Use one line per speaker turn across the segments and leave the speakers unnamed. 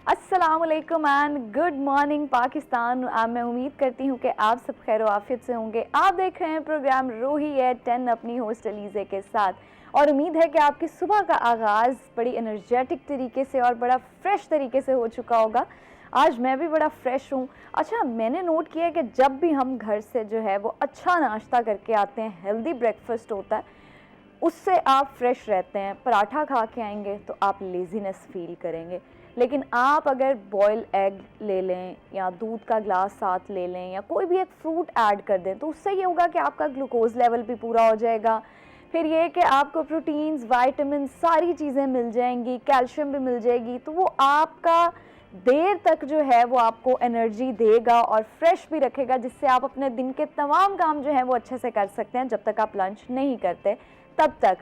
अस्सलामुअलैकुम and good morning Pakistan. मैं उम्मीद करती हूँ कि आप सब खैर आफियत से होंगे। आप देख रहे हैं प्रोग्राम रूही एट 10 अपनी होस्ट अलीज़े के साथ और उम्मीद है कि आपकी सुबह का आगाज़ बड़ी एनर्जेटिक तरीके से और बड़ा फ्रेश तरीके से हो चुका होगा। आज मैं भी बड़ा फ्रेश हूँ। अच्छा, मैंने नोट किया है कि जब भी हम घर से जो है वो अच्छा नाश्ता करके आते हैं, हेल्दी ब्रेकफास्ट होता है, उससे आप फ्रेश रहते हैं। पराठा खा के आएंगे तो आप लेज़ीनेस फील करेंगे, लेकिन आप अगर बॉयल एग ले लें या दूध का ग्लास साथ ले लें या कोई भी एक फ्रूट ऐड कर दें तो उससे ये होगा कि आपका ग्लूकोज लेवल भी पूरा हो जाएगा। फिर ये कि आपको प्रोटीन्स, वाइटामिन, सारी चीज़ें मिल जाएंगी, कैल्शियम भी मिल जाएगी, तो वो आपका देर तक जो है वो आपको एनर्जी देगा और फ्रेश भी रखेगा, जिससे आप अपने दिन के तमाम काम जो हैं वो अच्छे से कर सकते हैं जब तक आप लंच नहीं करते तब तक।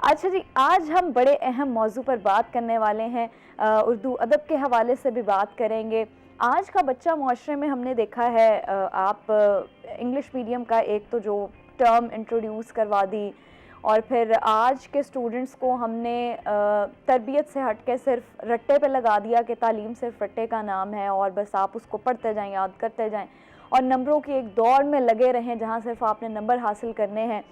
अच्छा जी, आज हम बड़े अहम मौजू पर बात करने वाले हैं। उर्दू अदब के हवाले से भी बात करेंगे। आज का बच्चा माशरे में हमने देखा है, आप इंग्लिश मीडियम का एक तो जो टर्म इंट्रोड्यूस करवा दी और फिर आज के स्टूडेंट्स को हमने तरबियत से हट के सिर्फ रट्टे पे लगा दिया कि तालीम सिर्फ रट्टे का नाम है और बस आप उसको पढ़ते जाएं, याद करते जाएं और नंबरों की एक दौड़ में लगे रहें जहां सिर्फ आपने नंबर हासिल करने हैं।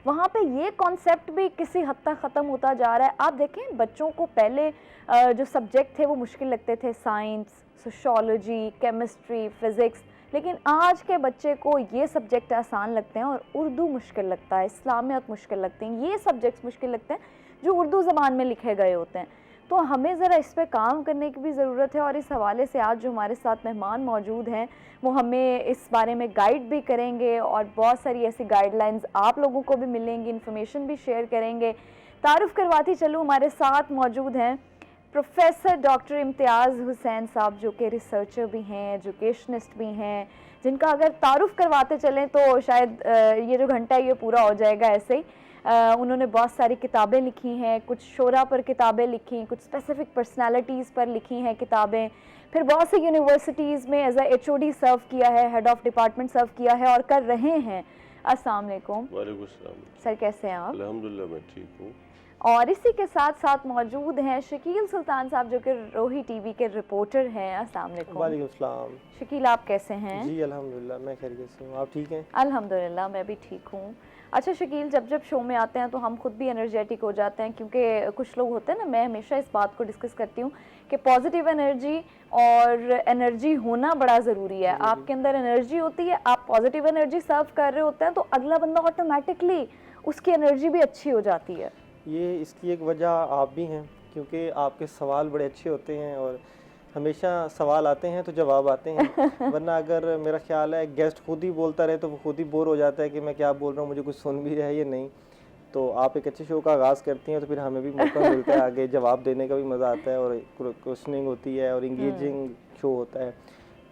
वहाँ पे ये कॉन्सेप्ट भी किसी हद तक ख़त्म होता जा रहा है। आप देखें, बच्चों को पहले जो सब्जेक्ट थे वो मुश्किल लगते थे, साइंस, सोशोलॉजी, केमिस्ट्री, फ़िज़िक्स, लेकिन आज के बच्चे को ये सब्जेक्ट आसान लगते हैं और उर्दू मुश्किल लगता है, इस्लामियत मुश्किल लगते हैं, ये सब्जेक्ट्स मुश्किल लगते हैं जो उर्दू ज़बान में लिखे गए होते हैं। तो हमें ज़रा इस पर काम करने की भी ज़रूरत है और इस हवाले से आज जो हमारे साथ मेहमान मौजूद हैं वो हमें इस बारे में गाइड भी करेंगे और बहुत सारी ऐसी गाइडलाइंस आप लोगों को भी मिलेंगी, इन्फॉर्मेशन भी शेयर करेंगे। तारुफ़ करवाती चलूँ, हमारे साथ मौजूद हैं प्रोफेसर डॉक्टर इम्तियाज़ हुसैन साहब, जो कि रिसर्चर भी हैं, एजुकेशनिस्ट भी हैं, जिनका अगर तारुफ़ करवाते चलें तो शायद ये जो घंटा है ये पूरा हो जाएगा ऐसे ही। उन्होंने बहुत सारी किताबें लिखी हैं, कुछ शोरा पर किताबें लिखी, कुछ स्पेसिफ़िक पर्सनालिटीज़ पर लिखी हैं किताबें, फिर बहुत सी यूनिवर्सिटीज़ में एज ए HOD सर्व किया है, हेड ऑफ़ डिपार्टमेंट सर्व किया है और कर रहे हैं। अस्सलाम वालेकुम।
वालेकुम सलाम।
सर कैसे हैं आप?
अल्हम्दुलिल्लाह मैं ठीक हूँ।
और इसी के साथ साथ मौजूद हैं शकील सुल्तान साहब, जो कि रोही टीवी के रिपोर्टर हैं। अस्सलाम वालेकुम।
वालेकुम सलाम।
शकील आप कैसे हैं?
जी अल्हम्दुलिल्लाह मैं खैरियत से हूँ, आप ठीक हैं?
अल्हम्दुलिल्लाह मैं भी ठीक हूँ। अच्छा शकील, जब जब शो में आते हैं तो हम खुद भी एनर्जेटिक हो जाते हैं, क्योंकि कुछ लोग होते हैं ना, मैं हमेशा इस बात को डिस्कस करती हूँ कि पॉजिटिव एनर्जी और एनर्जी होना बड़ा ज़रूरी है। आपके अंदर एनर्जी होती है, आप पॉजिटिव एनर्जी सर्व कर रहे होते हैं तो अगला बंदा ऑटोमेटिकली उसकी एनर्जी भी अच्छी हो जाती है।
ये इसकी एक वजह आप भी हैं, क्योंकि आपके सवाल बड़े अच्छे होते हैं और हमेशा सवाल आते हैं तो जवाब आते हैं। वरना अगर मेरा ख्याल है गेस्ट खुद ही बोलता रहे तो वो खुद ही बोर हो जाता है कि मैं क्या बोल रहा हूँ, मुझे कुछ सुन भी रहा है या नहीं। तो आप एक अच्छे शो का आगाज़ करती हैं तो फिर हमें भी मौका मिलता है, आगे जवाब देने का भी मज़ा आता है और क्वेश्चनिंग होती है और इंगेजिंग शो होता है,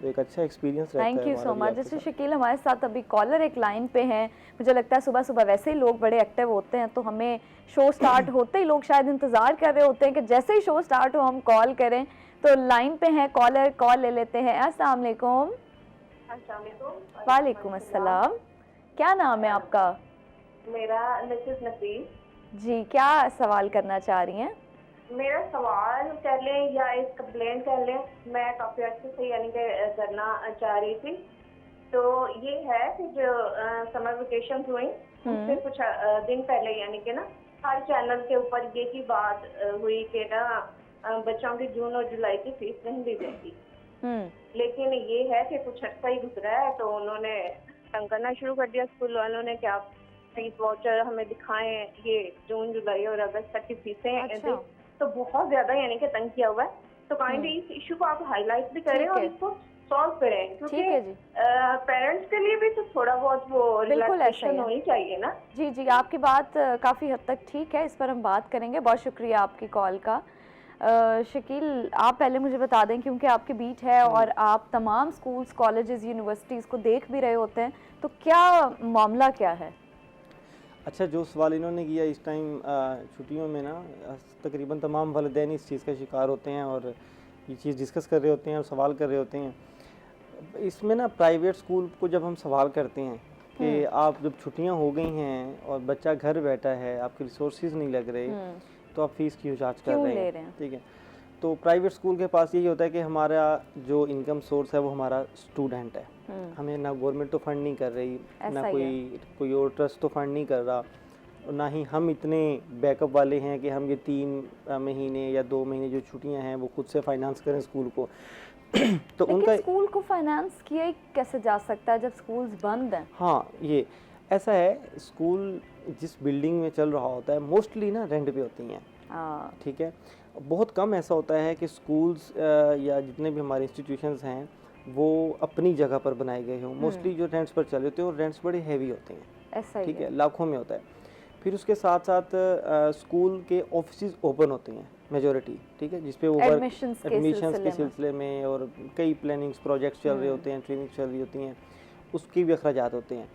तो एक अच्छा एक्सपीरियंस रहता है।
Thank you so much. जैसे शकील हमारे साथ अभी कॉलर एक लाइन पे हैं, मुझे लगता है सुबह सुबह वैसे ही लोग बड़े एक्टिव होते हैं तो हमें शो स्टार्ट होते ही लोग शायद इंतज़ार कर रहे होते हैं कि जैसे ही शो स्टार्ट हो हम कॉल करें। तो लाइन पे हैं कॉलर, कॉल ले लेते हैं। अस्सलाम वालेकुम। वालेकुम अस्सलाम। क्या नाम है आपका?
मेरा मिसेस नफीस।
जी, क्या सवाल करना चाह रही हैं?
मेरा सवाल कर लें या एक कंप्लेंट कर लें, मैं काफ़ी अच्छे से यानी कि करना चाह रही थी। तो ये है कि जो समर वेकेशन हुई उससे कुछ दिन पहले यानी कि ना हर चैनल के ऊपर ये की बात हुई कि ना बच्चों की जून और जुलाई की फीस नहीं दी जाएगी। लेकिन ये है कि कुछ अर्सा ही गुजरा है तो उन्होंने तंग करना शुरू कर दिया स्कूल वालों ने कि आप फीस वाउचर हमें दिखाएं, ये जून जुलाई और अगस्त तक की फीसें।
अच्छा।
तो बहुत ज्यादा यानी कि तंग किया हुआ है। तो काइंडली इस इशू को आप हाईलाइट भी करें और इसको सॉल्व करें, क्योंकि पेरेंट्स के लिए भी तो थोड़ा बहुत वो रिलैक्सेशन होनी चाहिए ना।
जी जी, आपकी बात काफ़ी हद तक ठीक है, इस पर हम बात करेंगे। बहुत शुक्रिया आपकी कॉल का। शकील, आप पहले मुझे बता दें, क्योंकि आपकी बीट है और आप तमाम स्कूल्स, कॉलेजेस, यूनिवर्सिटीज़ को देख भी रहे होते हैं, तो क्या मामला क्या है?
अच्छा, जो सवाल इन्होंने किया, इस टाइम छुट्टियों में ना तकरीबन तमाम वालिदैन इस चीज़ का शिकार होते हैं और ये चीज़ डिस्कस कर रहे होते हैं और सवाल कर रहे होते हैं। इसमें ना प्राइवेट स्कूल को जब हम सवाल करते हैं कि आप जब छुट्टियां हो गई हैं और बच्चा घर बैठा है, आपके रिसोर्सेज नहीं लग रहे, तो आप फीस क्यों चार्ज कर रहे हैं, ठीक है। तो प्राइवेट स्कूल के पास यही होता है कि हमारा जो इनकम सोर्स है वो हमारा स्टूडेंट है। हमें ना गवर्नमेंट तो फंड नहीं कर रही, ना
ऐसा ही
कोई और ट्रस्ट तो फंड नहीं कर रहा, और ना ही हम इतने बैकअप वाले हैं कि हम ये 3 महीने या 2 महीने जो छुट्टियां हैं वो खुद से फाइनेंस करें स्कूल को। तो
लेकिन
उनका
स्कूल को फाइनेंस किया ही कैसे जा सकता है जब स्कूल्स बंद हैं?
हाँ, ये ऐसा है, स्कूल जिस बिल्डिंग में चल रहा होता है मोस्टली ना रेंट पे होती हैं, ठीक है। बहुत कम ऐसा होता है कि स्कूल्स या जितने भी हमारे इंस्टीट्यूशंस हैं वो अपनी जगह पर बनाए गए हों। मोस्टली जो रेंट्स पर चल रहे होते हैं और रेंट्स बड़े हैवी होते हैं,
ऐसा ही
ठीक है, लाखों में होता है। फिर उसके साथ साथ स्कूल के ऑफिस ओपन होते हैं मेजॉरिटी, ठीक है, जिसपे वो
एडमिशंस
के सिलसिले में और कई प्लानिंग्स प्रोजेक्ट्स चल रहे होते हैं, ट्रेनिंग चल रही होती हैं, उसके भी अखराजात होते हैं।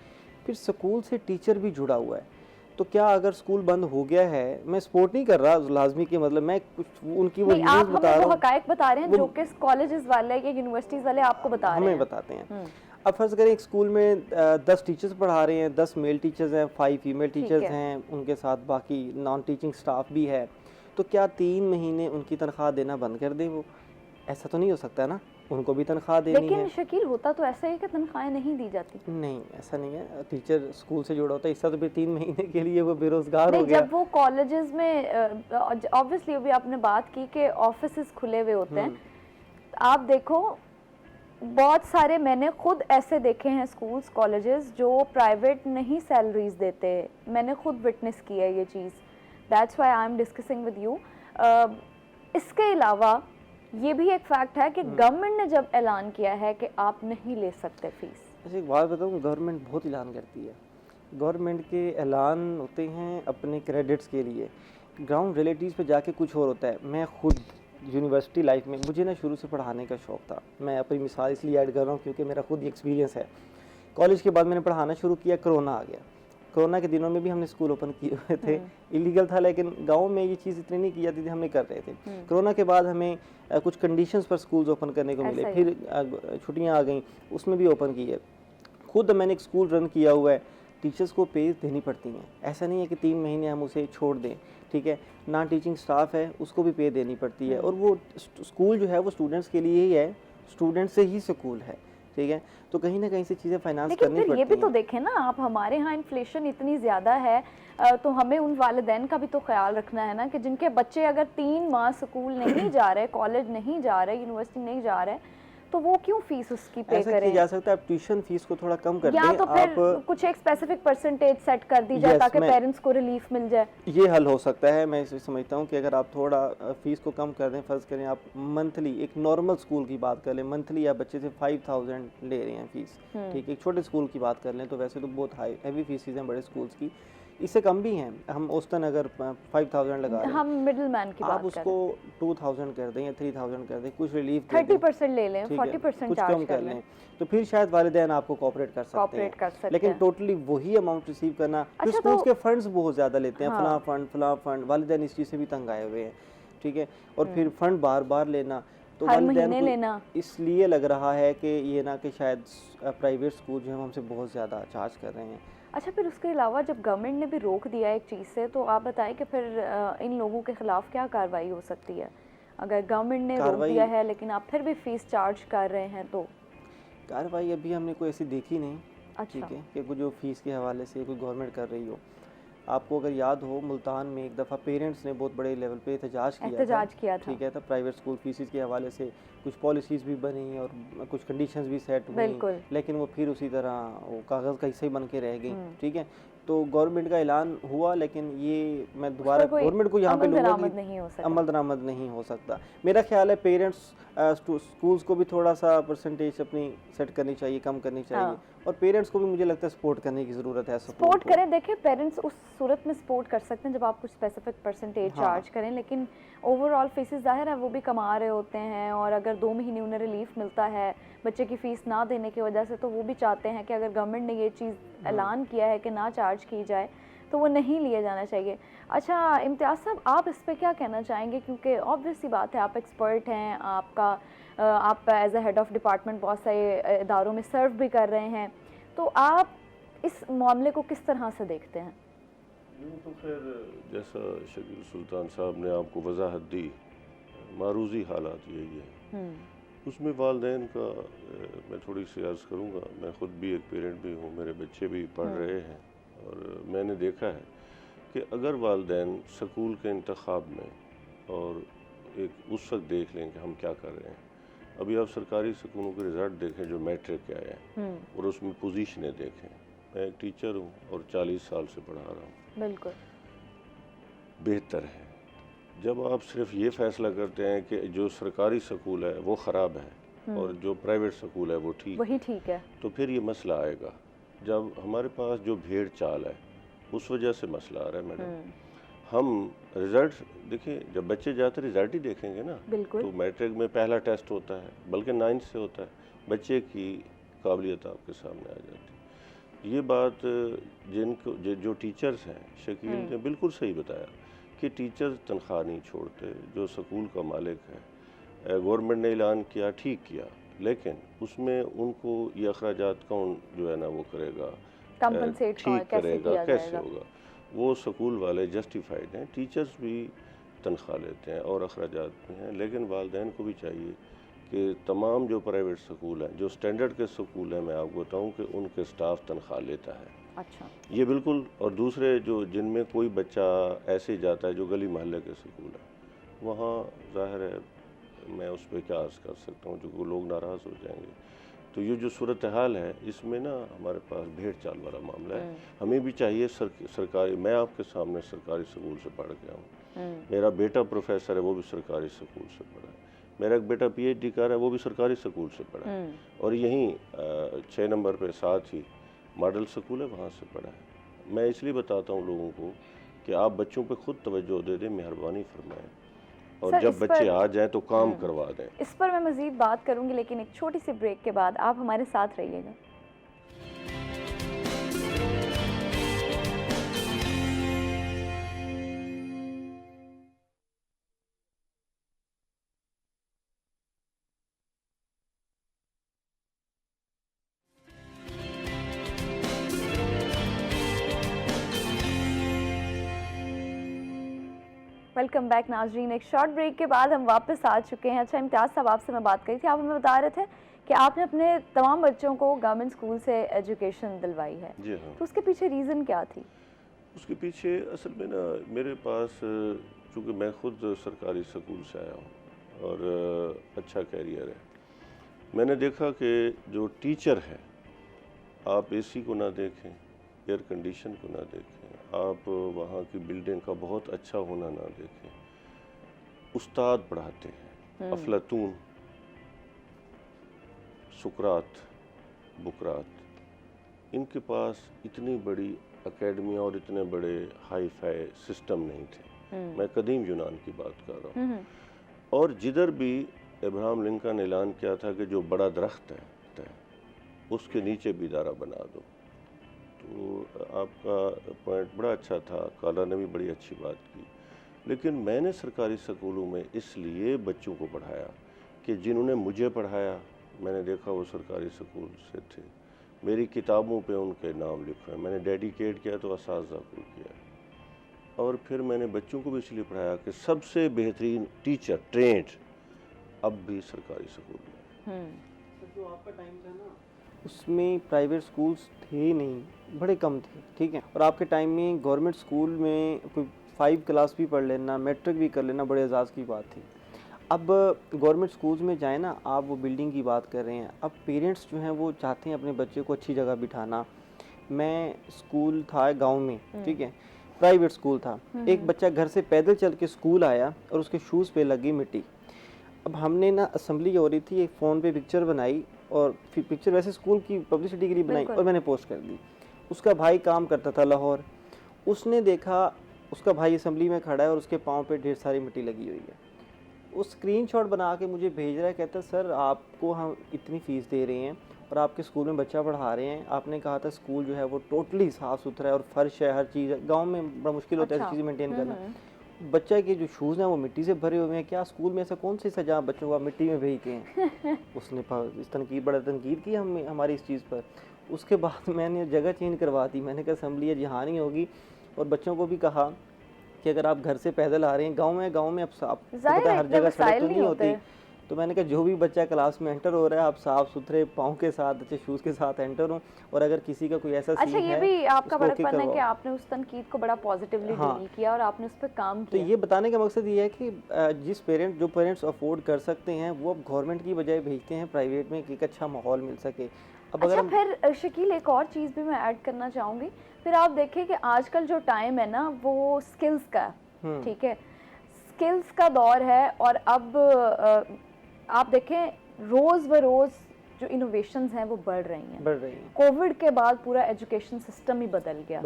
फिर स्कूल से टीचर भी जुड़ा हुआ है, तो क्या अगर स्कूल बंद हो गया है, मैं सपोर्ट नहीं कर रहा लाजमी के मतलब, मैं कुछ उनकी वो न्यूज़ बता रहा हूँ,
हकायक बता रहे हैं जो कि कॉलेजेस वाले या यूनिवर्सिटीज वाले आपको बता रहे हैं,
हमें बताते हैं। अब फर्ज करें एक स्कूल में 10 टीचर्स पढ़ा रहे हैं, 10 मेल टीचर्स हैं, 5 फीमेल टीचर्स हैं, उनके साथ बाकी नॉन टीचिंग स्टाफ भी है, तो क्या 3 महीने उनकी तनख्वाह देना बंद कर दें वो? ऐसा तो नहीं हो सकता ना, उनको भी तनख्वाह देनी है।
लेकिन शकील होता तो ऐसा है कि तनख्वाहें नहीं दी जाती।
नहीं, ऐसा नहीं है, टीचर स्कूल से जुड़ा होता है, इसका तो फिर 3 महीने के लिए वो बेरोजगार हो गया।
जब वो कॉलेजेस में ऑब्वियसली अभी आपने बात की कि ऑफिसेस खुले हुए होते हैं, आप देखो बहुत सारे मैंने खुद ऐसे देखे हैं स्कूल्स कॉलेजेस जो प्राइवेट नहीं सैलरीज देते, मैंने खुद विटनेस की है ये चीज़, that's why I am discussing with you. इसके अलावा ये भी एक फैक्ट है कि गवर्नमेंट ने जब ऐलान किया है कि आप नहीं ले सकते फीस।
अच्छा एक बात बताऊँ, गवर्नमेंट बहुत ऐलान करती है, गवर्नमेंट के ऐलान होते हैं अपने क्रेडिट्स के लिए, ग्राउंड रियलिटीज़ पे जाके कुछ और होता है। मैं खुद यूनिवर्सिटी लाइफ में, मुझे ना शुरू से पढ़ाने का शौक़ था, मैं अपनी मिसाल इसलिए ऐड कर रहा हूँ क्योंकि मेरा खुद एक्सपीरियंस है। कॉलेज के बाद मैंने पढ़ाना शुरू किया, कोरोना आ गया, कोरोना के दिनों में भी हमने स्कूल ओपन किए हुए थे, इलीगल था लेकिन गांव में ये चीज़ इतनी नहीं की जाती थी, हम नहीं कर रहे थे। कोरोना के बाद हमें कुछ कंडीशंस पर स्कूल्स ओपन करने को मिले, फिर छुट्टियां आ गई, उसमें भी ओपन किए। खुद मैंने एक स्कूल रन किया हुआ है, टीचर्स को पे देनी पड़ती हैं, ऐसा नहीं है कि 3 महीने हम उसे छोड़ दें, ठीक है। नॉन टीचिंग स्टाफ है उसको भी पे देनी पड़ती है, और वो स्कूल जो है वो स्टूडेंट्स के लिए ही है, स्टूडेंट से ही स्कूल है, ठीक है। तो कहीं ना कहीं से चीज़ें फाइनेंस करनी पड़ती हैं।
ये भी तो देखें ना आप, हमारे यहाँ इन्फ्लेशन इतनी ज़्यादा है, तो हमें उन वालिदैन का भी तो ख्याल रखना है ना कि जिनके बच्चे अगर 3 माह स्कूल नहीं जा रहे, कॉलेज नहीं जा रहे, यूनिवर्सिटी नहीं जा रहे, तो वो क्यों फीस उसकी पे
ऐसा
करें?
किया जा सकता है, आप ट्यूशन फीस को थोड़ा कम कर दें,
या तो फिर
आप
कुछ एक स्पेसिफिक परसेंटेज सेट कर दी जाए ताकि पेरेंट्स को रिलीफ मिल जाए।
ये हल हो सकता है। मैं इसे समझता हूँ कि अगर आप थोड़ा फीस को कम कर दें, फ़र्ज़ करें आप मंथली, एक नॉर्मल स्कूल की बात कर लें, मंथली आप बच्चे से 5000 ले रहे हैं फीस, ठीक है। एक छोटे स्कूल की बात कर लें तो वैसे तो बहुत हाई हैवी फीसिस हैं बड़े स्कूल्स की, इससे कम भी हैं, हम औसतन अगर 5000 लगा रहे हैं,
हम मिडिल मैन की बात
आप उसको 2000 कर दें या 3000 कर दें, कुछ रिलीफ
30% ले लें, 40%
कुछ
चार्ज
कम कर लें, तो फिर शायद वालिदैन आपको कोऑपरेट कर सकते हैं। लेकिन टोटली वही अमाउंट रिसीव करना, फिर स्कूल्स के फंड्स बहुत ज़्यादा लेते हैं, फला फंड, वालिदैन इस चीज़ से भी तंग आए हुए हैं, ठीक है। और फिर फंड बार बार लेना, तो वालिदैन को इसलिए लग रहा है कि ये ना कि शायद प्राइवेट स्कूल जो है हमसे बहुत ज़्यादा चार्ज कर रहे हैं।
अच्छा, फिर उसके अलावा जब गवर्नमेंट ने भी रोक दिया एक चीज़ से, तो आप बताएं कि फिर इन लोगों के खिलाफ क्या कार्रवाई हो सकती है? अगर गवर्नमेंट ने रोक दिया है लेकिन आप फिर भी फीस चार्ज कर रहे हैं तो?
कार्रवाई अभी हमने कोई ऐसी देखी नहीं,
अच्छा,
ठीक है, कि कोई जो फीस के हवाले से कोई गवर्नमेंट कर रही हो। आपको अगर याद हो, मुल्तान में एक दफ़ा पेरेंट्स ने बहुत बड़े लेवल पे एहतजाज किया था, ठीक है, तो प्राइवेट स्कूल फीसिस के हवाले से कुछ पॉलिसीज़ भी बनी और कुछ कंडीशंस भी सेट हुई, लेकिन वो फिर उसी तरह वो कागज़ का हिस्सा ही बन के रह गई, ठीक है। तो गवर्नमेंट का ऐलान हुआ, लेकिन ये मैं दोबारा गवर्नमेंट को यहाँ पे लूँगा कि अमल दरामद नहीं हो सकता। मेरा ख्याल है पेरेंट्स स्कूल्स को भी थोड़ा सा परसेंटेज अपनी सेट करनी चाहिए, कम करनी चाहिए, और पेरेंट्स को भी मुझे लगता है सपोर्ट करने की ज़रूरत है।
सपोर्ट करें, देखिए पेरेंट्स उस सूरत में सपोर्ट कर सकते हैं जब आप कुछ स्पेसिफिक परसेंटेज चार्ज करें, लेकिन ओवरऑल फीसेस ज़ाहिर है वो भी कमा रहे होते हैं, और अगर 2 महीने उन्हें रिलीफ मिलता है बच्चे की फ़ीस ना देने की वजह से, तो वो भी चाहते हैं कि अगर गवर्नमेंट ने ये चीज़ ऐलान किया है कि ना चार्ज की जाए तो वो नहीं लिया जाना चाहिए। अच्छा इम्तियाज़ साहब, आप इस पे क्या कहना चाहेंगे? क्योंकि ऑब्वियस सी बात है, आप एक्सपर्ट हैं, आप as a head of department बहुत सारे इदारों में सर्व भी कर रहे हैं, तो आप इस मामले को किस तरह से देखते हैं?
तो फिर जैसा शकील सुल्तान साहब ने आपको वजाहत दी, मारूजी हालात यही है। उसमें वालिदैन का मैं थोड़ी सी अर्ज़ करूँगा। मैं ख़ुद भी एक पेरेंट भी हूँ, मेरे बच्चे भी पढ़ रहे हैं और मैंने देखा है कि अगर वालिदैन स्कूल के इंतखाब में और एक उस वक्त देख लें कि हम क्या कर रहे हैं। अभी आप सरकारी स्कूलों के रिज़ल्ट देखें जो मैट्रिक के आए हैं और उसमें पोजीशनें देखें। मैं एक टीचर हूँ और 40 साल से पढ़ा रहा हूँ।
बिल्कुल
बेहतर है जब आप सिर्फ ये फैसला करते हैं कि जो सरकारी स्कूल है वो ख़राब है और जो प्राइवेट स्कूल है वो
वही ठीक है,
तो फिर ये मसला आएगा। जब हमारे पास जो भेड़ चाल है उस वजह से मसला आ रहा है मैडम। हम रिज़ल्ट देखिए, जब बच्चे जाते रिज़ल्ट ही देखेंगे ना, तो मैट्रिक में पहला टेस्ट होता है, बल्कि 9th से होता है, बच्चे की काबिलियत आपके सामने आ जाती है। ये बात जिनको जो टीचर्स हैं, शकील ने बिल्कुल सही बताया कि टीचर्स तनख्वाह नहीं छोड़ते। जो स्कूल का मालिक है, गवर्नमेंट ने ऐलान किया, ठीक किया, लेकिन उसमें उनको ये अखराजात कौन जो है ना वो करेगा, ठीक करेगा, कैसे होगा? वो स्कूल वाले जस्टिफाइड हैं, टीचर्स भी तनख्वाह लेते हैं और अखराजात भी हैं, लेकिन वालिदैन को भी चाहिए कि तमाम जो प्राइवेट स्कूल हैं, जो स्टैंडर्ड के स्कूल हैं, मैं आपको बताऊं कि उनके स्टाफ तनख्वाह लेता है।
अच्छा,
ये बिल्कुल। और दूसरे जो जिनमें कोई बच्चा ऐसे जाता है जो गली मोहल्ले के स्कूल है, वहाँ ज़ाहिर है मैं उस पर क्या अर्ज़ कर सकता हूँ, जो लोग नाराज़ हो जाएंगे। तो ये जो सूरत हाल है इसमें ना हमारे पास भेड़ चाल वाला मामला है। हमें भी चाहिए सरकारी, मैं आपके सामने सरकारी स्कूल से पढ़ के आऊँ, मेरा बेटा प्रोफेसर है वो भी सरकारी स्कूल से पढ़ा है, मेरा एक बेटा PhD कर रहा है वो भी सरकारी स्कूल से पढ़ा है, और यहीं 6 नंबर पे साथ ही मॉडल स्कूल है वहाँ से पढ़ा है। मैं इसलिए बताता हूँ लोगों को कि आप बच्चों पे खुद तवज्जो दे दें, मेहरबानी फरमाएं, और जब बच्चे आ जाएं तो काम करवा दें।
इस पर मैं मज़ीद बात करूंगी, लेकिन एक छोटी सी ब्रेक के बाद आप हमारे साथ रहिएगा। वेलकम बैक नाजरीन। एक शॉर्ट ब्रेक के बाद हम वापस आ चुके हैं। अच्छा इम्तियाज़ साहब, आपसे मैं बात करी थी, आप हमें बता रहे थे कि आपने अपने तमाम बच्चों को गवर्नमेंट स्कूल से एजुकेशन दिलवाई है।
जी हाँ।
तो उसके पीछे रीज़न क्या थी?
उसके पीछे असल में ना मेरे पास, चूँकि मैं ख़ुद सरकारी स्कूल से आया हूँ और अच्छा कैरियर है, मैंने देखा कि जो टीचर है, आप AC को ना देखें, एयर कंडीशन को ना देखें, आप वहाँ की बिल्डिंग का बहुत अच्छा होना ना देखें, उस्ताद पढ़ाते हैं, अफलातून, सुकरात, बुकरात, इनके पास इतनी बड़ी अकेडमियाँ और इतने बड़े हाई फाई सिस्टम नहीं थे। मैं कदीम यूनान की बात कर रहा हूँ। और जिधर भी अब्राहम लिंकन ने ऐलान किया था कि जो बड़ा दरख्त है उसके नीचे भी इदारा बना दो, तो आपका पॉइंट बड़ा अच्छा था, काला ने भी बड़ी अच्छी बात की। लेकिन मैंने सरकारी स्कूलों में इसलिए बच्चों को पढ़ाया कि जिन्होंने मुझे पढ़ाया मैंने देखा वो सरकारी स्कूल से थे, मेरी किताबों पे उनके नाम लिखे हैं, मैंने डेडिकेट किया तो असातिज़ा को किया, और फिर मैंने बच्चों को भी इसलिए पढ़ाया कि सबसे बेहतरीन टीचर ट्रेंड अब भी सरकारी स्कूल में।
जो आपका टाइम था ना उसमें प्राइवेट स्कूल्स थे ही नहीं, बड़े कम थे, ठीक है। और आपके टाइम में गवर्नमेंट स्कूल में कोई 5 क्लास भी पढ़ लेना, मैट्रिक भी कर लेना बड़े एजाज़ की बात थी। अब गवर्नमेंट स्कूल्स में जाए ना, आप वो बिल्डिंग की बात कर रहे हैं, अब पेरेंट्स जो हैं वो चाहते हैं अपने बच्चे को अच्छी जगह बिठाना। मैं स्कूल था गांव में, ठीक है, प्राइवेट स्कूल था, एक बच्चा घर से पैदल चल के स्कूल आया और उसके शूज़ पे लगी मिट्टी। अब हमने ना असेंबली हो रही थी, एक फ़ोन पे पिक्चर बनाई और फिर पिक्चर वैसे स्कूल की पब्लिसिटी के लिए बनाई और मैंने पोस्ट कर दी। उसका भाई काम करता था लाहौर, उसने देखा उसका भाई असेंबली में खड़ा है और उसके पाँव पे ढेर सारी मिट्टी लगी हुई है। वो स्क्रीनशॉट बना के मुझे भेज रहा है, कहता सर आपको हम इतनी फ़ीस दे रहे हैं और आपके स्कूल में बच्चा पढ़ा रहे हैं, आपने कहा था स्कूल जो है वो टोटली साफ़ सुथरा है और फर्श है, हर चीज़ है। गाँव में बड़ा मुश्किल होता है ऐसी चीज़ें मेनटेन करना। बच्चा के जो शूज़ हैं वो मिट्टी से भरे हुए हैं, क्या स्कूल में ऐसा कौन सी सजा बच्चों को मिट्टी में भेजते हैं? उसने इस बड़ा तनकीद की हमारी इस चीज़ पर। उसके बाद मैंने जगह चेंज करवा दी, मैंने कहा असेंबली जहाँ नहीं होगी, और बच्चों को भी कहा कि अगर आप घर से पैदल आ रहे हैं, गांव में अब आपको
जाहिर
पता है
है
हर
इतने
जगह सड़क
वसाइल
तो
नहीं
नहीं
होते।
होती। तो मैंने कहा जो भी बच्चा क्लास में एंटर हो रहा है, आप साफ सुथरे पाँव के साथ, अच्छे शूज़ के साथ एंटर हो, और अगर किसी का कोई ऐसा
अच्छा,
सीन
ये
है
भी आपका
उसको
बड़ा
किक
पन है कि
करवाओ।
आपने उस तनकीद को बड़ा पॉजिटिवली
हाँ।
डील किया और आपने उस पर काम
तो
किया।
ये बताने का मकसद ये है कि जो पेरेंट्स अफोर्ड कर सकते हैं वो अब गवर्नमेंट की बजाय भेजते हैं प्राइवेट में कि एक अच्छा माहौल मिल सके। अब
अच्छा,
अगर
फिर शकील एक और चीज़ भी मैं ऐड करना चाहूँगी। फिर आप देखें कि आजकल जो टाइम है ना वो स्किल्स का है, ठीक है, स्किल्स का दौर है। और अब आप देखें रोज़ ब रोज़ जो इनोवेशंस हैं वो बढ़ रही हैं। कोविड के बाद पूरा एजुकेशन सिस्टम ही बदल गया।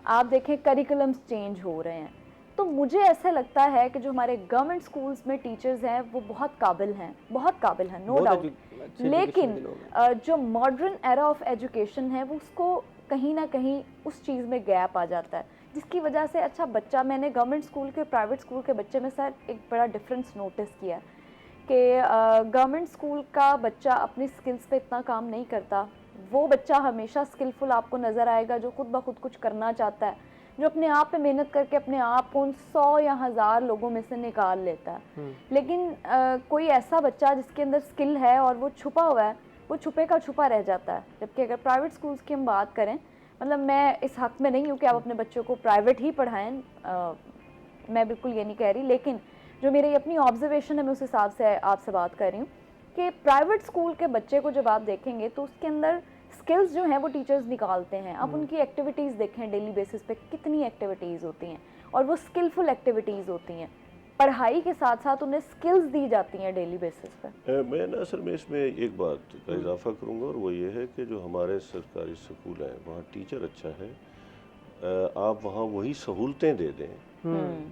आप देखें करिकुलम्स चेंज हो रहे हैं। तो मुझे ऐसा लगता है कि जो हमारे गवर्नमेंट स्कूल्स में टीचर्स हैं वो बहुत काबिल हैं, नो डाउट। लेकिन जो मॉडर्न एरा ऑफ एजुकेशन है वो उसको कहीं ना कहीं उस चीज़ में गैप आ जाता है, जिसकी वजह से अच्छा बच्चा, मैंने गवर्नमेंट स्कूल के प्राइवेट स्कूल के बच्चे में सर एक बड़ा डिफरेंस नोटिस किया कि गवर्नमेंट स्कूल का बच्चा अपनी स्किल्स पे इतना काम नहीं करता। वो बच्चा हमेशा स्किलफुल आपको नज़र आएगा जो खुद ब खुद कुछ करना चाहता है, जो अपने आप पे मेहनत करके अपने आप को उन 100 या 1000 लोगों में से निकाल लेता है। लेकिन कोई ऐसा बच्चा जिसके अंदर स्किल है और वो छुपा हुआ है, वो छुपे का छुपा रह जाता है। जबकि अगर प्राइवेट स्कूल्स की हम बात करें, मतलब मैं इस हक़ में नहीं हूँ कि आप अपने बच्चों को प्राइवेट ही पढ़ाएं, मैं बिल्कुल ये नहीं कह रही, लेकिन जो मेरी अपनी ऑब्जर्वेशन है मैं उस हिसाब से आपसे बात कर रही हूँ कि प्राइवेट स्कूल के बच्चे को जब आप देखेंगे तो उसके अंदर स्किल्स जो हैं वो टीचर्स निकालते हैं। आप उनकी एक्टिविटीज़ देखें, डेली बेसिस पे कितनी एक्टिविटीज़ होती हैं और वो स्किलफुल एक्टिविटीज़ होती हैं। पढ़ाई के साथ साथ उन्हें स्किल्स दी जाती हैं डेली बेसिस पे।
मैं ना असल में इसमें एक बात का इजाफा करूँगा, और वो ये है कि जो हमारे सरकारी स्कूल हैं वहाँ टीचर अच्छा है, आप वहाँ वही सहूलतें दे दें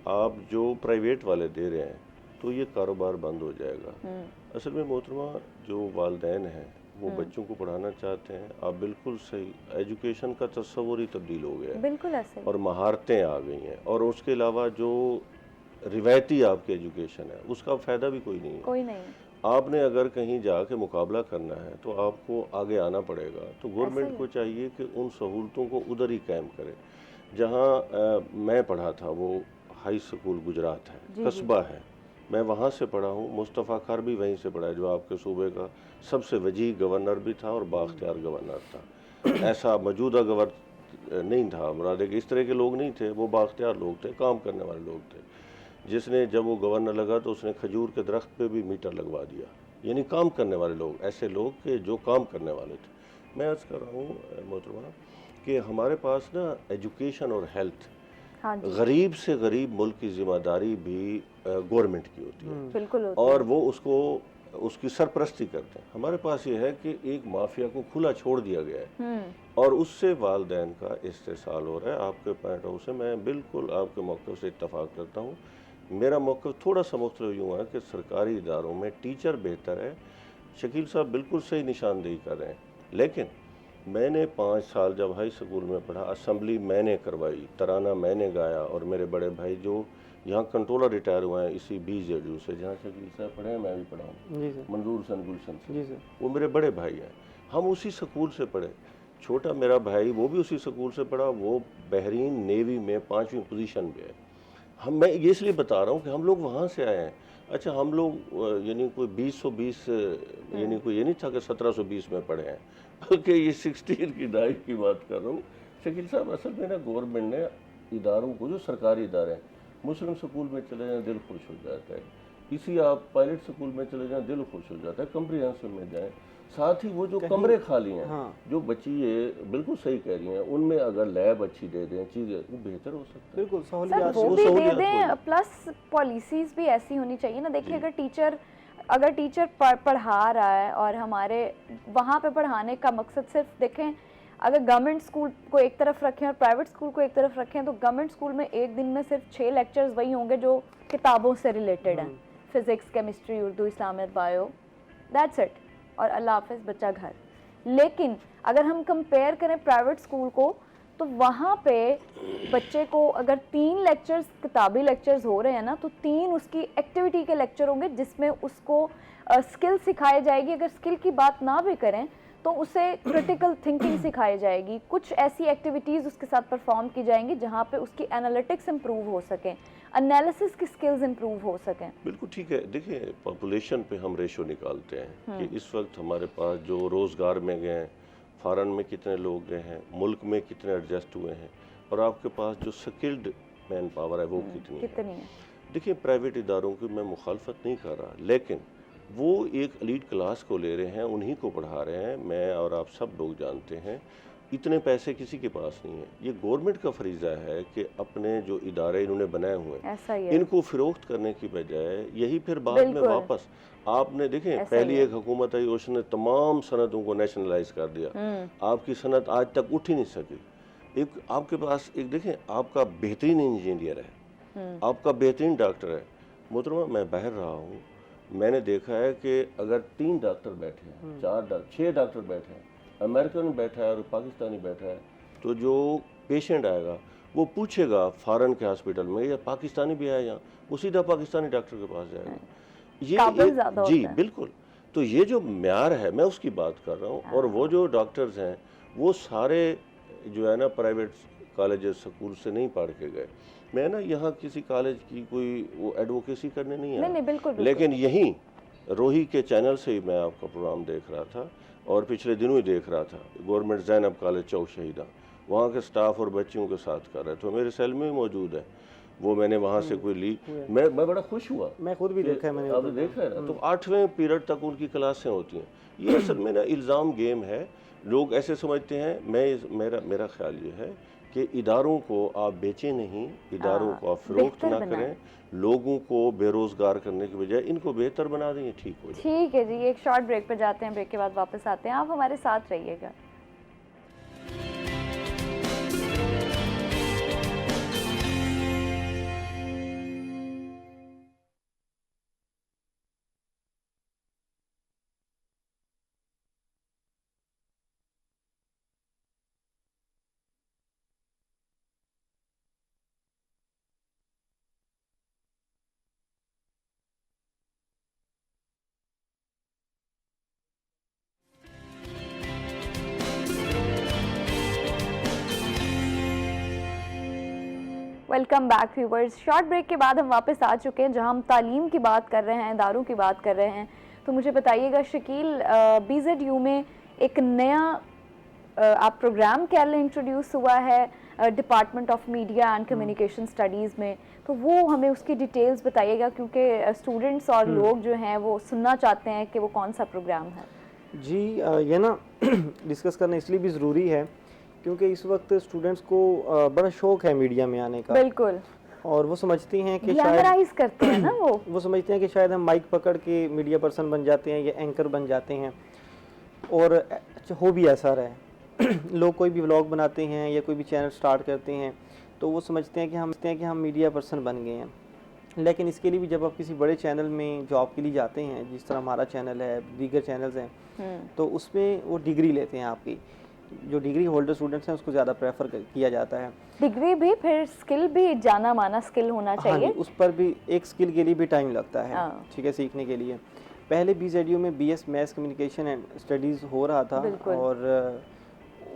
आप जो प्राइवेट वाले दे रहे हैं, तो ये कारोबार बंद हो जाएगा। असल में मोहतरमा जो वालिदैन हैं वो बच्चों को पढ़ाना चाहते हैं, आप बिल्कुल सही, एजुकेशन का तस्वुर ही तब्दील हो गया है,
बिल्कुल ऐसे,
और महारतें आ गई हैं, और उसके अलावा जो रिवायती आपकी एजुकेशन है उसका फ़ायदा भी कोई नहीं है। आपने अगर कहीं जाके मुकाबला करना है तो आपको आगे आना पड़ेगा। तो गवर्नमेंट को चाहिए कि उन सहूलतों को उधर ही कायम करे। जहाँ मैं पढ़ा था वो हाई स्कूल गुजरात है, कस्बा है, मैं वहाँ से पढ़ा हूँ। मुस्तफ़ा खार भी वहीं से पढ़ा है, जो आपके सूबे का सबसे वजीह गवर्नर भी था और बाख्तियार गवर्नर था। ऐसा मौजूदा गवर्नर नहीं था, मुराद है कि इस तरह के लोग नहीं थे, वो बाख्तियार लोग थे, काम करने वाले लोग थे। जिसने जब वो गवर्नर लगा तो उसने खजूर के दरख्त पे भी मीटर लगवा दिया, यानी काम करने वाले लोग, ऐसे लोग के जो काम करने वाले थे। मैं अर्ज़ कर रहा हूँ मोहतरमा कि हमारे पास ना एजुकेशन और हेल्थ, गरीब से गरीब मुल्क की जिम्मेदारी भी गवर्नमेंट की होती है,
बिल्कुल होती
और वो उसकी सरपरस्ती करते हैं। हमारे पास ये है कि एक माफिया को खुला छोड़ दिया गया है और उससे वालिदैन का इस्तेसाल हो रहा है। आपके पॉइंट ऑफ से मैं बिल्कुल आपके मौक़िफ़ से इत्तफाक करता हूँ। मेरा मौक़िफ़ थोड़ा सा मुख्तलिफ यूँ है कि सरकारी इदारों में टीचर बेहतर है। शकील साहब बिल्कुल सही निशानदेही कर रहे हैं, लेकिन मैंने 5 साल जब हाई स्कूल में पढ़ा, असम्बली मैंने करवाई, तराना मैंने गाया, और मेरे बड़े भाई जो यहाँ कंट्रोलर रिटायर हुए हैं इसी BZU से, जहाँ शकील साहब पढ़े हैं, मैं भी पढ़ा हूँ, मंजूर हसन गुलशन से, वो मेरे बड़े भाई हैं। हम उसी स्कूल से पढ़े। छोटा मेरा भाई वो भी उसी स्कूल से पढ़ा, वो बहरीन नेवी में 5वीं पोजीशन पे है। मैं ये इसलिए बता रहा हूँ कि हम लोग वहाँ से आए हैं। अच्छा, हम लोग यानी कोई 2020 यानी कोई ये नहीं था कि 1720 में पढ़े हैं, बल्कि ये 16 की दहाई की बात कर रहा हूँ। शकील साहब असल में ना गवर्नमेंट ने इदारों को, जो सरकारी इदारे हैं, मुस्लिम स्कूल में चले जाएं दिल खुश हो जाता है, इसी आप पायलट स्कूल में चले जाएं दिल खुश हो जाता है, कंप्रीहेंसिव में जाएं, साथ ही वो जो कमरे खाली हैं, जो बच्ची ये बिल्कुल सही कह रही हैं, उनमें अगर लैब अच्छी दे दें, चीज़ें, वो बेहतर हो सकता है।
बिल्कुल
सर वो भी दे दें, प्लस पॉलिसीज़ भी ऐसी होनी चाहिए ना। देखिए अगर टीचर पढ़ा रहा है और हमारे वहाँ पे पढ़ाने का मकसद सिर्फ, देखें अगर गवर्नमेंट स्कूल को एक तरफ रखें और प्राइवेट स्कूल को एक तरफ रखें, तो गवर्नमेंट स्कूल में एक दिन में सिर्फ 6 लेक्चर्स वही होंगे जो किताबों से रिलेटेड हैं, फिज़िक्स, केमिस्ट्री, उर्दू, इस्लामियत, बायो, दैट्स इट, और अल्लाह हाफ़िज़, बच्चा घर। लेकिन अगर हम कंपेयर करें प्राइवेट स्कूल को, तो वहाँ पे बच्चे को अगर 3 लेक्चर्स किताबी लेक्चर्स हो रहे हैं ना, तो 3 उसकी एक्टिविटी के लेक्चर होंगे जिसमें उसको स्किल सिखाई जाएगी। अगर स्किल की बात ना भी करें तो उसे क्रिटिकल थिंकिंग सिखाई जाएगी, कुछ ऐसी एक्टिविटीज़ उसके साथ परफॉर्म की जाएंगी जहाँ पे उसकी एनालिटिक्स इम्प्रूव हो सकें, एनालिसिस की स्किल्स इम्प्रूव हो सकें।
बिल्कुल ठीक है। देखिए पॉपुलेशन पे हम रेशो निकालते हैं कि इस वक्त हमारे पास जो रोज़गार में गए हैं, फॉरेन में कितने लोग गए हैं, मुल्क में कितने एडजस्ट हुए हैं, और आपके पास जो स्किल्ड मैन पावर है वो कितनी है। देखिए प्राइवेट इदारों की मैं मुखालफत नहीं कर रहा, लेकिन वो एक एलीट क्लास को ले रहे हैं, उन्हीं को पढ़ा रहे हैं। मैं और आप सब लोग जानते हैं इतने पैसे किसी के पास नहीं है। ये गवर्नमेंट का फरीज़ा है कि अपने जो इदारे इन्होंने बनाए हुए हैं इनको फ़रोख्त करने की बजाय यही फिर बाद में वापस आपने देखें पहली एक हुकूमत आई उसने तमाम सनतों को नेशनलाइज कर दिया। आपकी सनत आज तक उठ ही नहीं सकी। एक आपके पास एक देखें आपका बेहतरीन इंजीनियर है, आपका बेहतरीन डॉक्टर है। मोहतरमा मैं बाहर रहा हूँ, मैंने देखा है कि अगर 3 डॉक्टर बैठे हैं, 6 डॉक्टर बैठे हैं, अमेरिकन बैठा है और पाकिस्तानी बैठा है, तो जो पेशेंट आएगा वो पूछेगा फॉरेन के हॉस्पिटल में या पाकिस्तानी भी आया यहाँ, वो सीधा पाकिस्तानी डॉक्टर के पास जाएगा। ये जी बिल्कुल। तो ये जो म्यार है मैं उसकी बात कर रहा हूँ। और वो जो डॉक्टर्स हैं वो सारे जो है ना प्राइवेट कॉलेजेस स्कूल से नहीं पढ़ के गए। मैं ना यहाँ किसी कॉलेज की कोई वो एडवोकेसी करने नहीं आया,
बिल्कुल।
लेकिन यहीं रोही के चैनल से ही मैं आपका प्रोग्राम देख रहा था और पिछले दिनों ही देख रहा था। गवर्नमेंट ज़ैनब कॉलेज चौक शहीदा, वहाँ के स्टाफ और बच्चियों के साथ कर रहे थे, तो मेरे सेल में मौजूद है वो, मैंने वहाँ से कोई ली। मैं बड़ा खुश हुआ,
मैं खुद भी देखा है, मैंने
आपने देखा है ना। तो 8वें पीरियड तक उनकी क्लासें होती हैं। ये असल में ना इल्ज़ाम गेम है, लोग ऐसे समझते हैं। मेरा ख्याल ये है कि इदारों को आप बेचें नहीं, इदारों को आप फ़रोख्त ना करें, लोगों को बेरोज़गार करने के बजाय इनको बेहतर बना दें, ठीक हो जाए।
ठीक है जी, एक शॉर्ट ब्रेक पर जाते हैं, ब्रेक के बाद वापस आते हैं, आप हमारे साथ रहिएगा। Welcome back viewers. Short break के बाद हम वापस आ चुके हैं जहां हम तालीम की बात कर रहे हैं, इदारों की बात कर रहे हैं। तो मुझे बताइएगा शकील, BZU में एक नया आप प्रोग्राम क्या इंट्रोड्यूस हुआ है department of media and communication studies में, तो वो हमें उसकी डिटेल्स बताइएगा क्योंकि स्टूडेंट्स और लोग जो हैं वो सुनना चाहते हैं कि वो कौन सा प्रोग्राम है।
जी ये ना डिस्कस करना इसलिए भी ज़रूरी है क्योंकि इस वक्त स्टूडेंट्स को बड़ा शौक है मीडिया में आने का।
बिल्कुल।
और वो समझती हैं कि शायद
करते हैं ना वो
समझते हैं कि शायद हम माइक पकड़ के मीडिया पर्सन बन जाते हैं या एंकर बन जाते हैं, और हो भी ऐसा रहा है। लोग कोई भी व्लॉग बनाते हैं या कोई भी चैनल स्टार्ट करते हैं तो वो समझते हैं कि हम मीडिया पर्सन बन गए हैं। लेकिन इसके लिए भी जब आप किसी बड़े चैनल में जॉब के लिए जाते हैं, जिस तरह हमारा चैनल है, दीगर चैनल्स हैं, तो उसमें वो डिग्री लेते हैं। आपकी जो डिग्री होल्डर स्टूडेंट्स हैं उसको ज़्यादा प्रेफर किया जाता है।
डिग्री भी, फिर स्किल भी, जाना माना स्किल होना चाहिए।
हाँ, उस पर भी एक स्किल के लिए भी टाइम लगता है, ठीक है, सीखने के लिए। पहले BZU में BS maths communication and studies हो रहा था और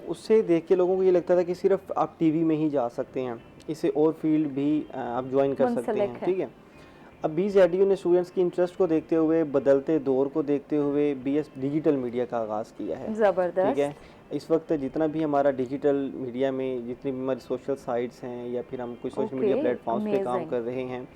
उससे देख के लोगों को ये लगता था कि सिर्फ आप टीवी में ही जा सकते हैं, इसे और फील्ड भी आप ज्वाइन कर सकते हैं, ठीक है। अब BZU ने स्टूडेंट्स की इंटरेस्ट को देखते हुए, बदलते दौर को देखते हुए BS डिजिटल मीडिया का आगाज़ किया है।
ज़बरदस्त। ठीक है,
इस वक्त जितना भी हमारा डिजिटल मीडिया में जितनी भी हमारी सोशल साइट्स हैं या फिर हम कोई सोशल मीडिया प्लेटफॉर्म्स पे काम कर रहे हैं,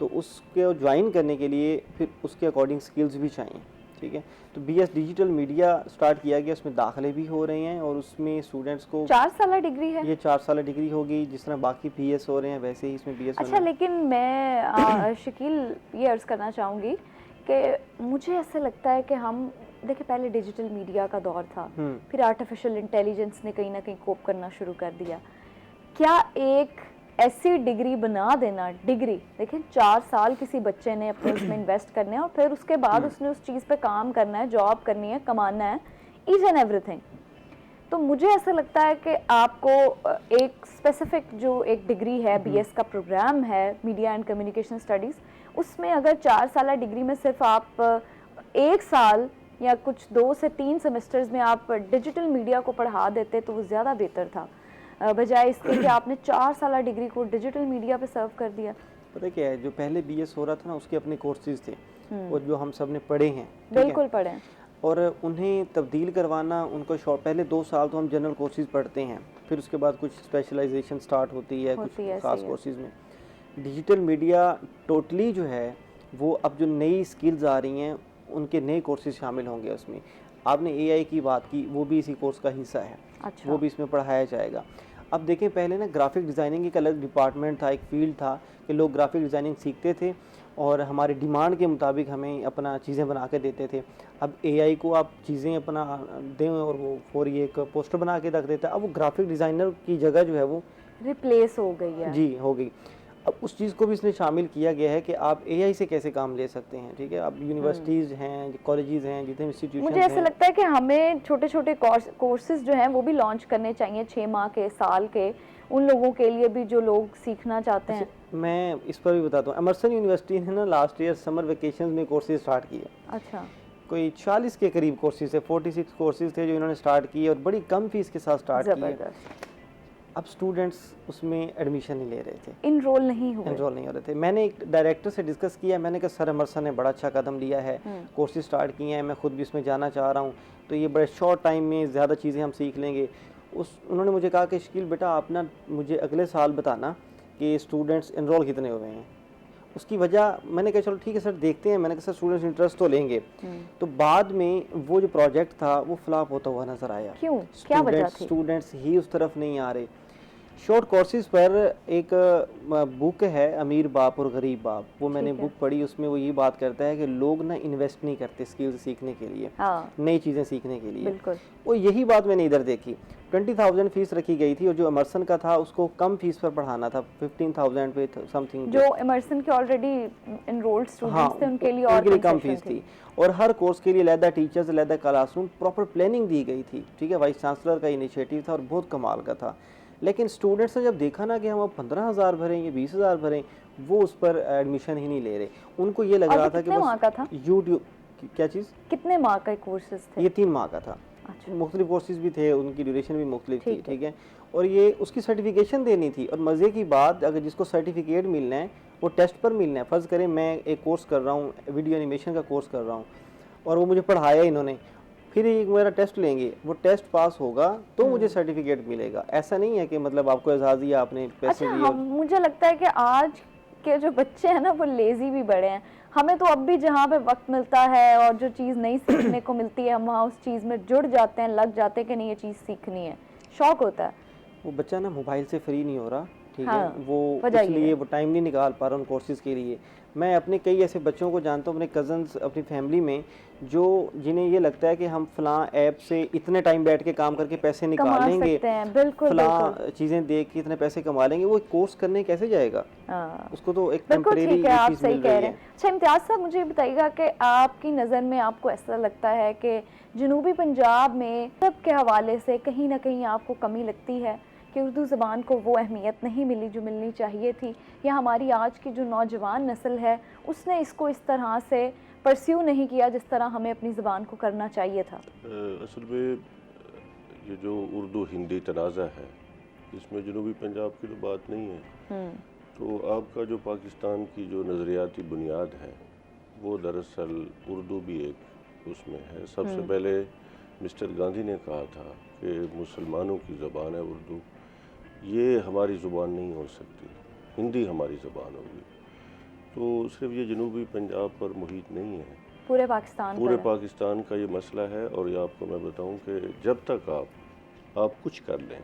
तो उसके ज्वाइन करने के लिए फिर उसके अकॉर्डिंग स्किल्स भी चाहिए, ठीक है। तो BS डिजिटल मीडिया स्टार्ट किया गया, उसमें दाखिले भी हो रहे हैं और उसमें स्टूडेंट्स को
4 साल डिग्री है।
ये 4 साल डिग्री होगी, जिस तरह बाकी BS हो रहे हैं वैसे ही इसमें BS।
अच्छा, लेकिन मैं शकील ये अर्ज़ करना चाहूँगी कि मुझे ऐसा लगता है कि हम देखिए पहले डिजिटल मीडिया का दौर था, फिर आर्टिफिशियल इंटेलिजेंस ने कहीं ना कहीं कोप करना शुरू कर दिया। क्या एक ऐसी डिग्री बना देना, डिग्री देखिए 4 साल किसी बच्चे ने अपने उसमें इन्वेस्ट करने हैं और फिर उसके बाद उसने उस चीज़ पे काम करना है, जॉब करनी है, कमाना है, ईच एंड एवरीथिंग। तो मुझे ऐसा लगता है कि आपको एक स्पेसिफिक जो एक डिग्री है, BS का प्रोग्राम है मीडिया एंड कम्युनिकेशन स्टडीज़, उसमें अगर 4 साल डिग्री में सिर्फ आप 1 साल या कुछ 2 से 3 सेमेस्टर्स में आप डिजिटल मीडिया को पढ़ा देते तो वो ज़्यादा बेहतर था, बजाय इसके कि आपने 4 साल डिग्री को डिजिटल मीडिया पे सर्व कर दिया।
पता क्या है, जो पहले बीएस हो रहा था ना उसके अपने कोर्सेज थे और जो हम सब ने पढ़े हैं,
बिल्कुल पढ़े, और
उन्हें तब्दील करवाना उनको शॉर्ट, पहले 2 साल तो हम जनरल कोर्सेज पढ़ते हैं, फिर उसके बाद कुछ स्पेशलाइजेशन स्टार्ट होती है कुछ खास कोर्सेज में। डिजिटल मीडिया टोटली जो है वो अब जो नई स्किल्स आ रही हैं उनके नए कोर्सेज शामिल होंगे उसमें। आपने एआई की बात की, वो भी इसी कोर्स का हिस्सा है।
अच्छा।
वो भी इसमें पढ़ाया जाएगा। अब देखें, पहले ना ग्राफिक डिज़ाइनिंग एक अलग डिपार्टमेंट था, एक फील्ड था कि लोग ग्राफिक डिज़ाइनिंग सीखते थे और हमारे डिमांड के मुताबिक हमें अपना चीज़ें बना के देते थे। अब एआई को आप चीज़ें अपना दें और वो फौरी एक पोस्टर बना के रख देता है। अब वो ग्राफिक डिज़ाइनर की जगह जो है वो
रिप्लेस हो गई है।
जी, हो गई। अब उस चीज़ को भी इसमें शामिल किया गया है कि आप एआई से कैसे काम ले सकते हैं। ठीक है, अब यूनिवर्सिटीज़ हैं, कॉलेजेस हैं, जितने इंस्टीट्यूशन
मुझे ऐसा लगता है कि हमें छोटे छोटे कोर्सेज जो हैं वो भी लॉन्च करने चाहिए, 6 माह के, साल के, उन लोगों के लिए भी जो लोग सीखना चाहते हैं।
मैं इस पर भी बताता हूँ। एमर्सन यूनिवर्सिटी ने ना लास्ट ईयर समर वेकेशन में कोर्सेज स्टार्ट किए।
अच्छा।
कोई 40 के करीब कोर्सेज थे, 46 कोर्सेज थे जो इन्होंने स्टार्ट किए और बड़ी कम फीस के साथ स्टार्ट किए। अब स्टूडेंट्स उसमें एडमिशन नहीं ले रहे थे,
इनरोल नहीं हो
रहे थे। मैंने एक डायरेक्टर से डिस्कस किया, मैंने कहा सर एमर्सन ने बड़ा अच्छा कदम लिया है, कोर्सेज स्टार्ट किए हैं, मैं खुद भी इसमें जाना चाह रहा हूँ, तो ये बड़े शॉर्ट टाइम में ज़्यादा चीज़ें हम सीख लेंगे। उन्होंने मुझे कहा कि शकील बेटा आप ना मुझे अगले साल बताना कि स्टूडेंट्स इनरोल कितने हुए हैं। उसकी वजह, मैंने कहा चलो ठीक है सर देखते हैं। मैंने कहा सर स्टूडेंट्स इंटरेस्ट तो लेंगे। तो बाद में वो जो प्रोजेक्ट था वो फ्लॉप होता हुआ नजर आया।
क्यों? क्या वजह थी?
स्टूडेंट्स ही उस तरफ नहीं आ रहे। शॉर्ट कोर्सेज पर एक बुक है अमीर बाप और गरीब बाप, वो मैंने बुक पढ़ी। उसमें वो ये बात करता है कि लोग ना इन्वेस्ट नहीं करते स्किल्स सीखने के लिए, नई चीज़ें सीखने के लिए। वो यही बात मैंने इधर देखी। 20,000 फीस रखी गई थी और जो एमर्सन का था उसको कम फीस पर पढ़ाना था, 15,000 पे समथिंग।
जो एमर्सन के ऑलरेडी एनरोल्ड स्टूडेंट्स थे उनके लिए और
कम फीस थी और हर कोर्स के लिए अलग टीचर्स, अलग क्लासरूम, प्रॉपर प्लानिंग दी गई थी। ठीक है, वाइस चांसलर का इनिशिएटिव था और बहुत कमाल का था। लेकिन स्टूडेंट्स ने जब देखा ना कि हम अब 15,000 भरें या 20,000 भरें, वो उस पर एडमिशन ही नहीं ले रहे। उनको ये लग रहा था कि बस यूट्यूब, क्या चीज़,
कितने माह का कोर्सेज थे?
ये 3 माह का था। अच्छा। मुख्तलिफ कोर्सेज भी थे, उनकी ड्यूरेशन भी मुख्तलिफ थी। ठीक है, और ये उसकी सर्टिफिकेशन देनी थी। और मज़े की बात, अगर जिसको सर्टिफिकेट मिलना है वो टेस्ट पर मिलना है। फ़र्ज़ करें मैं एक कोर्स कर रहा हूँ, वीडियो एनिमेशन का कोर्स कर रहा हूँ और वो मुझे पढ़ाया इन्होंने, फिर एक मेरा टेस्ट लेंगे, वो टेस्ट पास होगा तो मुझे सर्टिफिकेट मिलेगा। ऐसा नहीं है कि मतलब आपको एजाज़ दिया, आपने पैसे दिए।
मुझे लगता है कि आज के जो बच्चे हैं ना वो लेजी भी बड़े हैं। हमें तो अब भी जहाँ पे वक्त मिलता है और जो चीज़ नई सीखने को मिलती है हम वहाँ उस चीज़ में जुड़ जाते हैं, लग जाते हैं कि नहीं ये चीज़ सीखनी है, शौक होता है।
वो बच्चा ना मोबाइल से फ्री नहीं हो रहा। ठीक है, वो इसलिए वो टाइम नहीं निकाल पा रहा उन कोर्सेज़ के लिए। मैं अपने कई ऐसे बच्चों को जानता हूँ, अपने कज़न्स, अपनी फैमिली में, जो जिन्हें ये लगता है कि हम फ़लाँ ऐप से इतने टाइम बैठ के काम करके पैसे निकालेंगे, फ़लाँ चीज़ें देख के इतने पैसे कमा लेंगे। वो कोर्स करने कैसे जाएगा? उसको तो एक टेम्परेरी चीज़ मिल रही है।
अच्छा इम्तियाज़ साहब, मुझे बताइएगा कि आपकी नज़र में आपको ऐसा लगता है कि जनूबी पंजाब में सब के हवाले से कहीं ना कहीं आपको कमी लगती है कि उर्दू ज़बान को वो अहमियत नहीं मिली जो मिलनी चाहिए थी, या हमारी आज की जो नौजवान नस्ल है उसने इसको इस तरह से परस्यू नहीं किया जिस तरह हमें अपनी ज़बान को करना चाहिए था?
असल में ये जो उर्दू हिंदी तनाज़ा है इसमें जनूबी पंजाब की तो बात नहीं है। तो आपका जो पाकिस्तान की जो नज़रियाती बुनियाद है वो दरअसल उर्दू भी एक उसमें है। सबसे पहले मिस्टर गांधी ने कहा था कि मुसलमानों की ज़बान है उर्दू, ये हमारी ज़ुबान नहीं हो सकती, हिंदी हमारी ज़बान होगी। तो सिर्फ ये जनूबी पंजाब पर मुहित नहीं है,
पूरे
पाकिस्तान का ये मसला है। और ये आपको मैं बताऊं कि जब तक आप कुछ कर लें,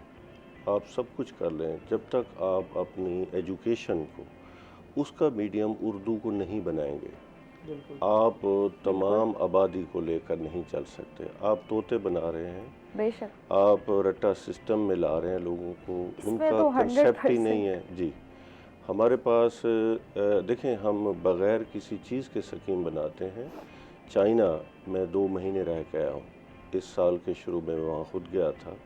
आप सब कुछ कर लें, जब तक आप अपनी एजुकेशन को उसका मीडियम उर्दू को नहीं बनाएंगे, आप तमाम आबादी को लेकर नहीं चल सकते। आप तोते बना रहे हैं,
बेशक,
आप रट्टा सिस्टम में ला रहे हैं लोगों को, उनका
तो
कंसेप्ट ही नहीं है। जी, हमारे पास देखें, हम बग़ैर किसी चीज़ के स्कीम बनाते हैं। चाइना में 2 महीने रह के आया हूँ, इस साल के शुरू में वहाँ खुद गया था।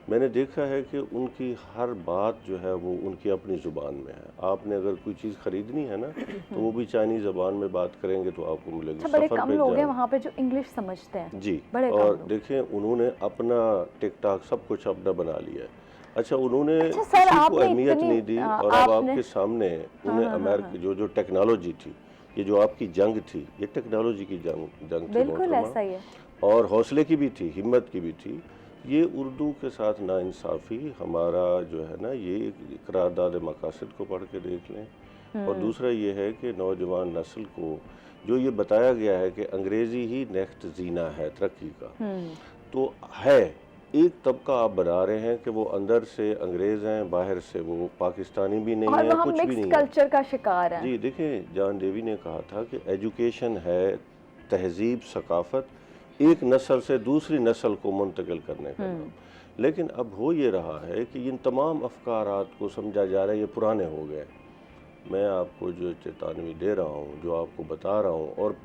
मैंने देखा है कि उनकी हर बात जो है वो उनकी अपनी ज़ुबान में है। आपने अगर कोई चीज़ खरीदनी है ना तो वो भी चाइनीज़ ज़बान में बात करेंगे तो आपको मिलेगी।
अच्छा, बड़े कम लोग हैं वहाँ पे जो इंग्लिश समझते हैं
जी,
बड़े कम
और
लोग।
देखें उन्होंने अपना टिकटॉक सब कुछ अपना बना लिया है। अच्छा, उन्होंने
अच्छा सर,
किसी को
आपने
अहमियत
इतनी
नहीं दी और अब
आपने
आपके सामने उन्हें अमेरिका जो टेक्नोलॉजी थी, ये जो आपकी जंग थी, ये टेक्नोलॉजी की जंग थी
बिल्कुल
मोहतरमा,
ऐसा ही है।
और हौसले की भी थी, हिम्मत की भी थी। ये उर्दू के साथ नाइंसाफ़ी हमारा जो है ना, ये करारदाद मकासद को पढ़ के देख लें। और दूसरा ये है कि नौजवान नस्ल को जो ये बताया गया है कि अंग्रेज़ी ही नेक्स्ट जीना है तरक्की का, तो है एक तबका आप बना रहे हैं कि वो अंदर से अंग्रेज़ हैं, बाहर से वो पाकिस्तानी भी नहीं है, कुछ भी नहीं
कल्चर का शिकार है।
जी देखें, जॉन डेवी ने कहा था कि एजुकेशन है तहजीब सकाफ़त एक नस्ल से दूसरी नस्ल को मुंतकिल करने का नाम। लेकिन अब हो ये रहा है कि इन तमाम अफकारात को समझा जा रहा है ये पुराने हो गए। मैं आपको जो चेतावनी दे रहा हूँ, जो आपको बता रहा हूँ और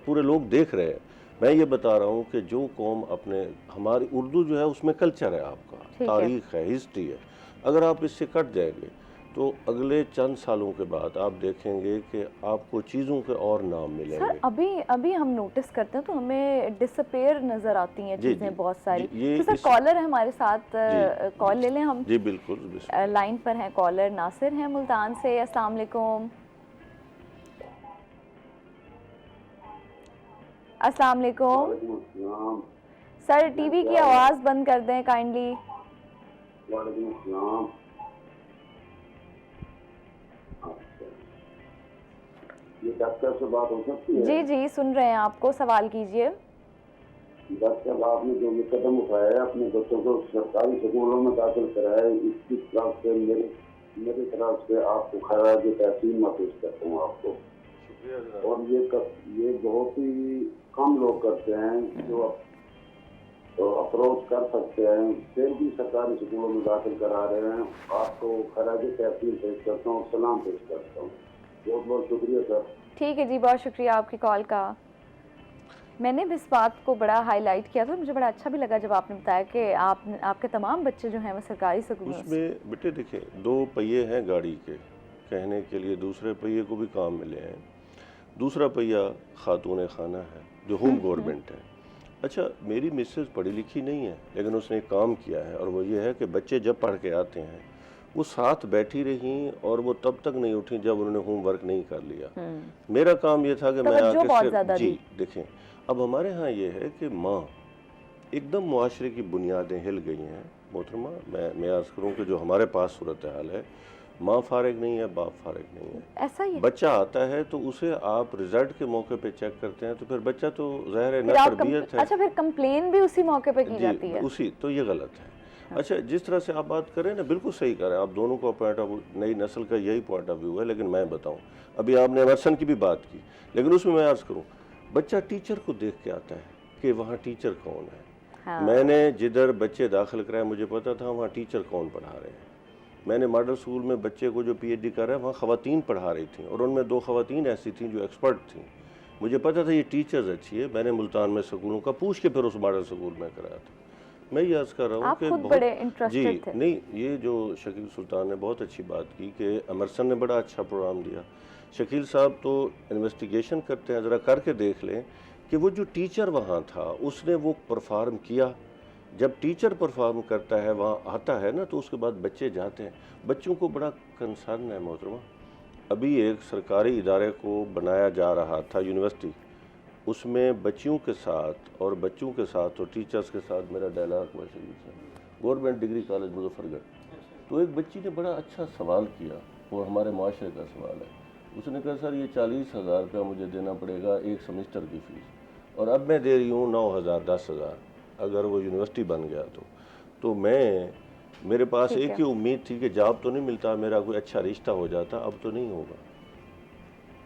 पूरे लोग देख रहे हैं, मैं ये बता रहा हूँ कि जो कौम अपने, हमारी उर्दू जो है उसमें कल्चर है, आपका तारीख़ है, हिस्ट्री है। अगर आप इससे कट जाएंगे तो अगले चंद सालों के बाद आप देखेंगे कि आपको चीज़ों के और नाम मिलेंगे।
सर अभी हम नोटिस करते हैं तो हमें डिसअपेयर नज़र आती हैं चीज़ें बहुत सारी। तो सर कॉलर है हमारे साथ, कॉल ले लें हम?
जी बिल्कुल।
लाइन पर हैं कॉलर, नासिर हैं मुल्तान से। अस्सलाम वालेकुम। अस्सलाम वालेकुम सर, टीवी की आवाज़ बंद कर दें काइंडली।
ये डॉक्टर से बात हो सकती है?
जी जी, सुन रहे हैं आपको, सवाल कीजिए।
डॉक्टर, आपने जो ये कदम उठाया है अपने बच्चों को सरकारी स्कूलों में दाखिल कराया, इसकी तरफ से मेरी तरफ से आपको खराज तहसीन महसूस करता हूँ आपको। और ये बहुत ही कम लोग करते हैं जो तो अप्रोच कर सकते हैं, फिर भी सरकारी स्कूलों में दाखिल करा रहे हैं। आपको खराज तहसीन पेश करता हूँ, सलाम पेश करता हूँ। बहुत बहुत शुक्रिया सर। ठीक
है जी, बहुत शुक्रिया आपकी कॉल का। मैंने भी इस बात को बड़ा हाईलाइट किया था, मुझे बड़ा अच्छा भी लगा जब आपने बताया कि आपके तमाम बच्चे जो हैं वो सरकारी स्कूलों
उसमें बेटे देखें, दो पहिए हैं गाड़ी के, कहने के लिए दूसरे पहिए को भी काम मिले हैं। दूसरा पहिया खातून खाना है जो होम गवर्नमेंट है। अच्छा, मेरी मिसेज पढ़ी लिखी नहीं है लेकिन उसने एक काम किया है और वो ये है कि बच्चे जब पढ़ के आते हैं वो साथ बैठी रही और वो तब तक नहीं उठी जब उन्होंने होमवर्क नहीं कर लिया। मेरा काम ये था कि मैं आके जी देखें, अब हमारे यहाँ ये है कि माँ एकदम मुआशरे की बुनियादें हिल गई हैं मोहतरमा। मैं अर्ज़ करूँ कि जो हमारे पास सूरत हाल है, माँ फारिग नहीं है, बाप फारिग नहीं है।
ऐसा ही
बच्चा आता है तो उसे आप रिजल्ट के मौके पे चेक करते हैं तो फिर बच्चा तो ज़ाहिर है ना तरबियत है।
अच्छा, फिर कंप्लेन भी उसी मौके पे की जाती है?
उसी, तो ये गलत है। अच्छा, जिस तरह से आप बात करें ना, बिल्कुल सही करें आप, दोनों का पॉइंट ऑफ नई नस्ल का यही पॉइंट ऑफ व्यू है। लेकिन मैं बताऊं, अभी आपने एमरसन की भी बात की, लेकिन उसमें मैं अर्ज़ करूं, बच्चा टीचर को देख के आता है कि वहाँ टीचर कौन है। हाँ। मैंने जिधर बच्चे दाखिल कराए मुझे पता था वहाँ टीचर कौन पढ़ा रहे हैं। मैंने मॉडल स्कूल में बच्चे को जो PhD कर रहा है वहाँ ख़वातीन पढ़ा रही थी और उनमें 2 ख़वातीन ऐसी थीं जो एक्सपर्ट थीं। मुझे पता था ये टीचर्स अच्छी है। मैंने मुल्तान में स्कूलों का पूछ के फिर उस मॉडल स्कूल में कराया था। मैं ये अर्ज़ कर रहा हूँ कि बहुत जी थे। नहीं, ये जो शकील सुल्तान ने बहुत अच्छी बात की कि एमरसन ने बड़ा अच्छा प्रोग्राम दिया। शकील साहब तो इन्वेस्टिगेशन करते हैं, ज़रा करके देख लें कि वो जो टीचर वहाँ था उसने वो परफॉर्म किया। जब टीचर परफॉर्म करता है वहाँ आता है ना तो उसके बाद बच्चे जाते हैं। बच्चों को बड़ा कंसर्न है मोहतरमा। अभी एक सरकारी इदारे को बनाया जा रहा था यूनिवर्सिटी, उसमें बच्चियों के साथ और बच्चों के साथ और टीचर्स के साथ मेरा डायलॉग हुआ शकील साहब, गवर्नमेंट डिग्री कॉलेज मुजफ्फरगढ़। तो एक बच्ची ने बड़ा अच्छा सवाल किया, वो हमारे माशरे का सवाल है। उसने कहा सर ये 40,000 रुपया मुझे देना पड़ेगा एक सेमेस्टर की फ़ीस और अब मैं दे रही हूँ 9,000 10,000 अगर वो यूनिवर्सिटी बन गया तो मेरे पास एक ही उम्मीद थी कि जॉब तो नहीं मिलता, मेरा कोई अच्छा रिश्ता हो जाता। अब तो नहीं होगा,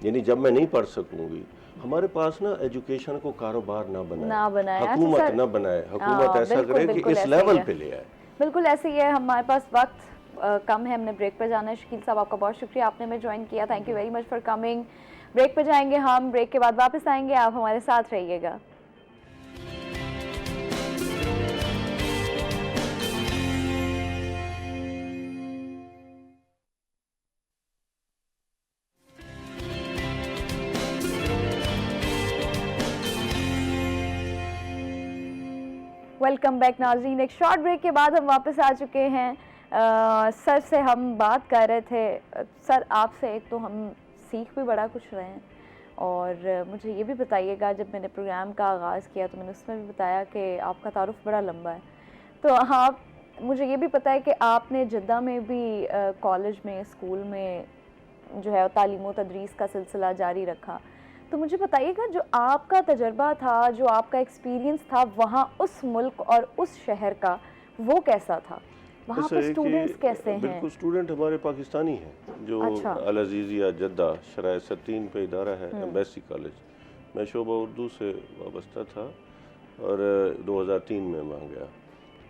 यानी जब मैं नहीं पढ़ सकूँगी। हमारे पास ना एजुकेशन को कारोबार ना बनाए, हुकूमत ना बनाए, हुकूमत ऐसा करे कि इस लेवल पे ले आए।
बिल्कुल ऐसे ही है। हमारे पास वक्त कम है, हमने ब्रेक पर जाना है। शकील साहब आपका बहुत शुक्रिया, आपने हमें ज्वाइन किया, thank you very much for coming. Break पर जाएंगे हम, ब्रेक के बाद वापस आएंगे, आप हमारे साथ रहिएगा। वेलकम बैक नाज़रीन। एक शॉर्ट ब्रेक के बाद हम वापस आ चुके हैं। सर से हम बात कर रहे थे। सर आपसे एक तो हम सीख भी बड़ा कुछ रहे हैं, और मुझे ये भी बताइएगा, जब मैंने प्रोग्राम का आगाज़ किया तो मैंने उसमें भी बताया कि आपका तारुफ बड़ा लंबा है, तो आप मुझे ये भी पता है कि आपने जद्दा में भी कॉलेज में, स्कूल में जो है तालीम व तदरीस का सिलसिला जारी रखा। तो मुझे बताइएगा, जो आपका तजर्बा था, जो आपका एक्सपीरियंस था वहाँ उस मुल्क और उस शहर का, वो कैसा था? वहाँ पे स्टूडेंट्स कैसे हैं?
बिल्कुल, स्टूडेंट हमारे पाकिस्तानी हैं। जो
अच्छा।
अल अजीज़िया जद्दा शराय 3 पे इदारा है, एम्बेसी कॉलेज। मैं शोबा उर्दू से वाबस्ता था और 2003 में वहाँ गया।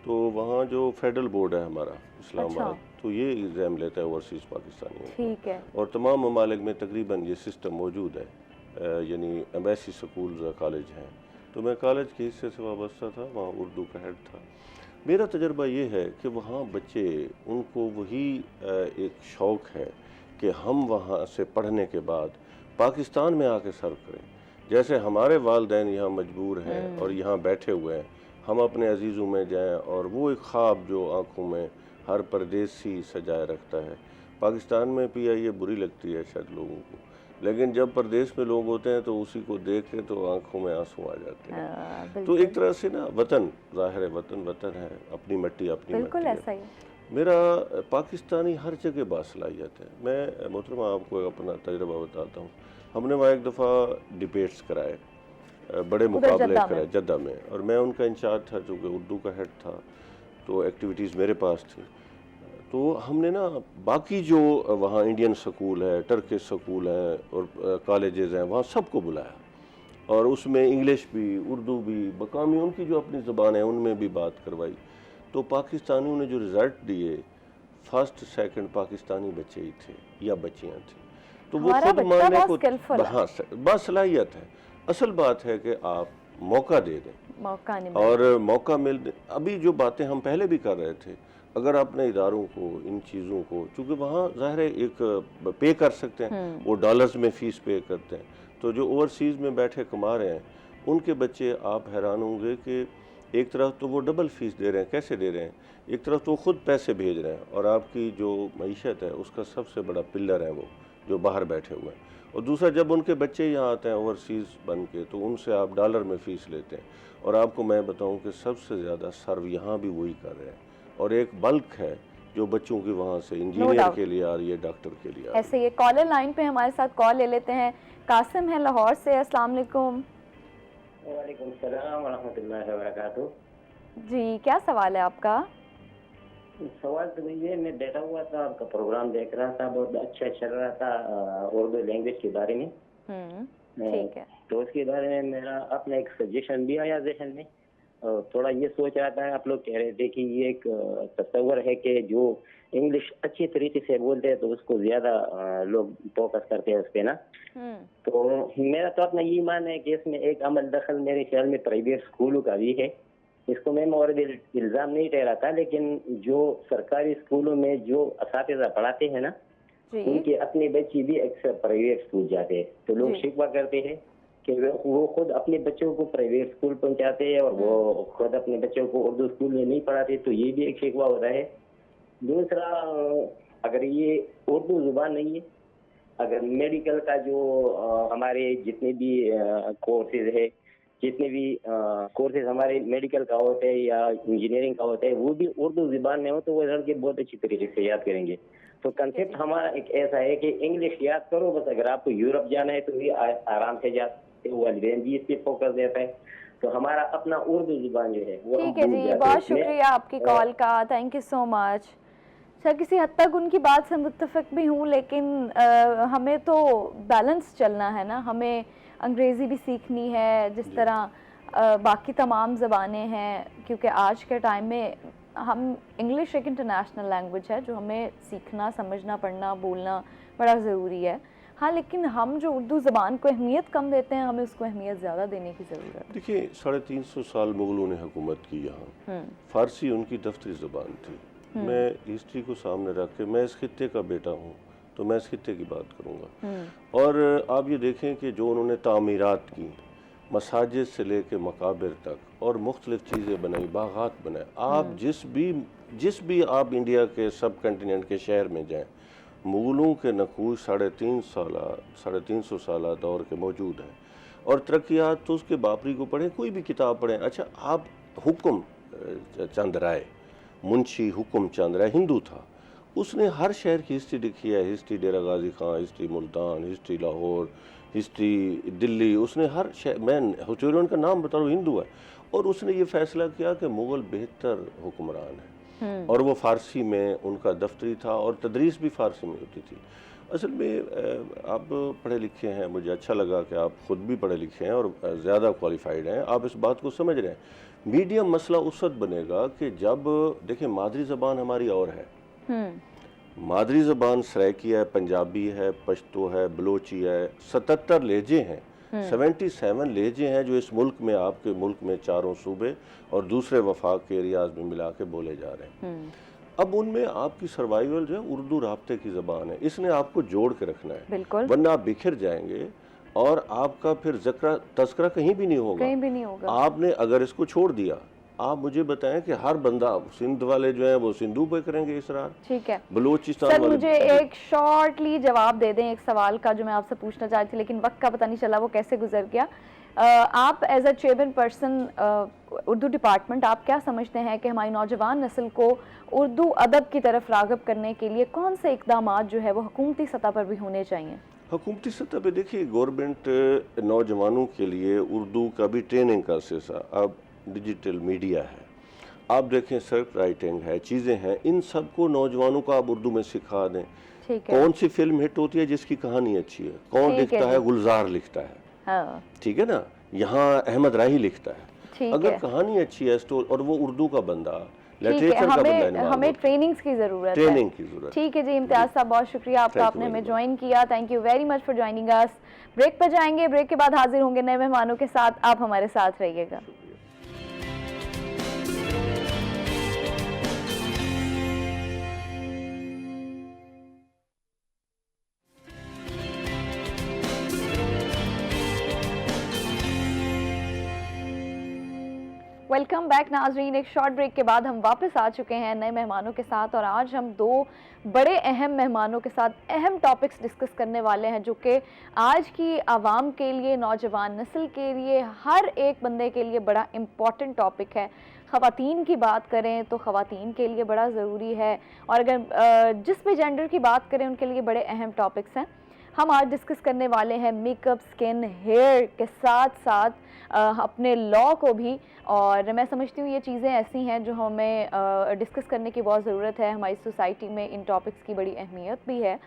तो वहाँ जो फेडरल बोर्ड है हमारा इस्लामाबाद,
अच्छा।
तो ये एग्ज़ाम लेता है ओवरसीज़ पाकिस्तानियों।
ठीक है।
और तमाम ममालिक में तकरीबन ये सिस्टम मौजूद है, यानी एम्बेसी स्कूल कॉलेज हैं। तो मैं कॉलेज के हिस्से से वाबस्ता था, वहाँ उर्दू का हेड था। मेरा तजर्बा ये है कि वहाँ बच्चे, उनको वही एक शौक़ है कि हम वहाँ से पढ़ने के बाद पाकिस्तान में आके सर्व करें। जैसे हमारे वालिदैन यहाँ मजबूर हैं और यहाँ बैठे हुए हैं, हम अपने अजीज़ों में जाएं, और वो एक ख्वाब जो आँखों में हर परदेसी सजाए रखता है। पाकिस्तान में भी ये बुरी लगती है शायद लोगों को, लेकिन जब परदेश में लोग होते हैं तो उसी को देख के तो आंखों में आंसू आ जाते हैं। तो एक तरह से ना वतन, ज़ाहिर है वतन वतन है, अपनी मिट्टी अपनी
बिल्कुल
मिट्टी
ऐसा ही।
मेरा पाकिस्तानी हर जगह बासलाहियत है। मैं मोहतरमा आपको अपना तजर्बा बताता हूँ। हमने वहाँ एक दफ़ा डिबेट्स कराए, बड़े मुकाबले कराए जद्दा में, और मैं उनका इंचार्ज था, चूँकि उर्दू का हेड था, तो एक्टिविटीज़ मेरे पास थी। तो हमने ना बाकी जो वहाँ इंडियन स्कूल है, टर्किश स्कूल हैं और कॉलेजेस हैं, वहाँ सबको बुलाया, और उसमें इंग्लिश भी, उर्दू भी, मकामी उनकी जो अपनी ज़बान है उनमें भी बात करवाई। तो पाकिस्तानियों ने जो रिज़ल्ट दिए, फर्स्ट सेकंड पाकिस्तानी बच्चे ही थे या बच्चियाँ थी। तो वो खुद मानने को, हाँ, बासलाहियत है। असल बात है कि आप मौका दे दें,
मौका नहीं,
और मौका मिल दे। अभी जो बातें हम पहले भी कर रहे थे, अगर अपने इदारों को, इन चीज़ों को, चूँकि वहाँ ज़ाहिर है एक पे कर सकते हैं, वो डॉलर्स में फ़ीस पे करते हैं, तो जो ओवरसीज़ में बैठे कमा रहे हैं उनके बच्चे, आप हैरान होंगे कि एक तरफ तो वो डबल फ़ीस दे रहे हैं। कैसे दे रहे हैं? एक तरफ तो ख़ुद पैसे भेज रहे हैं, और आपकी जो मईशत है उसका सबसे बड़ा पिलर है वो जो बाहर बैठे हुए हैं, और दूसरा जब उनके बच्चे यहाँ आते हैं ओवरसीज़ बन के, तो उनसे आप डॉलर में फ़ीस लेते हैं। और आपको मैं बताऊँ कि सबसे ज़्यादा सर्व यहाँ भी वही कर रहे हैं, और एक बल्क है जो बच्चों की वहाँ से इंजीनियर के लिए आ रही है, डॉक्टर के लिए आ रही है।
ऐसे ये कॉलर लाइन पे हमारे साथ कॉल ले लेते हैं। कासिम है लाहौर से। अस्सलाम वालेकुम।
वालेकुम सलाम व रहमतुल्लाहि व बरकातहू।
जी, क्या सवाल है आपका?
सवाल तो ये, मैं बैठा हुआ था, आपका प्रोग्राम देख रहा था, बहुत अच्छा चल रहा था उर्दू लैंग्वेज के बारे में।
ठीक है।
तो उसके बारे में मेरा अपना एक सजेशन भी आया जहन में, और थोड़ा ये सोच रहा था, आप लोग कह रहे थे कि ये एक तस्वर है कि जो इंग्लिश अच्छी तरीके से बोलते हैं तो उसको ज्यादा लोग फोकस करते हैं उस पर ना। तो मेरा तो अपना ये मान है कि इसमें एक अमल दखल मेरे ख्याल में प्राइवेट स्कूलों का भी है। इसको मैं और इल्ज़ाम नहीं ठहराता, लेकिन जो सरकारी स्कूलों में जो असातिज़ा पढ़ाते हैं ना, उनके अपने बच्चे भी अक्सर प्राइवेट स्कूल जाते हैं, तो लोग शिकवा करते हैं कि वो खुद अपने बच्चों को प्राइवेट स्कूल पहुंचाते हैं और वो खुद अपने बच्चों को उर्दू स्कूल में नहीं पढ़ाते, तो ये भी एक शिकवा होता है। दूसरा, अगर ये उर्दू जुबान नहीं है, अगर मेडिकल का जो हमारे जितने भी कोर्सेज है, जितने भी कोर्सेज हमारे मेडिकल का होते हैं या इंजीनियरिंग का होता है, वो भी उर्दू जुबान में हो, तो वो लड़के बहुत अच्छी तरीके से याद करेंगे। तो कंसेप्ट हमारा एक ऐसा है कि इंग्लिश याद करो बस, अगर आपको यूरोप जाना है तो भी आराम से जाते, वालिदैन भी इस पे फोकस देता है। तो हमारा अपना उर्दू जुबान जो है वो,
ठीक है जी, बहुत शुक्रिया आपकी कॉल का, thank you so much. Sir, किसी हद तक उनकी बात से मुत्तफिक भी हूँ, लेकिन हमें तो बैलेंस चलना है ना। हमें अंग्रेज़ी भी सीखनी है जिस तरह बाकी तमाम ज़बानें हैं, क्योंकि आज के टाइम में हम इंग्लिश एक इंटरनेशनल लैंग्वेज है जो हमें सीखना, समझना, पढ़ना, बोलना बड़ा ज़रूरी है। हाँ, लेकिन हम जो उर्दू ज़बान को अहमियत कम देते हैं, हमें उसको अहमियत ज़्यादा देने की ज़रूरत है।
देखिए, 350 साल मुग़लों ने हुकूमत की यहाँ, फ़ारसी उनकी दफ्तरी ज़बान थी। मैं हिस्ट्री को सामने रख के, मैं इस खित्ते का बेटा हूँ, तो मैं इस खित्ते की बात करूँगा। और आप ये देखें कि जो उन्होंने तामीरात की, मसाजिद से लेके मकाबिर तक और मुख्तलिफ चीज़ें बनाई, बागात बनाए। आप जिस भी आप इंडिया के सब कंटिनेंट के शहर में जाएं, मुगलों के नकूश 350 साल दौर के मौजूद हैं। और तरक्यात तो उसके बापरी को पढ़ें, कोई भी किताब पढ़ें। अच्छा, आप हुक्म चंद राय, मुंशी हुक्म चंद राय हिंदू था, उसने हर शहर की हिस्ट्री लिखी है। History Dera Ghazi Khan, history Multan, history Lahore, history Delhi. उसने हर शहर, मैं हिस्टोरियन का नाम बता रहा हूँ, हिंदू है। और उसने ये फैसला किया कि मुग़ल बेहतर हुक्मरान है, और वो फ़ारसी में उनका दफ्तरी था और तदरीस भी फ़ारसी में होती थी। असल में आप पढ़े लिखे हैं, मुझे अच्छा लगा कि आप ख़ुद भी पढ़े लिखे हैं और ज़्यादा क्वालिफाइड हैं, आप इस बात को समझ रहे हैं। मीडियम मसला उस वक्त बनेगा कि जब देखिए मादरी ज़बान हमारी और है, मादरी ज़बान सराइकी है, पंजाबी है, पश्तो है, बलोची है, 77 लहजे हैं, 77 लहजे हैं जो इस मुल्क में, आपके मुल्क में 4 सूबे और दूसरे वफाक के एरियाज में मिला के बोले जा रहे हैं। अब उनमें आपकी सर्वाइवल जो है उर्दू राब्ते की ज़बान है, इसने आपको जोड़ के रखना है, वरना आप बिखर जाएंगे और आपका फिर तस्करा कहीं भी नहीं होगा। आपने अगर इसको छोड़ दिया, आप मुझे बताएं कि हर बंदा, सिंध वाले जो है वो सिंधु पे करेंगे इसरार,
ठीक है,
बलूचिस्तान
सर
वाले।
मुझे एक शॉर्टली जवाब दे दें एक सवाल का जो मैं आपसे पूछना चाहती थी, लेकिन वक्त का पता नहीं चला वो कैसे गुजर गया। आप as a chairman person Urdu department, आप क्या समझते हैं कि हमारी नौजवान नस्ल को उर्दू अदब की तरफ राग़िब करने के लिए कौन से इक़दामात जो है वो हुकूमती सतह पर भी होने चाहिए?
हुकूमती सतह पे देखिए, गवर्नमेंट नौजवानों के लिए उर्दू का भी ट्रेनिंग का सिलसिला, अब डिजिटल मीडिया है, आप देखें सर्फ राइटिंग है, चीज़ें हैं, इन सब को नौजवानों को आप उर्दू में सिखा दें। कौन सी फिल्म हिट होती है जिसकी कहानी अच्छी है, कौन लिखता है, गुलजार लिखता है, हाँ। ठीक है ना, यहाँ अहमद राही लिखता है। अगर कहानी अच्छी है स्टोरी, और वो उर्दू का बंदा,
हमें ट्रेनिंग्स की जरूरत है। ठीक है जी, इम्तियाज साहब बहुत शुक्रिया आपका, आपने हमें ज्वाइन किया। Thank you very much for joining us. Break पर जाएंगे, ब्रेक के बाद हाजिर होंगे नए मेहमानों के साथ, आप हमारे साथ रहिएगा। वेलकम बैक नाजरीन, एक शॉर्ट ब्रेक के बाद हम वापस आ चुके हैं नए मेहमानों के साथ, और आज हम 2 बड़े अहम मेहमानों के साथ अहम टॉपिक्स डिस्कस करने वाले हैं जो कि आज की आवाम के लिए, नौजवान नस्ल के लिए, हर एक बंदे के लिए बड़ा इम्पॉर्टेंट टॉपिक है। ख़वातीन की बात करें तो ख़वातीन के लिए बड़ा ज़रूरी है, और अगर जिस भी जेंडर की बात करें उनके लिए बड़े अहम टॉपिक्स हैं। हम आज डिस्कस करने वाले हैं मेकअप, स्किन, हेयर के साथ साथ अपने लॉ को भी, और मैं समझती हूँ ये चीज़ें ऐसी हैं जो हमें डिस्कस करने की बहुत ज़रूरत है। हमारी सोसाइटी में इन टॉपिक्स की बड़ी अहमियत भी है,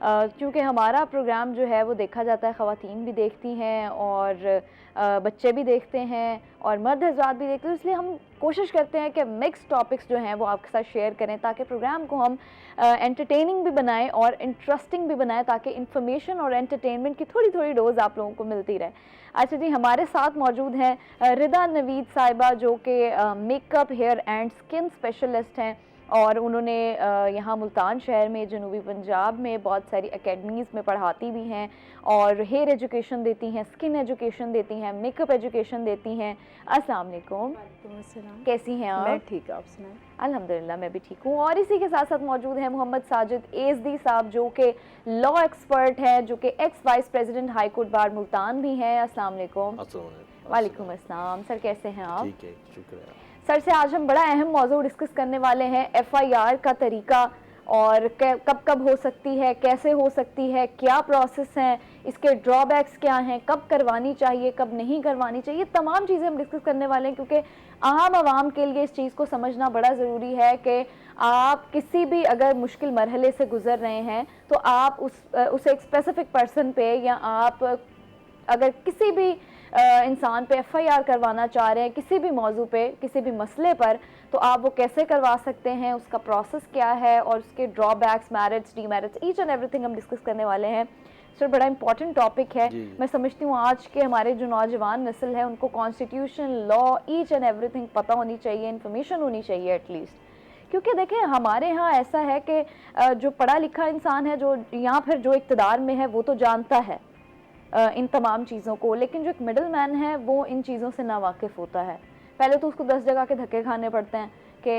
क्योंकि हमारा प्रोग्राम जो है वो देखा जाता है, ख़वातीन भी देखती हैं और बच्चे भी देखते हैं और मर्द हज़रात भी देखते हैं, इसलिए हम कोशिश करते हैं कि मिक्स टॉपिक्स जो हैं वो आपके साथ शेयर करें, ताकि प्रोग्राम को हम एंटरटेनिंग भी बनाएं और इंटरेस्टिंग भी बनाएं, ताकि इन्फॉर्मेशन और एंटरटेनमेंट की थोड़ी थोड़ी डोज आप लोगों को मिलती रहे। अच्छा जी, हमारे साथ मौजूद हैं रिदा नवीद साहिबा, जो कि makeup, hair and skin specialist हैं, और उन्होंने यहाँ मुल्तान शहर में, जनूबी पंजाब में बहुत सारी एकेडमीज़ में पढ़ाती भी हैं और हेयर एजुकेशन देती हैं, स्किन एजुकेशन देती हैं, मेकअप एजुकेशन देती हैं। अस्सलाम वालेकुम, कैसी हैं आप?
मैं ठीक, आप सुनाएं?
अल्हम्दुलिल्लाह मैं भी ठीक हूँ। और इसी के साथ साथ मौजूद हैं मोहम्मद साजिद एज़दी साहब, जो कि लॉ एक्सपर्ट हैं, जो कि ex vice president high court bar Multan भी हैं। अस्सलाम वालेकुम। वालेकुम अस्सलाम। सर कैसे हैं आप?
ठीक है, शुक्रिया।
सर से आज हम बड़ा अहम मौजू डिस्कस करने वाले हैं, FIR का तरीका, और कब कब हो सकती है, कैसे हो सकती है, क्या प्रोसेस हैं, इसके ड्रॉबैक्स क्या हैं, कब करवानी चाहिए, कब नहीं करवानी चाहिए, तमाम चीज़ें हम डिस्कस करने वाले हैं, क्योंकि आम आवाम के लिए इस चीज़ को समझना बड़ा ज़रूरी है कि आप किसी भी अगर मुश्किल मरहले से गुज़र रहे हैं तो आप उसे एक स्पेसिफिक पर्सन पे, या आप अगर किसी भी इंसान पे FIR करवाना चाह रहे हैं किसी भी मौजू पे, किसी भी मसले पर, तो आप वो कैसे करवा सकते हैं, उसका प्रोसेस क्या है, और उसके drawbacks, merits, demerits, each and everything हम डिस्कस करने वाले हैं। सर बड़ा इंपॉर्टेंट टॉपिक है। मैं समझती हूँ आज के हमारे जो नौजवान नस्ल है उनको constitution, law, each and everything पता होनी चाहिए, इन्फॉर्मेशन होनी चाहिए एटलीस्ट, क्योंकि देखें हमारे यहाँ ऐसा है कि जो पढ़ा लिखा इंसान है, जो यहाँ फिर जो इक़्तिदार में है, वो तो जानता है इन तमाम चीज़ों को, लेकिन जो एक मिडल मैन है वो इन चीज़ों से ना वाकिफ़ होता है। पहले तो उसको 10 जगह के धक्के खाने पड़ते हैं कि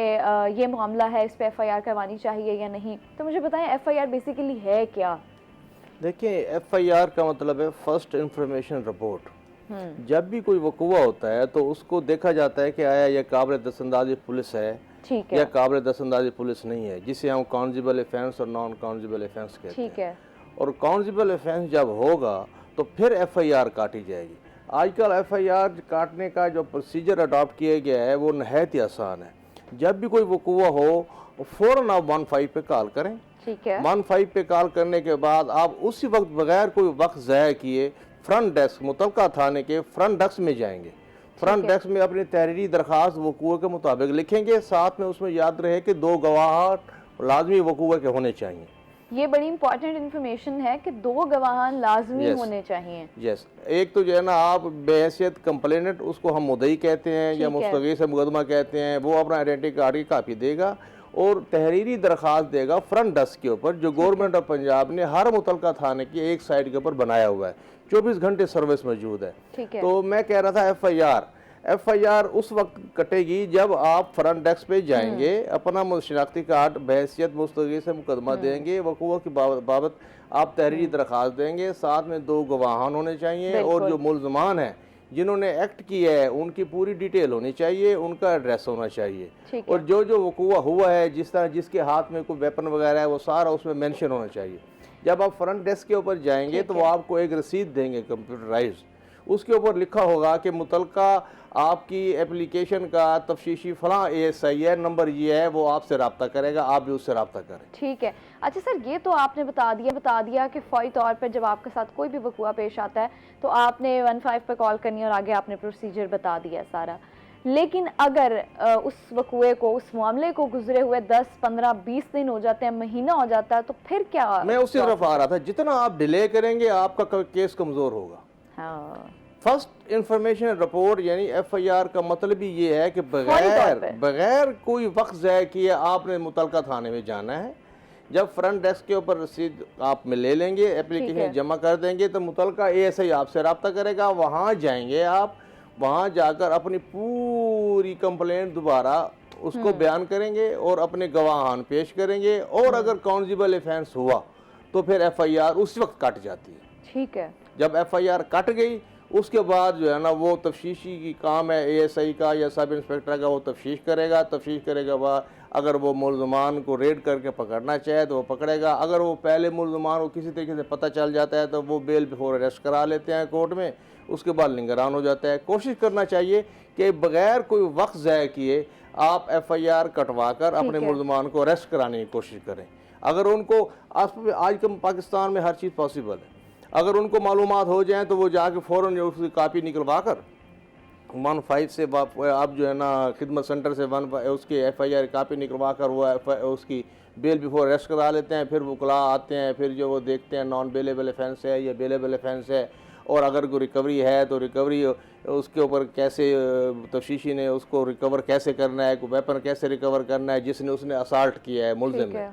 ये मामला है, इस पे FIR करवानी चाहिए या नहीं। तो मुझे बताएं FIR बेसिकली है क्या?
देखिए, FIR का मतलब है फर्स्ट इंफॉर्मेशन रिपोर्ट। जब भी कोई वकूआ होता है तो उसको देखा जाता है कि आया यह काबिल दस्तंदाजी पुलिस है या काबिल दस्तंदाजी पुलिस नहीं है, जिसे हम काउंसिबल ऑफेंस और नॉन काउंसिबल ऑफेंस कहते हैं।
ठीक है।
और काउंसिबल ऑफेंस जब होगा तो फिर FIR काटी जाएगी। आजकल FIR काटने का जो प्रोसीजर अडॉप्ट किया गया है वो नहायत ही आसान है। जब भी कोई वकूआ हो फ़ौरन आप 15 पे कॉल करें।
ठीक है।
15 पे कॉल करने के बाद आप उसी वक्त बगैर कोई वक्त ज़ाया किए फ्रंट डेस्क मुतलका थाने के फ्रंट डेस्क में जाएंगे। फ्रंट डेस्क में अपनी तहरीरी दरख्वास्त वकूए के मुताबिक लिखेंगे। साथ में उसमें याद रहे कि 2 गवाह लाजमी वकूए के होने चाहिए।
ये बड़ी इंपॉर्टेंट इन्फॉर्मेशन है कि 2 गवाहान लाजमी होने चाहिए।
यस, एक तो जो है ना आप बेहैसियत कंप्लेनेंट, उसको हम मुद्दई कहते हैं या मुस्तगी से मुकदमा कहते हैं, वो अपना आइडेंटिटी कार्ड की कापी देगा और तहरीरी दरख्वास्त देगा फ्रंट डेस्क के ऊपर, जो गवर्नमेंट ऑफ पंजाब ने हर मुतलका थाने की एक साइड के ऊपर बनाया हुआ है। 24 घंटे सर्विस मौजूद है। तो मैं कह रहा था FIR उस वक्त कटेगी जब आप फ्रंट डेस्क पे जाएंगे, अपना शनाख्ती कार्ड बहैसियत मुस्तगी से मुकदमा देंगे, वकूआ की बाबत आप तहरीरी दरख्वास्त देंगे, साथ में 2 गवाहान होने चाहिए और जो मुल्ज़मान हैं जिन्होंने एक्ट किया है उनकी पूरी डिटेल होनी चाहिए, उनका एड्रेस होना चाहिए और जो वकूआ हुआ है, जिस तरह जिसके हाथ में कोई वेपन वगैरह है वो सारा उसमें मेंशन होना चाहिए। जब आप फ्रंट डेस्क के ऊपर जाएंगे तो वो आपको एक रसीद देंगे कंप्यूटराइज, उसके ऊपर लिखा होगा कि मुतलका आपकी एप्लीकेशन का तफशीशी फलां ASI है, नंबर ये है, वो आपसे रब्ता करेगा, आप भी उससे रब्ता करें।
ठीक है। अच्छा सर, ये तो आपने बता दिया कि फ़ौरी तौर पर जब आपके साथ कोई भी वकूआ पेश आता है तो आपने 15 पे कॉल करनी और आगे आपने प्रोसीजर बता दिया सारा। लेकिन अगर उस वकूए को, उस मामले को गुजरे हुए 10, 15, 20 दिन हो जाते हैं, महीना हो जाता है, तो फिर क्या? मैं
उसी तरफ आ रहा था, जितना आप डिले करेंगे आपका केस कमज़ोर होगा।
हाँ।
फर्स्ट इंफॉर्मेशन रिपोर्ट यानी FIR का मतलब ही ये है कि बगैर कोई वक्त ज़ाया किए आपने मुतलका थाने में जाना है। जब फ्रंट डेस्क के ऊपर रसीद आप में ले लेंगे, एप्लीकेशन जमा कर देंगे तो मुतलका ASI आपसे रब्ता करेगा, वहाँ जाएंगे आप, वहाँ जाकर अपनी पूरी कंप्लेंट दोबारा उसको बयान करेंगे और अपने गवाहान पेश करेंगे और अगर काउंसिबल ऑफेंस हुआ तो फिर FIR उस वक्त कट जाती है।
ठीक है।
जब FIR कट गई उसके बाद जो है ना वो तफ्तीशी की काम है ASI का या सब इंस्पेक्टर का, वो तफ्तीश करेगा बाद अगर वो मुल्ज़मान को रेड करके पकड़ना चाहे तो वो पकड़ेगा। अगर वो पहले मुल्ज़मान को किसी तरीके से पता चल जाता है तो वो बेल बिफोर अरेस्ट करा लेते हैं कोर्ट में, उसके बाद निगरान हो जाता है। कोशिश करना चाहिए कि बगैर कोई वक्त ज़ाया किए आप FIR कटवा कर अपने मुल्ज़मान को अरेस्ट कराने की कोशिश करें। अगर उनको आज के पाकिस्तान में हर चीज़ पॉसिबल है, अगर उनको मालूमात हो जाएं तो वो जाके फ़ौरन उसकी कापी निकलवा कर 15 से आप जो है ना खिदमत सेंटर से उसकी FIR कापी निकलवा कर वो उसकी बेल बिफोर अरेस्ट करा लेते हैं। फिर वकला आते हैं, फिर जो वो देखते हैं नॉन बेलेबल ऑफेंस है या बेलेबल ऑफेंस है, और अगर कोई रिकवरी है तो रिकवरी उसके ऊपर कैसे तफ्तीशी ने उसको रिकवर कैसे करना है, कोई वेपन कैसे रिकवर करना है जिसने उसने असाल्ट किया है मुल्ज़िम ने।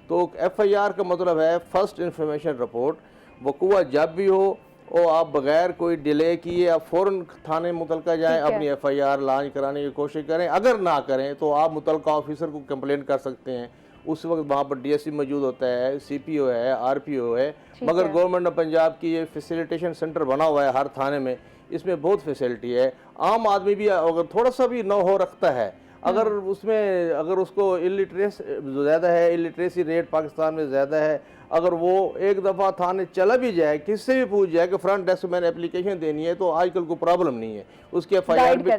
तो FIR का मतलब है फर्स्ट इंफॉर्मेशन रिपोर्ट। वकूआ जब भी हो और आप बगैर कोई डिले किए आप फ़ौरन थाने मुतलका जाएं, अपनी FIR लॉन्च कराने की कोशिश करें। अगर ना करें तो आप मुतलका ऑफिसर को कंप्लेंट कर सकते हैं। उस वक्त वहाँ पर DSP मौजूद होता है, CPO है, RPO है। मगर गवर्नमेंट ऑफ पंजाब की ये फैसिलिटेशन सेंटर बना हुआ है हर थाने में, इसमें बहुत फैसिलिटी है। आम आदमी भी अगर थोड़ा सा भी न हो रखता है, अगर उसमें अगर उसको इलिटरेस ज़्यादा है, इलिटरेसी रेट पाकिस्तान में ज़्यादा है, अगर वो एक दफ़ा थाने चला भी जाए, किससे भी पूछ जाए कि फ्रंट डेस्क मैंने एप्लीकेशन देनी है, तो आजकल को प्रॉब्लम नहीं है। उसकी FIR भी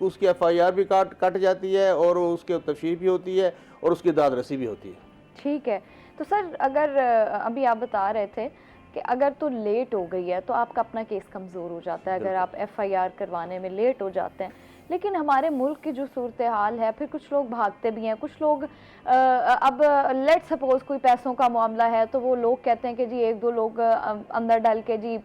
उसकी FIR भी कट जाती है और उसके तफसीर भी होती है और उसकी दाद रसी भी होती है।
ठीक है। तो सर अगर अभी आप बता रहे थे कि अगर तो लेट हो गई है तो आपका अपना केस कमज़ोर हो जाता है, अगर आप FIR करवाने में लेट हो जाते हैं। लेकिन हमारे मुल्क की जो सूरत हाल है, फिर कुछ लोग भागते भी हैं, कुछ लोग अब लेट सपोज कोई पैसों का मामला है तो वो लोग कहते हैं कि जी 1-2 लोग अंदर डाल के जी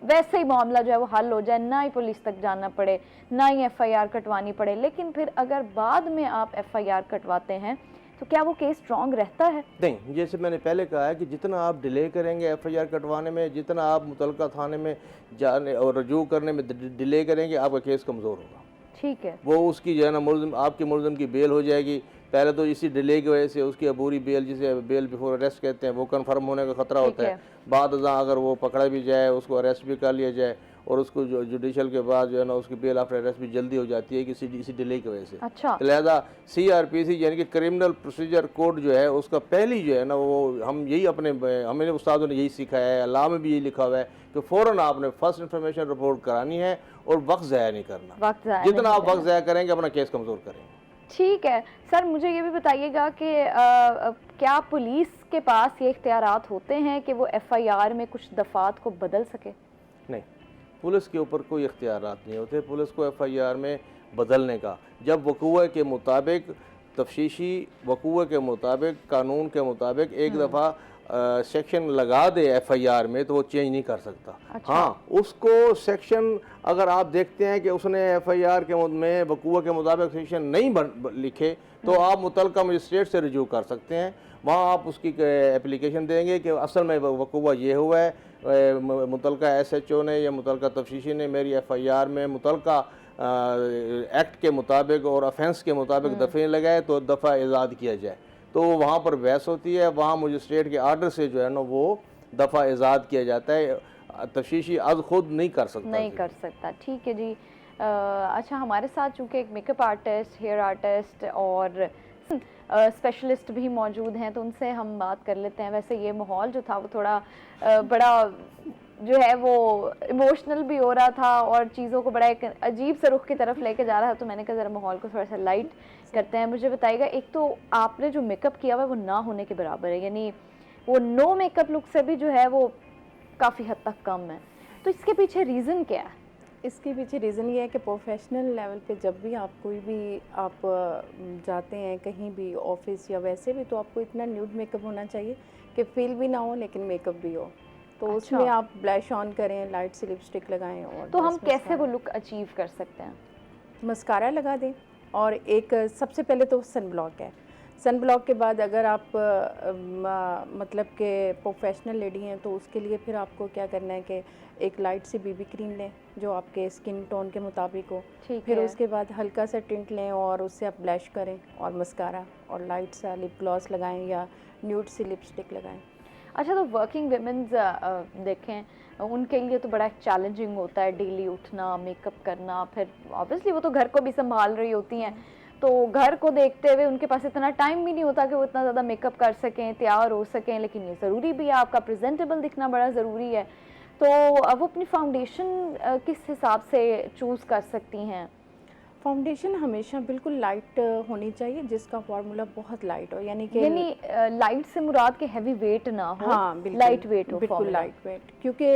वैसे ही मामला जो है वो हल हो जाए, ना ही पुलिस तक जाना पड़े, ना ही FIR कटवानी पड़े। लेकिन फिर अगर बाद में आप FIR कटवाते हैं तो क्या वो केस स्ट्रॉन्ग रहता है?
नहीं, जैसे मैंने पहले कहा है कि जितना आप डिले करेंगे FIR कटवाने में, जितना आप मुतलका थाने में जाने और रजू करने में डिले करेंगे, आपका केस कमज़ोर होगा।
ठीक है।
वो उसकी जो है ना मुलज़िम, आपके मुलज़िम की बेल हो जाएगी। पहले तो इसी डिले की वजह से उसकी अबूरी बेल, जिसे बेल बिफोर अरेस्ट कहते हैं, वो कन्फर्म होने का ख़तरा होता है। बाद अगर वो पकड़ा भी जाए, उसको अरेस्ट भी कर लिया जाए और उसको जुडिशल के बाद जो है ना उसकी बेल आफ्टर अरेस्ट भी जल्दी हो जाती है किसी इसी डिले की वजह से।
अच्छा।
तो लिहाजा CRPC यानी कि क्रिमिनल प्रोसीजर कोड जो है उसका पहली जो है ना वो हम यही हमें उस्तादों ने यही सिखाया है, अल्लाह में भी यही लिखा हुआ है कि फ़ौरन आपने फर्स्ट इन्फॉर्मेशन रिपोर्ट करानी है और वक्त ज़ाया नहीं करना। जितना आप वक्त ज़ाया करेंगे अपना केस कमज़ोर करेंगे।
ठीक है सर, मुझे ये भी बताइएगा कि क्या पुलिस के पास ये इख्तियारात होते हैं कि वो FIR में कुछ दफ़ात को बदल सके? नहीं,
पुलिस के ऊपर कोई इख्तियारात नहीं होते पुलिस को FIR में बदलने का। जब वक़ूअ के मुताबिक, तफ्शीशी वक़ूअ के मुताबिक, कानून के मुताबिक एक दफ़ा सेक्शन लगा दे FIR में तो वो चेंज नहीं कर सकता।
अच्छा।
हाँ, उसको सेक्शन अगर आप देखते हैं कि उसने FIR के में वक़ूअ के मुताबिक सेक्शन नहीं लिखे तो आप मुतलका मजिस्ट्रेट से रिजू कर सकते हैं। वहाँ आप उसकी एप्लीकेशन देंगे कि असल में वक़ूअ ये हुआ है, मुतलका SHO ने या मुतलका तफ्तीशी ने मेरी FIR में मुतलका एक्ट के मुताबिक और ऑफेंस के मुताबिक दफ़े लगाए तो दफ़ा आज़ाद किया जाए। तो वहाँ पर बहस होती है, वहाँ मजिस्ट्रेट के आर्डर से जो है ना वो दफ़ा आज़ाद किया जाता है। तफ्तीशी आज खुद नहीं कर सकता।
ठीक है जी। अच्छा, हमारे साथ चूँकि एक मेकअप आर्टिस्ट, हेयर आर्टिस्ट और स्पेशलिस्ट भी मौजूद हैं तो उनसे हम बात कर लेते हैं। वैसे ये माहौल जो था वो थोड़ा बड़ा जो है वो इमोशनल भी हो रहा था और चीज़ों को बड़ा एक अजीब से रुख की तरफ लेके जा रहा था, तो मैंने कहा ज़रा माहौल को थोड़ा सा लाइट करते हैं। मुझे बताइएगा, एक तो आपने जो मेकअप किया हुआ है वो ना होने के बराबर है, यानी वो नो मेकअप लुक से भी जो है वो काफ़ी हद तक कम है, तो इसके पीछे रीज़न क्या है?
इसके पीछे रीज़न ये है कि प्रोफेशनल लेवल पे जब भी आप कोई भी आप जाते हैं कहीं भी ऑफिस या वैसे भी, तो आपको इतना न्यूड मेकअप होना चाहिए कि फील भी ना हो लेकिन मेकअप भी हो। तो
अच्छा।
उसमें आप ब्लश ऑन करें, लाइट से लिपस्टिक लगाएं और
तो हम कैसे वो लुक अचीव कर सकते हैं?
मस्कारा लगा दें और एक सबसे पहले तो सन ब्लॉक है। सन ब्लॉक के बाद अगर आप मतलब कि प्रोफेशनल लेडी हैं तो उसके लिए फिर आपको क्या करना है कि एक लाइट सी BB क्रीम लें जो आपके स्किन टोन के मुताबिक हो। फिर उसके बाद हल्का सा टिंट लें और उससे आप ब्लश करें और मस्कारा और लाइट सा लिप ग्लॉस लगाएं या न्यूड सी लिपस्टिक लगाएं।
अच्छा, तो वर्किंग विमेंस देखें उनके लिए तो बड़ा चैलेंजिंग होता है डेली उठना, मेकअप करना, फिर ऑब्वियसली वो तो घर को भी संभाल रही होती हैं, तो घर को देखते हुए उनके पास इतना टाइम भी नहीं होता कि वो इतना ज़्यादा मेकअप कर सकें, तैयार हो सकें। लेकिन ये ज़रूरी भी है, आपका प्रेजेंटेबल दिखना बड़ा ज़रूरी है। तो वो अपनी फाउंडेशन किस हिसाब से चूज़ कर सकती हैं?
फाउंडेशन हमेशा बिल्कुल लाइट होनी चाहिए जिसका फार्मूला बहुत लाइट हो, यानी
लाइट से मुराद के हैवी वेट ना हो।
हाँ, बिल्कुल
लाइट वेट हो,
बिल्कुल लाइट वेट, क्योंकि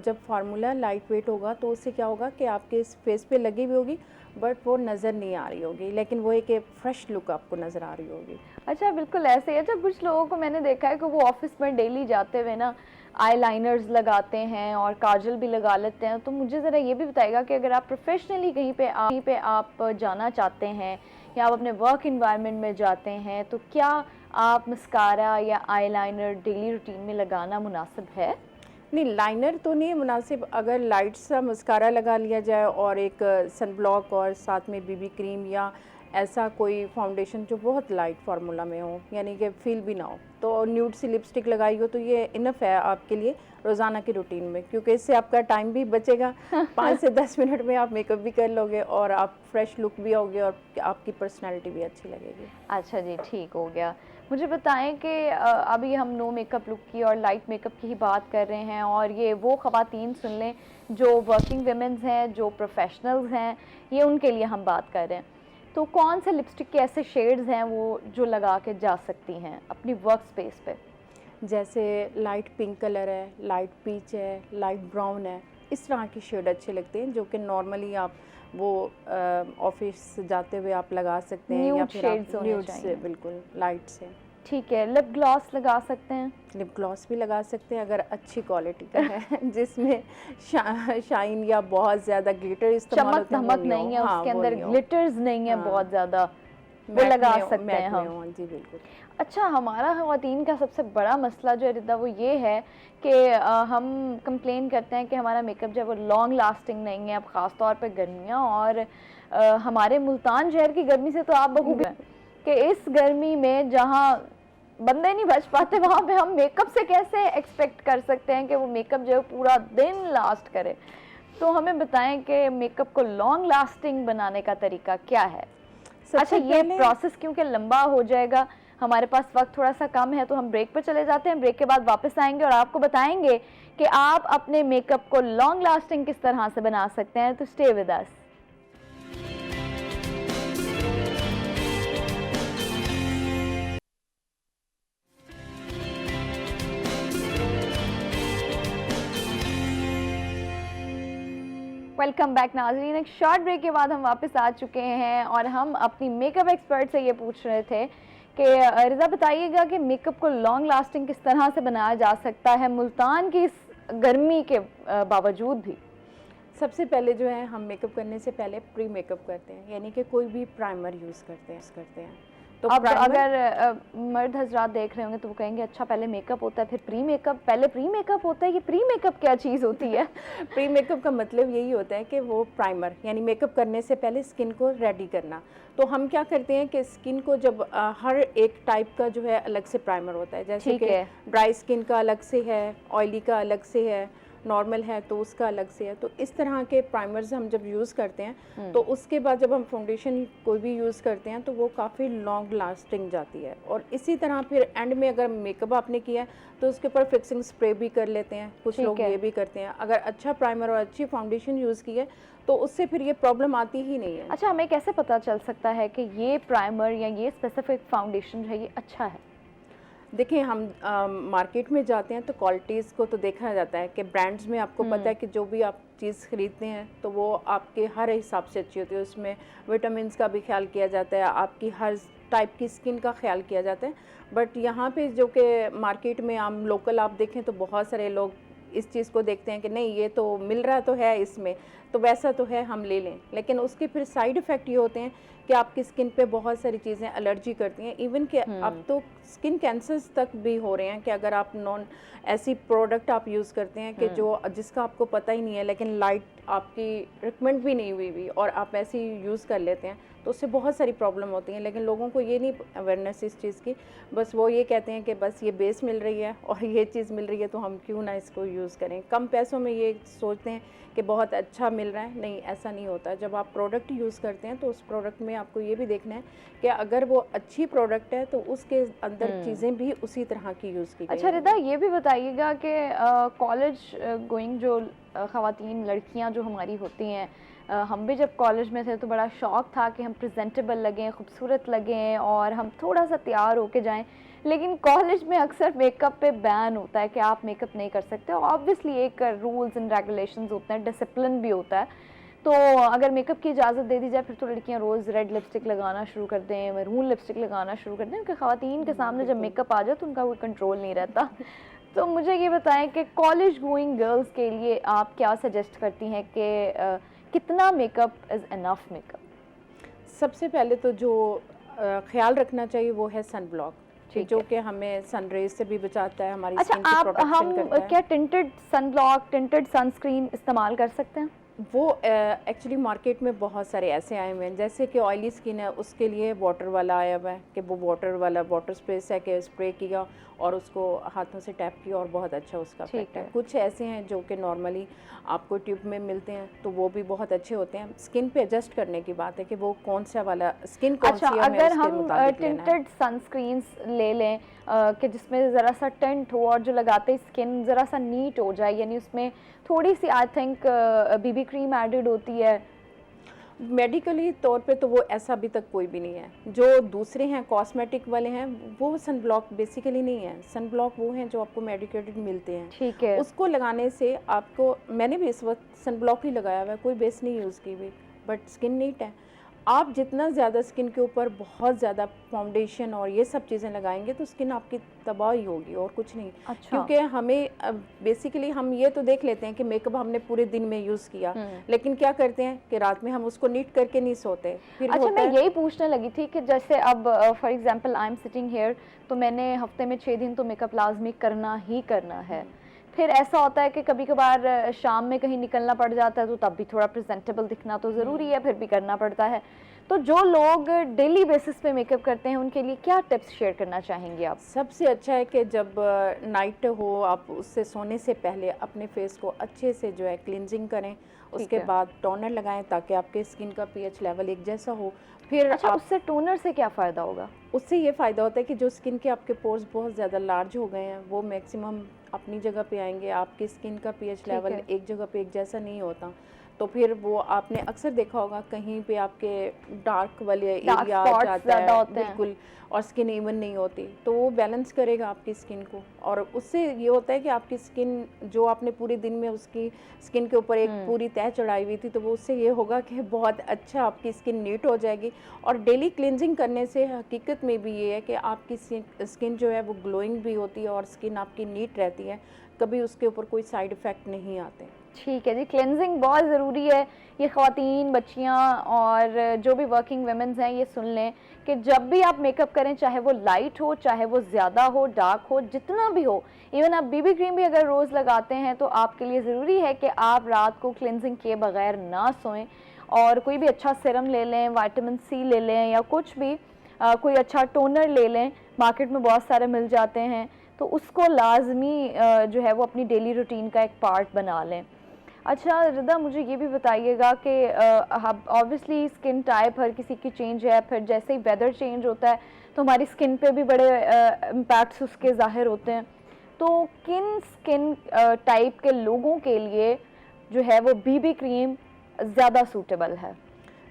जब फार्मूला लाइट वेट होगा तो उससे क्या होगा कि आपके फेस पे लगी भी होगी बट वो नज़र नहीं आ रही होगी, लेकिन वो एक फ्रेश लुक आपको नज़र आ रही होगी।
अच्छा, बिल्कुल ऐसे ही। अच्छा, कुछ लोगों को मैंने देखा है कि वो ऑफिस में डेली जाते हुए ना आईलाइनर्स लगाते हैं और काजल भी लगा लेते हैं, तो मुझे ज़रा ये भी बताइएगा कि अगर आप प्रोफेशनली कहीं पे आप जाना चाहते हैं या आप अपने वर्क इन्वायरमेंट में जाते हैं तो क्या आप मस्कारा या आईलाइनर डेली रूटीन में लगाना मुनासिब है?
नहीं, लाइनर तो नहीं मुनासिब। अगर लाइट सा मस्कारा लगा लिया जाए और एक सन ब्लॉक और साथ में BB क्रीम या ऐसा कोई फाउंडेशन जो बहुत लाइट फार्मूला में हो, यानी कि फील भी ना हो, तो न्यूड सी लिपस्टिक लगाई हो तो ये इनफ है आपके लिए रोज़ाना की रूटीन में, क्योंकि इससे आपका टाइम भी बचेगा। 5 से 10 मिनट में आप मेकअप भी कर लोगे और आप फ्रेश लुक भी होगे और आपकी पर्सनैलिटी भी अच्छी लगेगी।
अच्छा जी, ठीक हो गया। मुझे बताएं कि अभी हम नो मेकअप लुक की और लाइट मेकअप की ही बात कर रहे हैं और ये वो ख़वातीन सुन लें जो वर्किंग वुमेन्स हैं, जो प्रोफेशनल्स हैं, ये उनके लिए हम बात कर रहे हैं। तो कौन से लिपस्टिक के ऐसे शेड्स हैं वो जो लगा के जा सकती हैं अपनी वर्क स्पेस पे?
जैसे लाइट पिंक कलर है, लाइट पीच है, लाइट ब्राउन है, इस तरह की शेड अच्छे लगते हैं जो कि नॉर्मली आप वो ऑफिस जाते हुए आप लगा सकते हैं या फिर आप न्यूड से बिल्कुल लाइट से।
ठीक है, लिप ग्लॉस लगा सकते हैं?
लिप ग्लॉस भी लगा सकते हैं अगर अच्छी क्वालिटी का है जिसमें शाइन या बहुत ज़्यादा ग्लिटर इस्तेमाल
चमक धमक नहीं है, उसके अंदर ग्लिटर्स नहीं है बहुत ज़्यादा। वो लगा सकते हैं
मैट में
हम।
हो, जी बिल्कुल।
अच्छा, हमारा ख़वातीन का सबसे बड़ा मसला जो है रिदा वो ये है कि हम कंप्लेन करते हैं कि हमारा मेकअप जो है वो लॉन्ग लास्टिंग नहीं है। अब ख़ास तौर पे गर्मियाँ और हमारे मुल्तान शहर की गर्मी से तो आप बखूबी कि इस गर्मी में जहाँ बंदे नहीं बच पाते वहाँ पे हम मेकअप से कैसे एक्सपेक्ट कर सकते हैं कि वो मेकअप जो है पूरा दिन लास्ट करे। तो हमें बताएं कि मेकअप को लॉन्ग लास्टिंग बनाने का तरीका क्या है। अच्छा, ये प्रोसेस क्योंकि लंबा हो जाएगा, हमारे पास वक्त थोड़ा सा कम है, तो हम ब्रेक पर चले जाते हैं। ब्रेक के बाद वापस आएंगे और आपको बताएंगे कि आप अपने मेकअप को लॉन्ग लास्टिंग किस तरह से बना सकते हैं। तो stay with us. Welcome back नाज़रीन। एक शॉर्ट ब्रेक के बाद हम वापस आ चुके हैं और हम अपनी मेकअप एक्सपर्ट से ये पूछ रहे थे कि रिज़ा बताइएगा कि मेकअप को लॉन्ग लास्टिंग किस तरह से बनाया जा सकता है मुल्तान की इस गर्मी के बावजूद भी।
सबसे पहले जो है हम मेकअप करने से पहले प्री मेकअप करते हैं, यानी कि कोई भी प्राइमर यूज़ करते हैं। तो
अब अगर मर्द हजरात देख रहे होंगे तो वो कहेंगे अच्छा पहले मेकअप होता है फिर प्री मेकअप, पहले प्री मेकअप होता है, ये प्री मेकअप क्या चीज़ होती है?
प्री मेकअप का मतलब यही होता है कि वो प्राइमर यानी मेकअप करने से पहले स्किन को रेडी करना। तो हम क्या करते हैं कि स्किन को जब हर एक टाइप का जो है अलग से प्राइमर होता है, जैसे कि ड्राई स्किन का अलग से है, ऑयली का अलग से है, नॉर्मल है तो उसका अलग से है। तो इस तरह के प्राइमर्स हम जब यूज़ करते हैं तो उसके बाद जब हम फाउंडेशन कोई भी यूज़ करते हैं तो वो काफ़ी लॉन्ग लास्टिंग जाती है। और इसी तरह फिर एंड में अगर मेकअप आपने किया है तो उसके ऊपर फिक्सिंग स्प्रे भी कर लेते हैं, कुछ लोग ये भी करते हैं। अगर अच्छा प्राइमर और अच्छी फाउंडेशन यूज़ की है तो उससे फिर ये प्रॉब्लम आती ही नहीं है।
अच्छा, हमें कैसे पता चल सकता है कि ये प्राइमर या ये स्पेसिफिक फाउंडेशन जो है ये अच्छा है?
देखिए, हम मार्केट में जाते हैं तो क्वालिटीज़ को तो देखा जाता है कि ब्रांड्स में आपको पता है कि जो भी आप चीज़ ख़रीदते हैं तो वो आपके हर हिसाब से अच्छी होती है। उसमें विटामिन्स का भी ख्याल किया जाता है, आपकी हर टाइप की स्किन का ख्याल किया जाता है। बट यहाँ पे जो कि मार्केट में हम लोकल आप देखें तो बहुत सारे लोग इस चीज़ को देखते हैं कि नहीं ये तो मिल रहा तो है इसमें, तो वैसा तो है हम ले लें, लेकिन उसके फिर साइड इफ़ेक्ट ये होते हैं कि आपकी स्किन पे बहुत सारी चीज़ें एलर्जी करती हैं। इवन कि अब तो स्किन कैंसर्स तक भी हो रहे हैं कि अगर आप ऐसी प्रोडक्ट आप यूज़ करते हैं कि जो जिसका आपको पता ही नहीं है, लेकिन लाइट आपकी रिकमेंड भी नहीं हुई और आप ऐसे ही यूज़ कर लेते हैं तो उससे बहुत सारी प्रॉब्लम होती हैं। लेकिन लोगों को ये नहीं अवेयरनेस इस चीज़ की, बस वो ये कहते हैं कि बस ये बेस मिल रही है और ये चीज़ मिल रही है तो हम क्यों ना इसको यूज़ करें, कम पैसों में ये सोचते हैं कि बहुत अच्छा मिल रहा है। नहीं, ऐसा नहीं होता। जब आप प्रोडक्ट यूज़ करते हैं तो उस प्रोडक्ट में आपको ये भी देखना है कि अगर वो अच्छी प्रोडक्ट है तो उसके अंदर चीज़ें भी उसी तरह की यूज़ की।
अच्छा रिदा, ये भी बताइएगा कि कॉलेज गोइंग जो ख़वातीन लड़कियां जो हमारी होती हैं, हम भी जब कॉलेज में थे तो बड़ा शौक़ था कि हम प्रेजेंटेबल लगें, खूबसूरत लगें और हम थोड़ा सा तैयार होके जाएं, लेकिन कॉलेज में अक्सर मेकअप पे बैन होता है कि आप मेकअप नहीं कर सकते। ऑब्वियसली एक रूल्स एंड रेगुलेशंस होते हैं, डिसिप्लिन भी होता है। तो अगर मेकअप की इजाज़त दे दी जाए फिर तो लड़कियां रोज़ रेड लिपस्टिक लगाना शुरू कर दें, मैरून लिपस्टिक लगाना शुरू कर दें, क्योंकि ख़वातीन के सामने जब मेकअप आ जाए तो उनका कोई कंट्रोल नहीं रहता। तो मुझे ये बताएं कि कॉलेज गोइंग गर्ल्स के लिए आप क्या सजेस्ट करती हैं कि कितना मेकअप इज़ इनफ मेकअप?
सबसे पहले तो जो ख्याल रखना चाहिए वो है सन ब्लॉक, जो कि हमें सन रेज से भी बचाता है, हमारी स्किन की प्रोटेक्शन करता है।
क्या tinted sun block, tinted sunscreen इस्तेमाल कर सकते हैं?
वो एक्चुअली मार्केट में बहुत सारे ऐसे आए हुए हैं, जैसे कि ऑयली स्किन है उसके लिए वाटर वाला आया हुआ है कि वो वाटर वाला वाटर स्प्रेस है कि स्प्रे किया और उसको हाथों से टैप किया और बहुत अच्छा उसका इफेक्ट है। कुछ ऐसे हैं जो कि नॉर्मली आपको ट्यूब में मिलते हैं तो वो भी बहुत अच्छे होते हैं। स्किन पे एडजस्ट करने की बात है कि वो कौन सा वाला स्किन कौन सी है।
अगर हम टिंटेड सनस्क्रीन्स ले लें कि जिसमें ज़रा सा टिंट हो और जो लगाते ही स्किन ज़रा सा नीट हो जाए, यानी उसमें थोड़ी सी I think BB cream added होती है,
मेडिकली तौर पे तो वो ऐसा अभी तक कोई भी नहीं है। जो दूसरे हैं कॉस्मेटिक वाले हैं वो सन ब्लॉक बेसिकली नहीं है। सन ब्लॉक वो हैं जो आपको मेडिकेटेड मिलते हैं,
ठीक है।
उसको लगाने से आपको, मैंने भी इस वक्त सन ब्लॉक ही लगाया हुआ है, कोई बेस नहीं यूज़ की हुई, बट स्किन नीट है। आप जितना ज़्यादा स्किन के ऊपर बहुत ज़्यादा फाउंडेशन और ये सब चीज़ें लगाएंगे तो स्किन आपकी तबाह ही होगी और कुछ नहीं।
अच्छा।
क्योंकि हमें बेसिकली हम ये तो देख लेते हैं कि मेकअप हमने पूरे दिन में यूज़ किया, लेकिन क्या करते हैं कि रात में हम उसको नीट करके नहीं सोते। फिर
अच्छा, मैं यही पूछने लगी थी कि जैसे अब for example I am sitting here, तो मैंने हफ्ते में 6 दिन तो मेकअप लाजमी करना ही करना है। फिर ऐसा होता है कि कभी कभार शाम में कहीं निकलना पड़ जाता है, तो तब भी थोड़ा प्रेजेंटेबल दिखना तो ज़रूरी है, फिर भी करना पड़ता है। तो जो लोग डेली बेसिस पे मेकअप करते हैं उनके लिए क्या टिप्स शेयर करना चाहेंगे आप?
सबसे अच्छा है कि जब नाइट हो, आप उससे सोने से पहले अपने फेस को अच्छे से जो है क्लिनजिंग करें, उसके बाद टोनर लगाएं ताकि आपके स्किन का पीएच लेवल एक जैसा हो। फिर
अच्छा, उससे टोनर से क्या फ़ायदा होगा?
उससे ये फ़ायदा होता है कि जो स्किन के आपके पोर्स बहुत ज़्यादा लार्ज हो गए हैं वो मैक्सिमम अपनी जगह पे आएंगे। आपकी स्किन का पीएच लेवल एक जगह पे एक जैसा नहीं होता, तो फिर वो आपने अक्सर देखा होगा कहीं पे आपके डार्क वाले एरिया आ जाता है बिल्कुल, और स्किन इवन नहीं होती, तो वो बैलेंस करेगा आपकी स्किन को। और उससे ये होता है कि आपकी स्किन जो आपने पूरे दिन में उसकी स्किन के ऊपर एक पूरी तह चढ़ाई हुई थी, तो वो उससे ये होगा कि बहुत अच्छा आपकी स्किन नीट हो जाएगी। और डेली क्लिनजिंग करने से हकीकत में भी ये है कि आपकी स्किन जो है वो ग्लोइंग भी होती है और स्किन आपकी नीट रहती है, कभी उसके ऊपर कोई साइड इफ़ेक्ट नहीं आते।
ठीक है जी, क्लेंजिंग बहुत ज़रूरी है। ये ख़वातीन, बच्चियाँ और जो भी वर्किंग वुमेन्स हैं ये सुन लें कि जब भी आप मेकअप करें, चाहे वो लाइट हो, चाहे वो ज़्यादा हो, डार्क हो, जितना भी हो, इवन आप बीबी क्रीम भी अगर रोज़ लगाते हैं तो आपके लिए ज़रूरी है कि आप रात को क्लेंजिंग किए बगैर ना सोएं और कोई भी अच्छा सीरम ले लें, विटामिन सी ले लें या कुछ भी कोई अच्छा टोनर ले लें, मार्केट में बहुत सारे मिल जाते हैं, तो उसको लाजमी जो है वो अपनी डेली रूटीन का एक पार्ट बना लें। अच्छा रिदा, मुझे ये भी बताइएगा कि ऑब्वियसली स्किन टाइप हर किसी की चेंज है, फिर जैसे ही वेदर चेंज होता है तो हमारी स्किन पे भी बड़े इम्पैक्ट्स उसके ज़ाहिर होते हैं। तो किन स्किन टाइप के लोगों के लिए जो है वो बीबी क्रीम ज़्यादा सूटेबल है?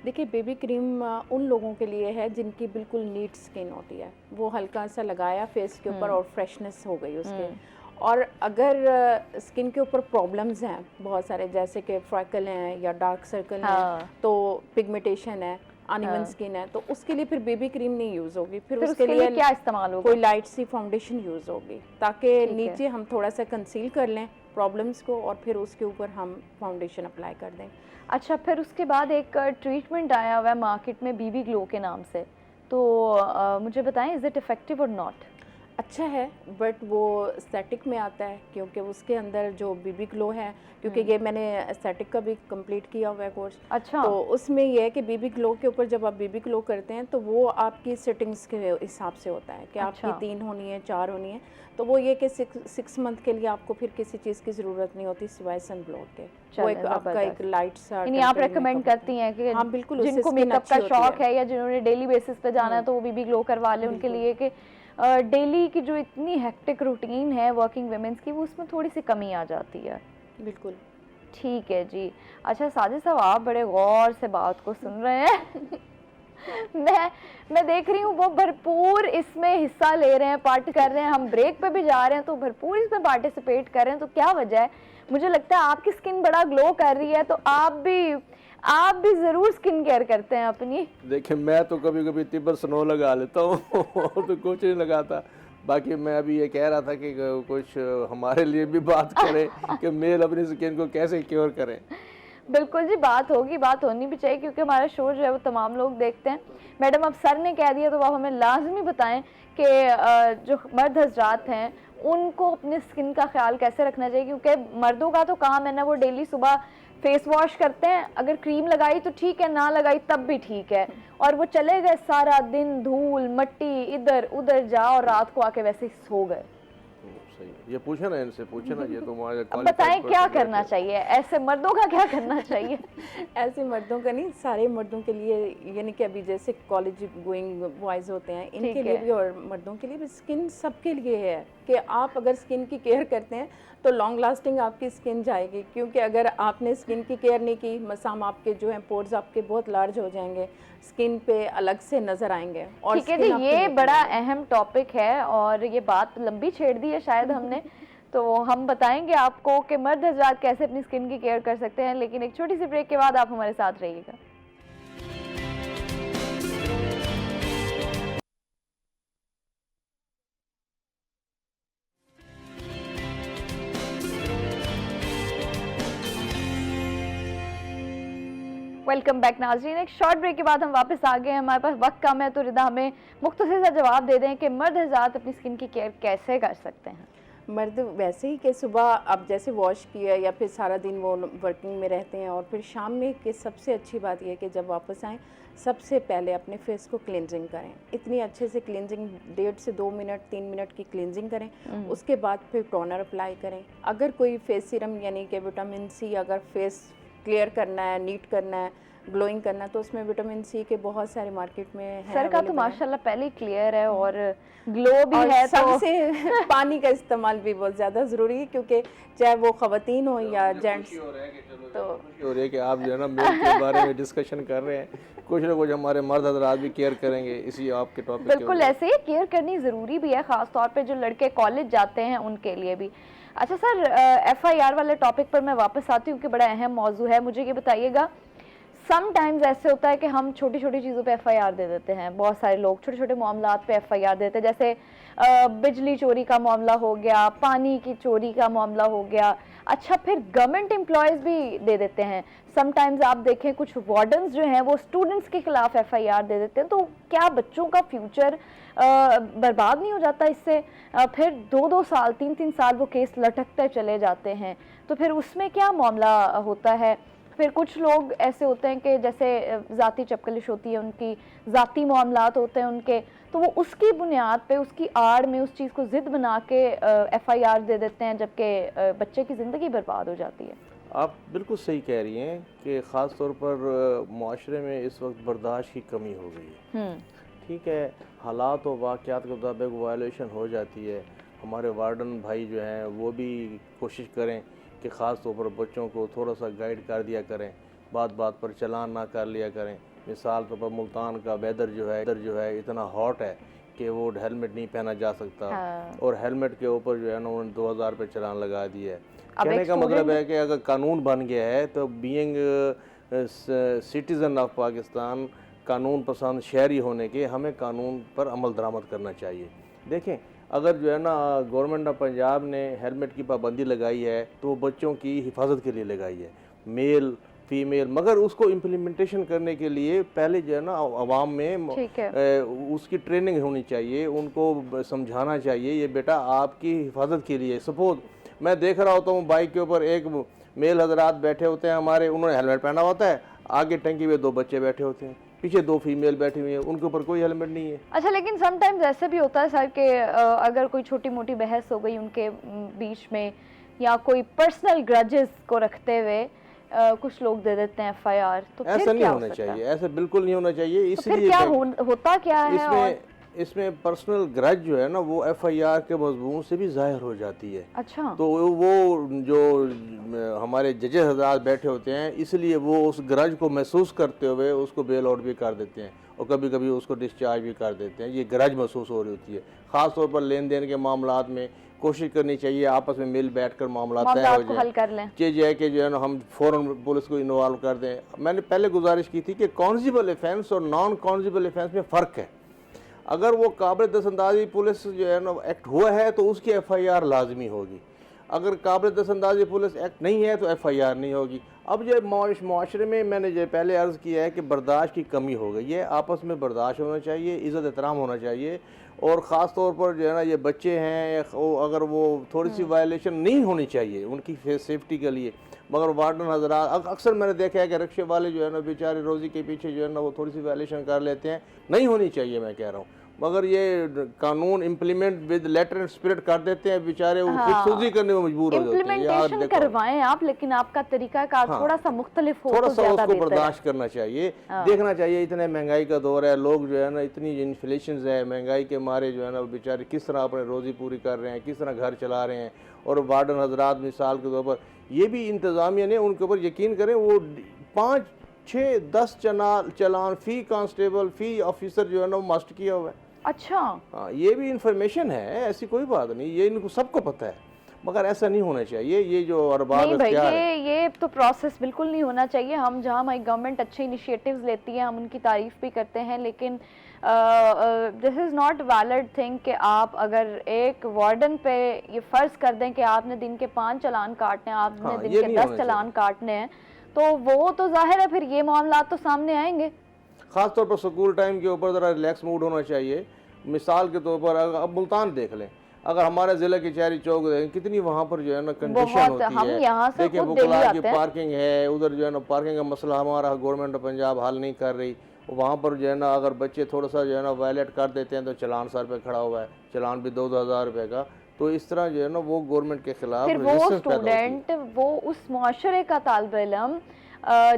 देखिए, बेबी क्रीम उन लोगों के लिए है जिनकी बिल्कुल नीट स्किन होती है, वो हल्का सा लगाया फेस के ऊपर और फ्रेशनेस हो गई उसके। और अगर स्किन के ऊपर प्रॉब्लम्स हैं बहुत सारे, जैसे कि फ्रैकल हैं या डार्क सर्कल हैं, तो पिगमेंटेशन है, अनइवन स्किन है, तो उसके लिए फिर बेबी क्रीम नहीं यूज़ होगी। फिर उसके लिए
क्या इस्तेमाल होगा?
कोई लाइट सी फाउंडेशन यूज़ होगी ताकि नीचे हम थोड़ा सा कंसील कर लें प्रॉब्लम्स को और फिर उसके ऊपर हम फाउंडेशन अप्लाई कर दें।
अच्छा, फिर उसके बाद एक ट्रीटमेंट आया हुआ है मार्केट में बीबी ग्लो के नाम से, तो मुझे बताएं इज़ इट इफ़ेक्टिव और नॉट?
अच्छा है, बट वो एस्थेटिक में आता है क्योंकि उसके अंदर जो बीबी ग्लो है, क्योंकि ये मैंने एस्थेटिक का भी कंप्लीट किया हुआ है कोर्स।
अच्छा।
तो उसमें ये है कि बीबी ग्लो के ऊपर जब आप बीबी ग्लो करते हैं तो वो आपकी सेटिंग्स के हिसाब से होता है कि आपकी 3 होनी है, 4 होनी है, तो वो ये कि 6 मंथ के लिए आपको फिर किसी चीज़ की ज़रूरत नहीं होती सिवाय सन ब्लॉक के। वो एक आपका एक लाइट सा।
यानी आप रेकमेंड करती हैं कि
हाँ बिल्कुल,
जिनको मेकअप का शौक है या जिन्होंने डेली बेसिस पे जाना है तो वो बीबी ग्लो करवा ले, उनके लिए कि डेली की जो इतनी हेक्टिक रूटीन है वर्किंग वुमेन्स की, वो उसमें थोड़ी सी कमी आ जाती है।
बिल्कुल
ठीक है जी। अच्छा साजिद साहब, आप बड़े गौर से बात को सुन रहे हैं मैं देख रही हूँ वो भरपूर इसमें हिस्सा ले रहे हैं, पार्ट कर रहे हैं। हम ब्रेक पे भी जा रहे हैं तो भरपूर इसमें पार्टिसिपेट कर रहे हैं, तो क्या वजह है? मुझे लगता है आपकी स्किन बड़ा ग्लो कर रही है, तो आप भी जरूर स्किन केयर करते हैं अपनी।
देखिए, मैं तो कभी कभी तिब्बत स्नो लगा लेता हूँ तो कुछ नहीं लगाता। बाकी मैं अभी ये कह रहा था कि कुछ हमारे लिए भी बात करें कि मेल अपनी स्किन को कैसे क्योर करें।
बिल्कुल जी, बात होगी, बात होनी भी चाहिए क्योंकि हमारा शो जो है वो तमाम लोग देखते हैं। मैडम, अब सर ने कह दिया तो आप हमें लाजमी बताएं कि जो मर्द हजरात हैं उनको अपनी स्किन का ख्याल कैसे रखना चाहिए, क्योंकि मर्दों का तो काम है ना, वो डेली सुबह फेस वॉश करते हैं, अगर क्रीम लगाई तो ठीक है, ना लगाई तब भी ठीक है, और वो चले गए सारा दिन धूल मट्टी इधर उधर जा और रात को आके वैसे ही सो गए।
सही, ये पूछे ना, इनसे पूछे ना, ये तो
अब बताएं क्या करना चाहिए, ऐसे मर्दों का क्या करना चाहिए?
ऐसे मर्दों का नहीं, सारे मर्दों के लिए, यानी कि अभी जैसे कॉलेज गोइंग बॉयज़ होते हैं इनके लिए भी और मर्दों के लिए भी स्किन सबके लिए है कि आप अगर स्किन की केयर करते हैं तो लॉन्ग लास्टिंग आपकी स्किन जाएगी। क्योंकि अगर आपने स्किन की केयर नहीं की, मसाम आपके जो हैं पोर्स आपके बहुत लार्ज हो जाएंगे, स्किन पे अलग से नजर आएंगे। और
ठीक है जी, ये बड़ा अहम टॉपिक है और ये बात लंबी छेड़ दी है शायद हमने, तो हम बताएंगे आपको कि मर्द हज़रात कैसे अपनी स्किन की केयर कर सकते हैं, लेकिन एक छोटी सी ब्रेक के बाद आप हमारे साथ रहिएगा। वेलकम बैक नाज़रीन। एक शॉर्ट ब्रेक के बाद हम वापस आ गए हैं। हमारे पास वक्त कम है तो रिदा हमें मुख्तसर सा जवाब दे दें कि मर्द हज़रात अपनी स्किन की केयर कैसे कर सकते हैं।
मर्द वैसे ही कि सुबह अब जैसे वॉश किया या फिर सारा दिन वो वर्किंग में रहते हैं और फिर शाम में कि सबसे अच्छी बात यह है कि जब वापस आएँ सबसे पहले अपने फेस को क्लिनजिंग करें। इतनी अच्छे से क्लिनजिंग 1.5 से 2 मिनट 3 मिनट की क्लिनजिंग करें। उसके बाद फिर टोनर अप्लाई करें। अगर कोई फेस सीरम यानी कि विटामिन सी अगर फेस क्लियर करना है, नीट करना है, ग्लोइंग करना है तो उसमें विटामिन सी के बहुत सारे मार्केट में हैं।
सर का तो माशाल्लाह पहले ही क्लियर है और ग्लो भी
और
है।
सबसे पानी का इस्तेमाल भी बहुत ज़्यादा ज़रूरी है क्योंकि चाहे वो ख़वातीन हो या जेंट्स।
तो हो रही है कि आप जो है ना मेल के बारे में डिस्कशन कर रहे हैं, कुछ ना कुछ हमारे मर्द हज़रात भी केयर करेंगे इसी आपके टॉपिक।
बिल्कुल ऐसे ही केयर करनी ज़रूरी भी है, ख़ास तौर पे जो लड़के कॉलेज जाते हैं उनके लिए भी। अच्छा सर, FIR वाले टॉपिक पर मैं वापस आती हूँ कि बड़ा अहम मौजू है। मुझे ये बताइएगा, समटाइम्स ऐसे होता है कि हम छोटी छोटी चीज़ों पे FIR दे देते हैं। बहुत सारे लोग छोटे छोटे मामलात पे FIR देते हैं, जैसे बिजली चोरी का मामला हो गया, पानी की चोरी का मामला हो गया। अच्छा, फिर गवर्नमेंट एम्प्लॉयज़ भी दे देते हैं। समटाइम्स आप देखें कुछ वार्डन्स जो हैं वो स्टूडेंट्स के खिलाफ FIR दे देते हैं। तो क्या बच्चों का फ्यूचर बर्बाद नहीं हो जाता इससे? फिर 2-2 साल 3-3 साल वो केस लटकते चले जाते हैं, तो फिर उसमें क्या मामला होता है? फिर कुछ लोग ऐसे होते हैं कि जैसे ज़ाती चपकलिश होती है, उनकी ज़ाती मामलात होते हैं उनके, तो वो उसकी बुनियाद पे उसकी आड़ में उस चीज़ को ज़िद बना के FIR दे देते हैं, जबकि बच्चे की ज़िंदगी बर्बाद हो जाती है।
आप बिल्कुल सही कह रही हैं कि ख़ास तौर पर माशरे में इस वक्त बर्दाश्त की कमी हो गई है। ठीक है, हालात और वाक़यात के मुताबिक वायलेशन हो जाती है। हमारे वार्डन भाई जो हैं वो भी कोशिश करें कि ख़ास तौर पर बच्चों को थोड़ा सा गाइड कर दिया करें, बात बात पर चलान ना कर लिया करें। मिसाल तौर पर मुल्तान का वेदर जो है इतना हॉट है कि वो हेलमेट नहीं पहना जा सकता। और हेलमेट के ऊपर जो है ना उन्होंने 2000 रुपये चलान लगा दिया है। कहने का मतलब है कि अगर कानून बन गया है तो बीइंग सिटीज़न ऑफ पाकिस्तान, कानून पसंद शहरी होने के, हमें कानून पर अमल दरामद करना चाहिए। देखें, अगर जो है ना गवर्नमेंट ऑफ पंजाब ने हेलमेट की पाबंदी लगाई है तो वो बच्चों की हिफाजत के लिए लगाई है, मेल फीमेल, मगर उसको इम्प्लीमेंटेशन करने के लिए पहले जो है ना आवाम में उसकी ट्रेनिंग होनी चाहिए, उनको समझाना चाहिए ये बेटा आपकी हिफाजत के लिए। सपोज मैं देख रहा होता हूँ बाइक के ऊपर एक मेल हजरात बैठे होते हैं हमारे, उन्होंने हेलमेट पहना होता है, आगे टंकी में 2 बच्चे बैठे होते हैं, पीछे 2 फीमेल बैठी हुई है, उनके ऊपर कोई हेलमेट नहीं है।
अच्छा, लेकिन समटाइम्स ऐसे भी होता है सर कि अगर कोई छोटी मोटी बहस हो गई उनके बीच में या कोई पर्सनल ग्रजेस को रखते हुए कुछ लोग दे देते हैं FIR, तो
ऐसा नहीं होना चाहिए, ऐसा बिल्कुल नहीं होना चाहिए।
इसलिए क्या होता क्या है
इसमें पर्सनल ग्रज जो है ना वो FIR के मजमून से भी जाहिर हो जाती है।
अच्छा,
तो वो जो हमारे जजेस हज़रात बैठे होते हैं इसलिए वो उस ग्रज को महसूस करते हुए उसको बेल आउट भी कर देते हैं और कभी कभी उसको डिस्चार्ज भी कर देते हैं। ये ग्रज महसूस हो रही होती है। ख़ास तौर पर लेन देन के मामलात में कोशिश करनी चाहिए आपस में मिल बैठकर मामला तय हो जाए, हल कर लें। चीज़ है कि जो है ना हम फ़ौरन पुलिस को इन्वॉल्व कर दें। मैंने पहले गुजारिश की थी कि कॉन्जिबल ऑफेंस और नॉन कॉन्जिबल ऑफेंस में फ़र्क है। अगर वो काबिल दस्तंदाजी पुलिस जो है ना एक्ट हुआ है तो उसकी FIR लाजमी होगी। अगर काबिल दस्तंदाजी पुलिस एक्ट नहीं है तो FIR नहीं होगी। अब जो माशरे में मैंने जो पहले अर्ज़ किया है कि बर्दाश्त की कमी हो गई है, आपस में बर्दाश्त होना चाहिए, इज़्ज़त एहतराम होना चाहिए। और ख़ास तौर पर जो है ना ये बच्चे हैं अगर वो थोड़ी सी वायलेशन नहीं होनी चाहिए उनकी सेफ्टी के लिए, मगर वार्डन हज़रात अक्सर मैंने देखा है कि रिक्शे वाले जो है ना बेचारे रोज़ी के पीछे जो है ना वो थोड़ी सी वायलेशन कर लेते हैं। नहीं होनी चाहिए मैं कह रहा हूँ, मगर ये कानून implement with letter and spirit कर देते हैं, बेचारे खुदकुशी करने में मजबूर हो जाते हैं।
इम्प्लीमेंटेशन करवाएं आप, लेकिन आपका तरीकाकार थोड़ा सा मुख्तलिफ हो,
थोड़ा सा उसको बर्दाश्त करना चाहिए, देखना चाहिए। इतने महंगाई का दौर है, लोग जो है ना इतनी इन्फ्लेशन है, महंगाई के मारे जो है ना बेचारे किस तरह अपने रोज़ी पूरी कर रहे हैं, किस तरह घर चला रहे हैं। और वार्डन हजरात मिसाल के तौर पर ये भी इंतज़ामिया ने उनके ऊपर यकीन करें, वो 5, 6, 10 चलान फ़ी कांस्टेबल फ़ी ऑफिसर जो है ना वो मस्ट किया हुआ है।
अच्छा,
हाँ, ये भी इंफॉर्मेशन है, ऐसी कोई बात नहीं, ये इनको सबको पता है, मगर ऐसा नहीं होना चाहिए। ये जो अरबाब
नहीं भाई, ये तो प्रोसेस बिल्कुल नहीं होना चाहिए। हम जहाँ हमारी गवर्नमेंट अच्छे इनिशिएटिव्स लेती है हम उनकी तारीफ भी करते हैं, लेकिन this is not valid thing कि आप अगर एक वार्डन पे ये फ़र्ज़ कर दें कि आपने दिन के 5 चालान काटने हैं, आपने दिन के 10 चालान काटने हैं, तो वो तो जाहिर है फिर ये मामला तो सामने आएंगे।
ख़ास तौर पर स्कूल टाइम के ऊपर ज़रा रिलैक्स मूड होना चाहिए। मिसाल के तौर पर अगर अब मुल्तान देख लें, अगर हमारे ज़िले की चेरी चौक देखें, कितनी वहाँ पर जो है ना कंडीशन होती
हम
है।
यहाँ से
देखिए
खुद दिल्ली
बुकला की
आते हैं।
पार्किंग है, उधर जो है ना पार्किंग का मसला हमारा गवर्नमेंट ऑफ पंजाब हल नहीं कर रही। वहाँ पर जो है ना अगर बच्चे थोड़ा सा जो है ना वायलेट कर देते हैं तो चलान सर पे खड़ा हुआ है, चलान भी 2-2 हज़ार रुपये का। तो इस तरह जो है ना वो गवर्नमेंट के खिलाफ
फिर वो स्टूडेंट, वो उस मुआशरे का तालिब इल्म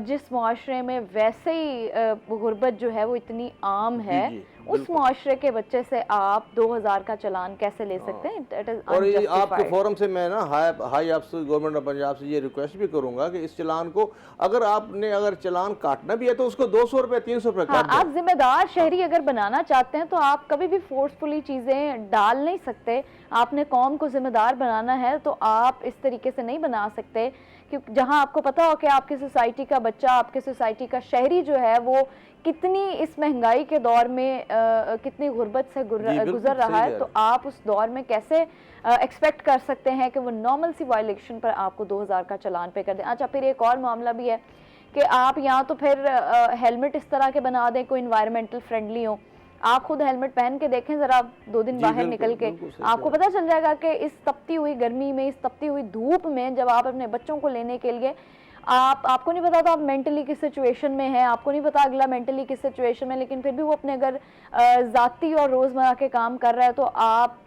जिस मुआशरे में वैसे ही गुर्बत जो है वो इतनी आम है, उस मुआशरे के बच्चे से आप 2000 का चलान कैसे ले सकते हैं? That is
और ये आपके
unjustified।
फोरम से मैं ना हाई अफसर गवर्नमेंट ऑफ पंजाब से ये रिक्वेस्ट भी करूंगा कि इस चलान को अगर आपने अगर चलान काटना भी है तो उसको 200 रुपये 300 रुपये काट दें।
आप जिम्मेदार शहरी अगर बनाना चाहते हैं तो आप कभी भी फोर्सफुली चीज़ें डाल नहीं सकते। आपने कौम को जिम्मेदार बनाना है तो आप इस तरीके से नहीं बना सकते, क्योंकि जहां आपको पता हो कि आपकी सोसाइटी का बच्चा, आपके सोसाइटी का शहरी जो है वो कितनी इस महंगाई के दौर में कितनी गुर्बत से गुजर रहा है, तो आप उस दौर में कैसे एक्सपेक्ट कर सकते हैं कि वो नॉर्मल सी वायलेशन पर आपको 2000 का चलान पे कर दें। अच्छा, फिर एक और मामला भी है कि आप यहाँ तो फिर हेलमेट इस तरह के बना दें कोई इन्वायरमेंटल फ्रेंडली हो। आप खुद हेलमेट पहन के देखें ज़रा 2 दिन बाहर निकल के, आपको पता चल जाएगा कि इस तपती हुई गर्मी में, इस तपती हुई धूप में जब आप अपने बच्चों को लेने के लिए आपको नहीं पता तो आप मेंटली किस सिचुएशन में है, आपको नहीं पता अगला मेंटली किस सिचुएशन में, लेकिन फिर भी वो अपने अगर ज़ाती और रोज़मर्रा के काम कर रहा है तो आप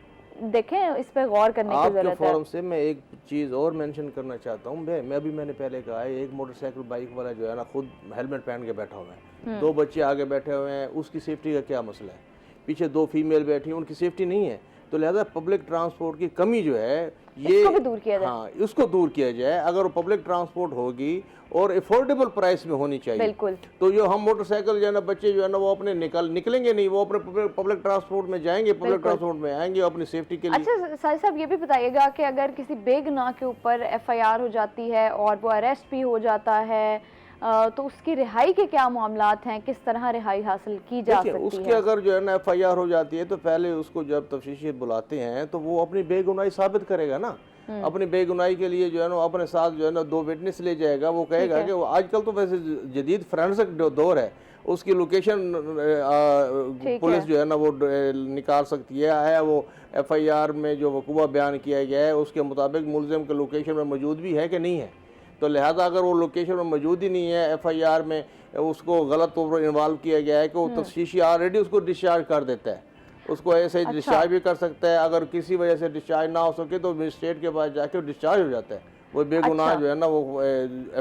देखें, इस पे गौर करने की जरूरत है।
फोरम से मैं एक चीज़ और मेंशन करना चाहता हूँ। मैंने पहले कहा है, एक मोटरसाइकिल बाइक वाला जो है ना खुद हेलमेट पहन के बैठा हुआ है, 2 बच्चे आगे बैठे हुए हैं, उसकी सेफ्टी का क्या मसला है? पीछे 2 फीमेल बैठी हैं, उनकी सेफ्टी नहीं है। तो लिहाजा पब्लिक ट्रांसपोर्ट की कमी जो है ये
भी दूर किया जाए।
हाँ, उसको दूर किया जाए। अगर पब्लिक ट्रांसपोर्ट होगी और अफोर्डेबल प्राइस में होनी चाहिए,
बिल्कुल,
तो जो हम मोटरसाइकिल जो है ना बच्चे जो है ना वो अपने निकलेंगे नहीं, वो अपने पब्लिक ट्रांसपोर्ट में जाएंगे, पब्लिक ट्रांसपोर्ट में आएंगे अपनी सेफ्टी के लिए।
अच्छा साहिब साहब, ये भी बताइएगा कि अगर किसी बेगुनाह के ऊपर FIR हो जाती है और वो अरेस्ट भी हो जाता है तो उसकी रिहाई के क्या मामलात हैं, किस तरह रिहाई हासिल की जा सकती है?
उसके अगर जो है ना FIR हो जाती है तो पहले उसको जब तफ्तीशी बुलाते हैं तो वो अपनी बेगुनाही साबित करेगा ना। अपनी बेगुनाही के लिए जो है ना अपने साथ जो है ना 2 विटनेस ले जाएगा। वो कहेगा कि आजकल तो वैसे जदीद फोरेंसिक दौर है, उसकी लोकेशन पुलिस जो है ना वो निकाल सकती है। वो FIR में जो वकूआ बयान किया गया है उसके मुताबिक मुलजिम के लोकेशन में मौजूद भी है कि नहीं है। तो लिहाजा अगर वो लोकेशन में मौजूद ही नहीं है, FIR में उसको गलत तौर पर इन्वॉल्व किया गया है कि वो तफ्तीशी ऑलरेडी उसको डिस्चार्ज कर देता है, उसको ऐसे ही डिस्चार्ज भी कर सकता है। अगर किसी वजह से डिस्चार्ज ना हो सके तो मजिस्ट्रेट के पास जाके डिस्चार्ज हो जाता है। वो बेगुनाह जो है ना वो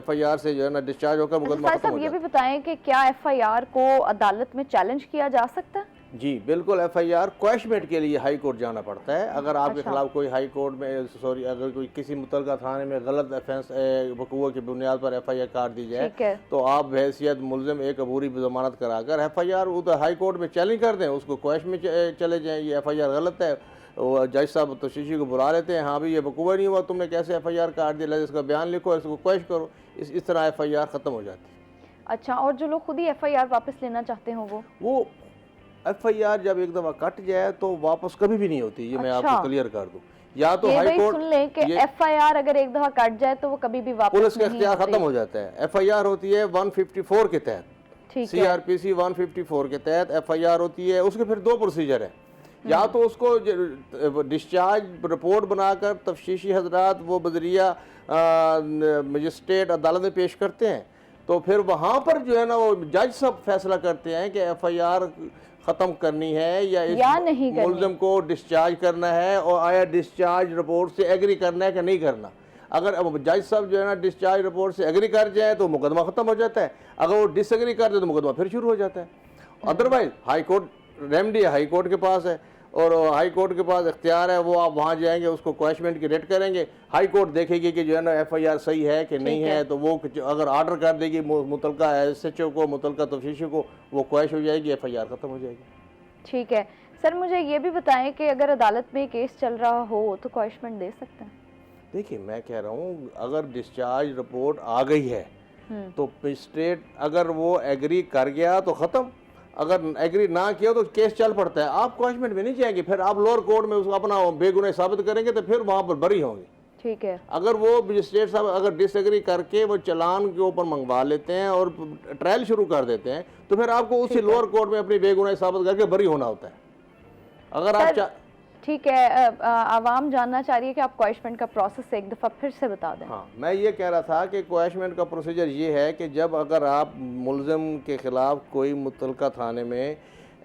FIR से जो है ना डिस्चार्ज होकर मुकदमा खत्म हो जाता है।
ये भी बताएं कि क्या FIR को अदालत में चैलेंज किया जा सकता है?
जी बिल्कुल, FIR क्वैशमेंट के लिए हाई कोर्ट जाना पड़ता है। अगर आपके खिलाफ कोई हाई कोर्ट में अगर कोई किसी मुतलका थाने में गलत ऑफेंस वकूअ की बुनियाद पर FIR काट दी जाए तो आप बहैसियत मुलजिम एक अबूरी जमानत कराकर FIR उधर हाई कोर्ट में चैलेंज कर दें, उसको क्वैश में चले जाएँ, ये FIR गलत है। वो जज साहब तफ्तीशी को बुला लेते हैं, हाँ भी ये वकूआ नहीं हुआ, तुमने कैसे FIR काट दिया, इसका बयान लिखो, इसको क्वैश करो। इस तरह FIR ख़त्म हो जाती है।
अच्छा, और जो लोग खुद ही FIR वापस लेना चाहते हो वो
FIR जब एक दफ़ा कट जाए तो वापस कभी भी नहीं होती। ये मैं आपको क्लियर कर दूं। या तो हाई कोर्ट
सुन लें कि FIR अगर एक दफ़ा कट जाए तो वो कभी भी वापस
पुलिस का इख्तियार खत्म हो जाता है। FIR होती है 154 के तहत, CRPC 154 के तहत FIR होती है। उसके फिर 2 प्रोसीजर है, या तो उसको डिस्चार्ज रिपोर्ट बनाकर तफ्तीशी हजरात वो बजरिया मजिस्ट्रेट अदालत में पेश करते हैं, तो फिर वहाँ पर जो है ना वो जज सब फैसला करते हैं कि FIR ख़त्म करनी है या इस मुलजिम को डिस्चार्ज करना है, और आया डिस्चार्ज रिपोर्ट से एग्री करना है कि नहीं करना। अगर अब जज साहब जो है ना डिस्चार्ज रिपोर्ट से एग्री कर जाए तो मुकदमा ख़त्म हो जाता है, अगर वो डिसएग्री कर दे तो मुकदमा फिर शुरू हो जाता है। Otherwise high court remedy high court के पास है, और हाई कोर्ट के पास इख्तियार है, वो आप वहाँ जाएंगे, उसको क्वैशमेंट की रेट करेंगे, हाई कोर्ट देखेगी कि जो है ना FIR सही है कि नहीं है, तो वो अगर ऑर्डर कर देगी मुतलका SHO को, मुतलका तफ्तीशी को, वो क्वैश हो जाएगी, FIR ख़त्म हो जाएगी।
ठीक है सर, मुझे ये भी बताएं कि अगर अदालत में केस चल रहा हो तो क्वैशमेंट दे सकते हैं?
देखिए मैं कह रहा हूँ, अगर डिस्चार्ज रिपोर्ट आ गई है तो मजिस्ट्रेट अगर वो एग्री कर गया तो ख़त्म, अगर एग्री ना किया तो केस चल पड़ता है। आप क्वैशमेंट में नहीं जाएंगे, फिर आप लोअर कोर्ट में उसको अपना बेगुनाह साबित करेंगे तो फिर वहाँ पर बरी होंगे।
ठीक है।
अगर वो मजिस्ट्रेट साहब अगर डिसएग्री करके वो चालान के ऊपर मंगवा लेते हैं और ट्रायल शुरू कर देते हैं, तो फिर आपको उसी लोअर कोर्ट में अपनी बेगुनाही साबित करके बरी होना होता है। अगर आप
ठीक है, आवाम जानना चाह रही है कि आप क्वैशमेंट का प्रोसेस एक दफ़ा फिर से बता दें।
हाँ, मैं ये कह रहा था कि क्वैशमेंट का प्रोसीजर ये है कि जब अगर आप मुलज़िम के ख़िलाफ़ कोई मुतलका थाने में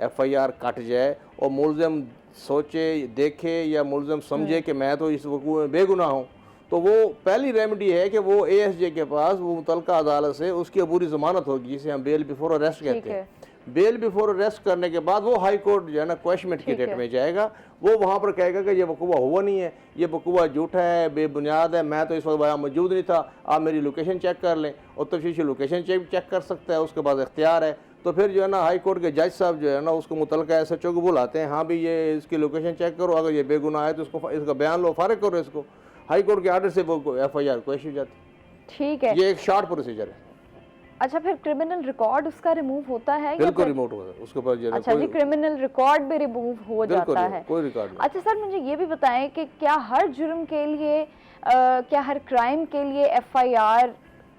FIR कट जाए और मुलज़िम सोचे देखे या मुलज़िम समझे कि मैं तो इस वक़ूअ में बेगुनाह हूँ, तो वो पहली रेमेडी है कि वो ASJ के पास वो मुतलका अदालत से उसकी अबूरी ज़मानत होगी, जिसे हम बेल बिफोर अरेस्ट कहते हैं। बेल बिफोर अरेस्ट करने के बाद वो हाई कोर्ट जो है ना क्वैशमेंट की डेट में जाएगा। वो वहाँ पर कहेगा कि ये वकूआ हुआ नहीं है, ये वकूआ झूठा है, बेबुनियाद है, मैं तो इस वक्त वहाँ मौजूद नहीं था, आप मेरी लोकेशन चेक कर लें। और तफ्तीशी लोकेशन चेक कर सकता है, उसके बाद इख्तियार है। तो फिर जो है ना हाई कोर्ट के जज साहब जो है ना उसको मुतलका SHO को बुलाते हैं, हाँ भी ये इसकी लोकेशन चेक करो, अगर ये बेगुनाह है तो इसको इसका बयान लो, फारिग करो इसको। हाई कोर्ट के आर्डर से वो FIR को इशू जाती है।
ठीक है,
ये एक शॉर्ट प्रोसीजर है।
अच्छा, फिर क्रिमिनल रिकॉर्ड उसका रिमूव होता है?
बिल्कुल रिमूव होता है उसके ऊपर।
अच्छा जी, क्रिमिनल रिकॉर्ड भी रिमूव हो जाता है,
कोई रिकॉर्ड नहीं।
अच्छा सर, मुझे ये भी बताएं कि क्या हर जुर्म के लिए क्या हर क्राइम के लिए FIR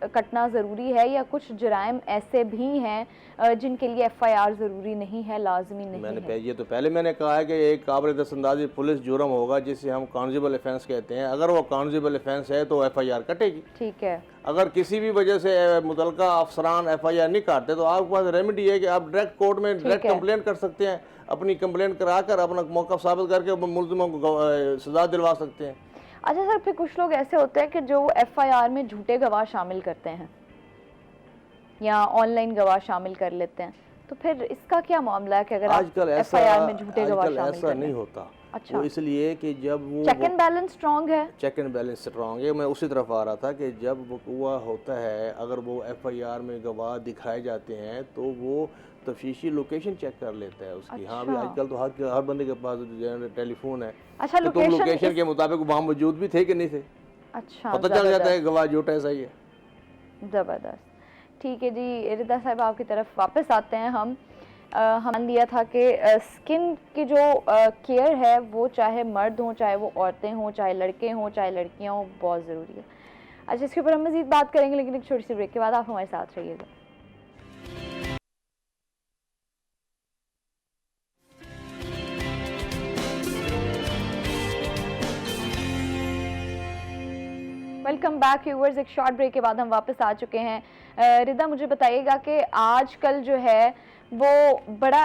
कटना ज़रूरी है, या कुछ जुराइम ऐसे भी हैं जिनके लिए FIR ज़रूरी नहीं है, लाजमी नहीं है?
ये तो पहले मैंने कहा है कि एक काबिल दस्तंदाजी पुलिस जुर्म होगा जिसे हम कॉन्जिबल ऑफेंस कहते हैं। अगर वो कॉन्जिबल ऑफेंस है तो FIR कटेगी।
ठीक है।
अगर किसी भी वजह से मुतलका अफसरान FIR नहीं काटते तो आपके पास रेमेडी है कि आप डायरेक्ट कोर्ट में डायरेक्ट कंप्लेंट कर सकते हैं, अपनी कंप्लेंट कराकर अपना मौक़िफ़ साबित करके मुलज़िमों को सज़ा दिलवा सकते हैं।
अच्छा सर, फिर कुछ लोग ऐसे होते हैं कि जो FIR में झूठे गवाह शामिल करते हैं या ऑनलाइन गवाह शामिल कर लेते हैं, तो फिर इसका क्या मामला है कि अगर
आजकल
FIR में झूठे गवाह शामिल
ऐसा नहीं होता।
अच्छा,
वो इसलिए कि जब वो
चेक एंड बैलेंस स्ट्रॉन्ग है।
चेक एंड बैलेंस स्ट्रॉन्ग है। मैं उसी तरफ आ रहा था कि जब वक़ूआ होता है, अगर वो FIR में गवाह दिखाए जाते हैं तो वो तफ्तीशी लोकेशन चेक कर लेता है उसकी।
अच्छा।
हाँ भी आजकल तो हर बंदे के पास टेलीफोन है।
अच्छा,
तो तुम लोकेशन के मुताबिक वहाँ मौजूद भी थे कि नहीं थे,
अच्छा,
पता चल जाता है गवाह झूठा है सही है।
ज़बरदस्त। ठीक है जी, रिदा साहब आपकी तरफ वापस आते हैं हम। हमने दिया था कि स्किन की जो केयर है वो चाहे मर्द हों, चाहे वो औरतें हों, चाहे लड़के हों, चाहे लड़कियां हों, बहुत ज़रूरी है। अच्छा, इसके ऊपर हम मज़ीद बात करेंगे, लेकिन एक छोटी सी ब्रेक के बाद आप हमारे साथ रहिएगा। Welcome back viewers. एक शॉर्ट ब्रेक के बाद हम वापस आ चुके हैं। रिदा, मुझे बताइएगा कि आजकल जो है वो बड़ा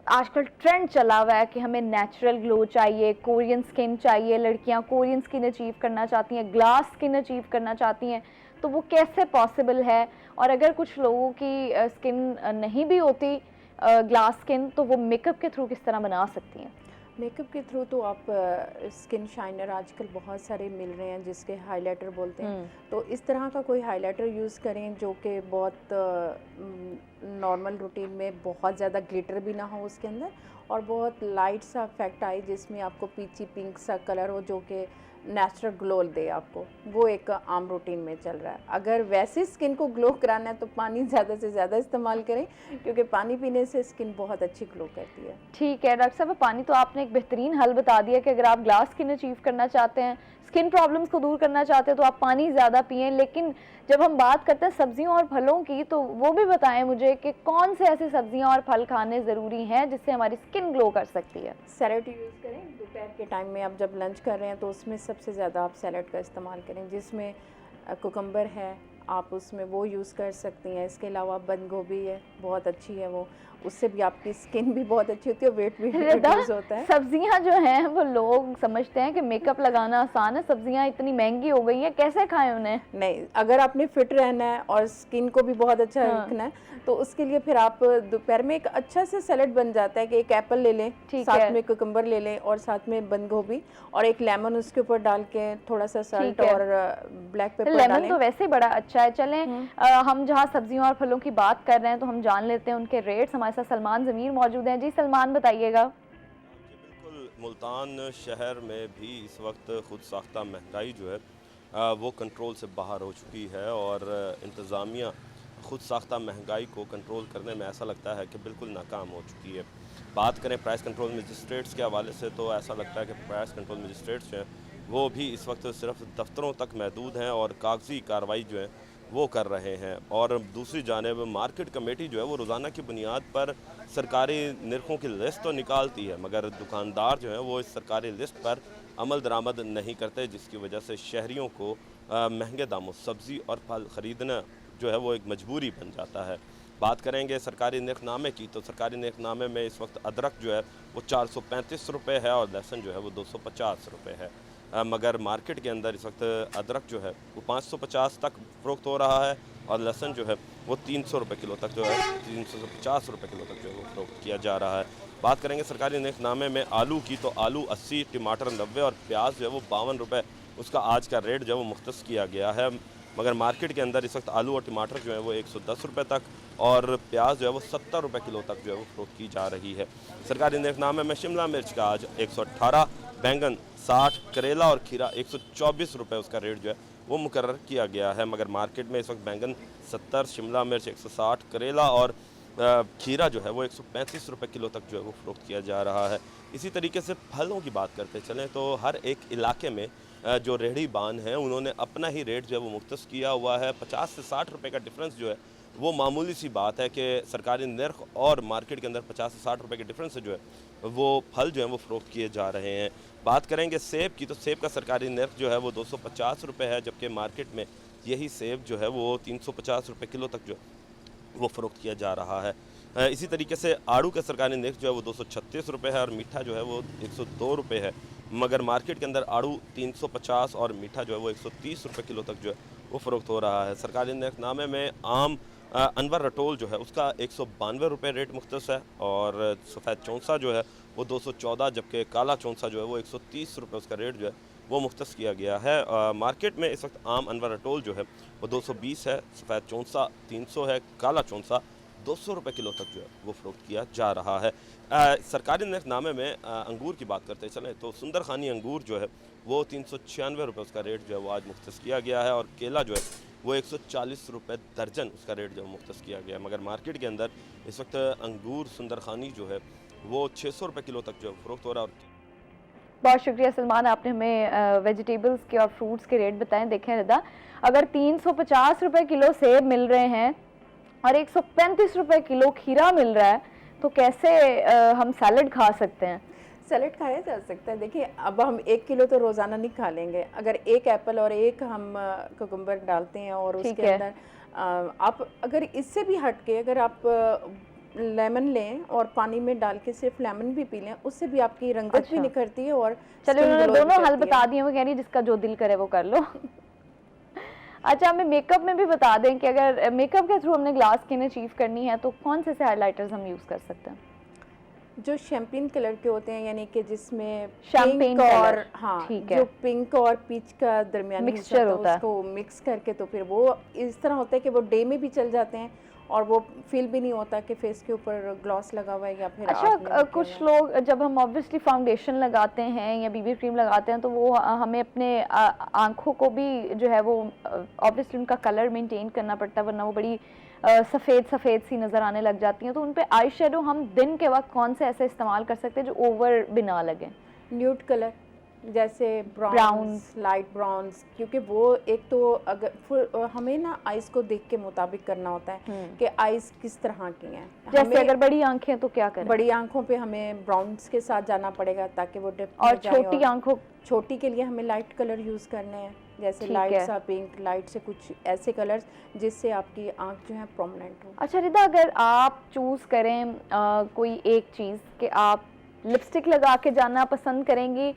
आजकल ट्रेंड चला हुआ है कि हमें नेचुरल ग्लो चाहिए, कोरियन स्किन चाहिए, लड़कियां कोरियन स्किन अचीव करना चाहती हैं, ग्लास स्किन अचीव करना चाहती हैं, तो वो कैसे पॉसिबल है? और अगर कुछ लोगों की स्किन नहीं भी होती ग्लास स्किन, तो वो मेकअप के थ्रू किस तरह बना सकती हैं?
मेकअप के थ्रू तो आप स्किन शाइनर आजकल बहुत सारे मिल रहे हैं जिसके हाइलाइटर बोलते हैं, तो इस तरह का कोई हाइलाइटर यूज़ करें जो कि बहुत नॉर्मल रूटीन में बहुत ज़्यादा ग्लिटर भी ना हो उसके अंदर, और बहुत लाइट सा इफेक्ट आए जिसमें आपको पीची पिंक सा कलर हो जो कि नेचुरल ग्लो दे आपको। वो एक आम रूटीन में चल रहा है। अगर वैसे स्किन को ग्लो कराना है तो पानी ज़्यादा से ज़्यादा इस्तेमाल करें, क्योंकि पानी पीने से स्किन बहुत अच्छी ग्लो करती है।
ठीक है डॉक्टर साहब, पानी तो आपने एक बेहतरीन हल बता दिया कि अगर आप ग्लास स्किन अचीव करना चाहते हैं, स्किन प्रॉब्लम्स को दूर करना चाहते हैं, तो आप पानी ज़्यादा पिएं। लेकिन जब हम बात करते हैं सब्जियों और फलों की, तो वो भी बताएं मुझे कि कौन से ऐसी सब्जियां और फल खाने ज़रूरी हैं जिससे हमारी स्किन ग्लो कर सकती है?
सैलेड यूज़ करें। दोपहर के टाइम में आप जब लंच कर रहे हैं तो उसमें सबसे ज़्यादा आप सैलेड का इस्तेमाल करें, जिसमें कुकम्बर है, आप उसमें वो यूज़ कर सकती हैं। इसके अलावा बंद गोभी है, बहुत अच्छी है वो, उससे भी आपकी स्किन भी बहुत अच्छी होती है, वेट भी रिड्यूस होता है।
सब्जियां जो हैं वो लोग समझते हैं कि मेकअप लगाना आसान है, सब्जियां इतनी महंगी हो गई हैं, कैसे खाएं उन्हें?
नहीं, अगर आपने फिट रहना है और स्किन को भी बहुत अच्छा रखना है तो उसके लिए फिर आप दोपहर में एक अच्छा से सैलेड बन जाता है कि एक एप्पल ले लें, साथ में कुकम्बर ले लें और साथ में बंद गोभी और एक लेमन उसके ऊपर डाल के थोड़ा सा सॉल्ट और ब्लैक पेपर डालें।
लेमन तो वैसे ही बड़ा अच्छा है। चलें हम जहाँ सब्जियों और फलों की बात कर रहे हैं तो हम जान लेते हैं उनके रेट्स। हमारे साथ सलमान ज़मीर मौजूद हैं। जी सलमान, बताइएगा।
बिल्कुल, मुल्तान शहर में भी इस वक्त खुद साख्ता महंगाई जो है वो कंट्रोल से बाहर हो चुकी है और इंतज़ामिया खुद साख्ता महंगाई को कंट्रोल करने में ऐसा लगता है कि बिल्कुल नाकाम हो चुकी है। बात करें प्राइस कंट्रोल मजिस्ट्रेट्स के हवाले से तो ऐसा लगता है कि प्राइस कंट्रोल मजिस्ट्रेट्स जो हैं वो भी इस वक्त सिर्फ दफ्तरों तक महदूद हैं और कागजी कार्रवाई जो है वो कर रहे हैं। और दूसरी जानिब मार्केट कमेटी जो है वो रोज़ाना की बुनियाद पर सरकारी निर्खों की लिस्ट तो निकालती है, मगर दुकानदार जो हैं वो इस सरकारी लिस्ट पर अमल दरामद नहीं करते, जिसकी वजह से शहरियों को महंगे दामों सब्ज़ी और फल ख़रीदना जो है वो एक मजबूरी बन जाता है। बात करेंगे सरकारी निर्खनामे की, तो सरकारी निर्खनामे में इस वक्त अदरक जो है वो 435 रुपये है और लहसुन जो है वो 250 रुपये है। मगर मार्केट के अंदर इस वक्त अदरक जो है वो 550 तक फ़रोख्त हो रहा है और लहसुन जो है वो 300 रुपये किलो तक जो है 350 रुपये किलो तक जो है वो फ़रोख्त किया जा रहा है। बात करेंगे सरकारी निर्खनामे में आलू की, तो आलू 80, टमाटर 90 और प्याज जो है वो 52 रुपये उसका आज का रेट जो है वो मुख्तस किया गया है। मगर मार्केट के अंदर इस वक्त आलू और टमाटर जो है वो 110 रुपये तक और प्याज जो है वो 70 रुपये किलो तक जो है वो फ़रोख्त की जा रही है। सरकारी निर्खनामे में शिमला मिर्च का आज 118, बैंगन 60, करेला और खीरा 124 रुपये उसका रेट जो है वो मुकर्रर किया गया है। मगर मार्केट में इस वक्त बैंगन 70, शिमला मिर्च 160, करेला और खीरा जो है वो 135 रुपये किलो तक जो है वो फ़रोख्त किया जा रहा है। इसी तरीके से फलों की बात करते चलें तो हर एक इलाके में जो रेहड़ी बान हैं उन्होंने अपना ही रेट जो है वो मुख्तस किया हुआ है। 50 से 60 रुपये का डिफरेंस जो है वो मामूली सी बात है कि सरकारी निर्ख और मार्केट के अंदर 50 से 60 रुपये के डिफरेंस से जो है वो फल जो है वो फ़रोख्त किए जा रहे हैं। बात करेंगे सेब की, तो सेब का सरकारी निर्ख जो है वो 250 रुपये है, जबकि मार्केट में यही सेब जो है वो 350 रुपये किलो तक जो वो फ़रोख्त किया जा रहा है। इसी तरीके से आड़ू का सरकारी निर्ख जो है वो 236 रुपये है और मीठा जो है वो 102 रुपये है। मगर मार्केट के अंदर आड़ू 350 और मीठा जो है वो 130 रुपये किलो तक जो है वो फ़रोख्त हो रहा है। सरकारी निर्खनामे में आम अनवर रटोल जो है उसका 192 रुपये रेट मुख्तस है और सफ़ेद चौंसा जो है वो 214, जबकि काला चौंसा जो है वो 130 रुपये उसका रेट जो है वो मुख्तस किया गया है। मार्केट में इस वक्त आम अनवर रटोल जो है वो 220 है, सफ़ेद चौंसा 300 है, काला चौंसा 200 रुपये किलो तक जो है वो फ़रोख्त किया जा रहा है। सरकारी निर्खनामे में अंगूर की बात करते चलें तो सुंदर खानी अंगूर जो है वो 396 रुपये उसका रेट जो है वो आज मुख्तस किया गया है और केला जो है वो 140 रुपये दर्जन उसका रेट जो मुख्तस किया गया है। मगर मार्केट के अंदर इस वक्त अंगूर सुंदर खानी जो है वो 600 रुपये किलो तक जो है फ़रोख्त हो रहा है। और
बहुत शुक्रिया सलमान, आपने हमें वेजिटेबल्स के और फ्रूट्स के रेट बताएं। देखें रिदा, अगर 350 रुपये किलो सेब मिल रहे हैं और 135 रुपये किलो खीरा मिल रहा है तो कैसे हम सैलड खा सकते हैं?
सैलड खाया जा सकता है। देखिए, अब हम 1 किलो तो रोज़ाना नहीं खा लेंगे। अगर 1 एप्पल और 1 हम कुकुम्बर डालते हैं और उसके अंदर आप अगर इससे भी हट के अगर आप लेमन लें और पानी में डाल के सिर्फ लेमन भी पी लें, उससे भी आपकी रंगत भी निखरती है और
चलिए उन्होंने दोनों हल बता दिए, वो कह रही जिसका जो दिल करे वो कर लो। अच्छा, हमें मेकअप में भी बता दें कि अगर मेकअप के थ्रू हमने ग्लास स्किन अचीव करनी है तो कौन से हाइलाइटर्स हम यूज़ कर सकते हैं?
जो शैम्पेन कलर के होते हैं, यानी कि जिसमें
शैम्पेन
और हाँ जो पिंक और पीच का दरमियानी
मिक्सचर होता है,
उसको मिक्स करके तो फिर वो इस तरह होता है कि वो डे में भी चल जाते हैं और वो फील भी नहीं होता कि फेस के ऊपर ग्लॉस लगा हुआ है या फिर
अच्छा कुछ लोग जब हम ऑब्वियसली फाउंडेशन लगाते हैं या बीबी क्रीम लगाते हैं तो वो हमें अपने आंखों को भी जो है वो ऑब्वियसली उनका कलर मेंटेन करना पड़ता है, वरना वो बड़ी सफ़ेद सफ़ेद सी नज़र आने लग जाती हैं। तो उन पे आई शेडो हम दिन के वक्त कौन से ऐसे इस्तेमाल कर सकते हैं जो ओवर भी ना लगे?
न्यूड कलर जैसे ब्राउन्स, लाइट ब्राउन्स, क्योंकि वो एक तो अगर हमें ना आइज़ को देख के मुताबिक करना होता है कि आइज़ किस तरह की हैं।
जैसे अगर बड़ी आंखें तो क्या करें?
बड़ी आंखों पे हमें ब्राउन्स के साथ जाना पड़ेगा ताकि वो डिप
और छोटी आंखों
छोटी के लिए हमें लाइट कलर यूज़ करने हैं, जैसे लाइट सा पिंक, लाइट से कुछ ऐसे कलर्स जिससे आपकी आंख जो है प्रोमिनेंट हो।
अच्छा रिदा, अगर आप चूज़ करें कोई एक चीज़ कि आप लिपस्टिक लगा के जाना पसंद करेंगी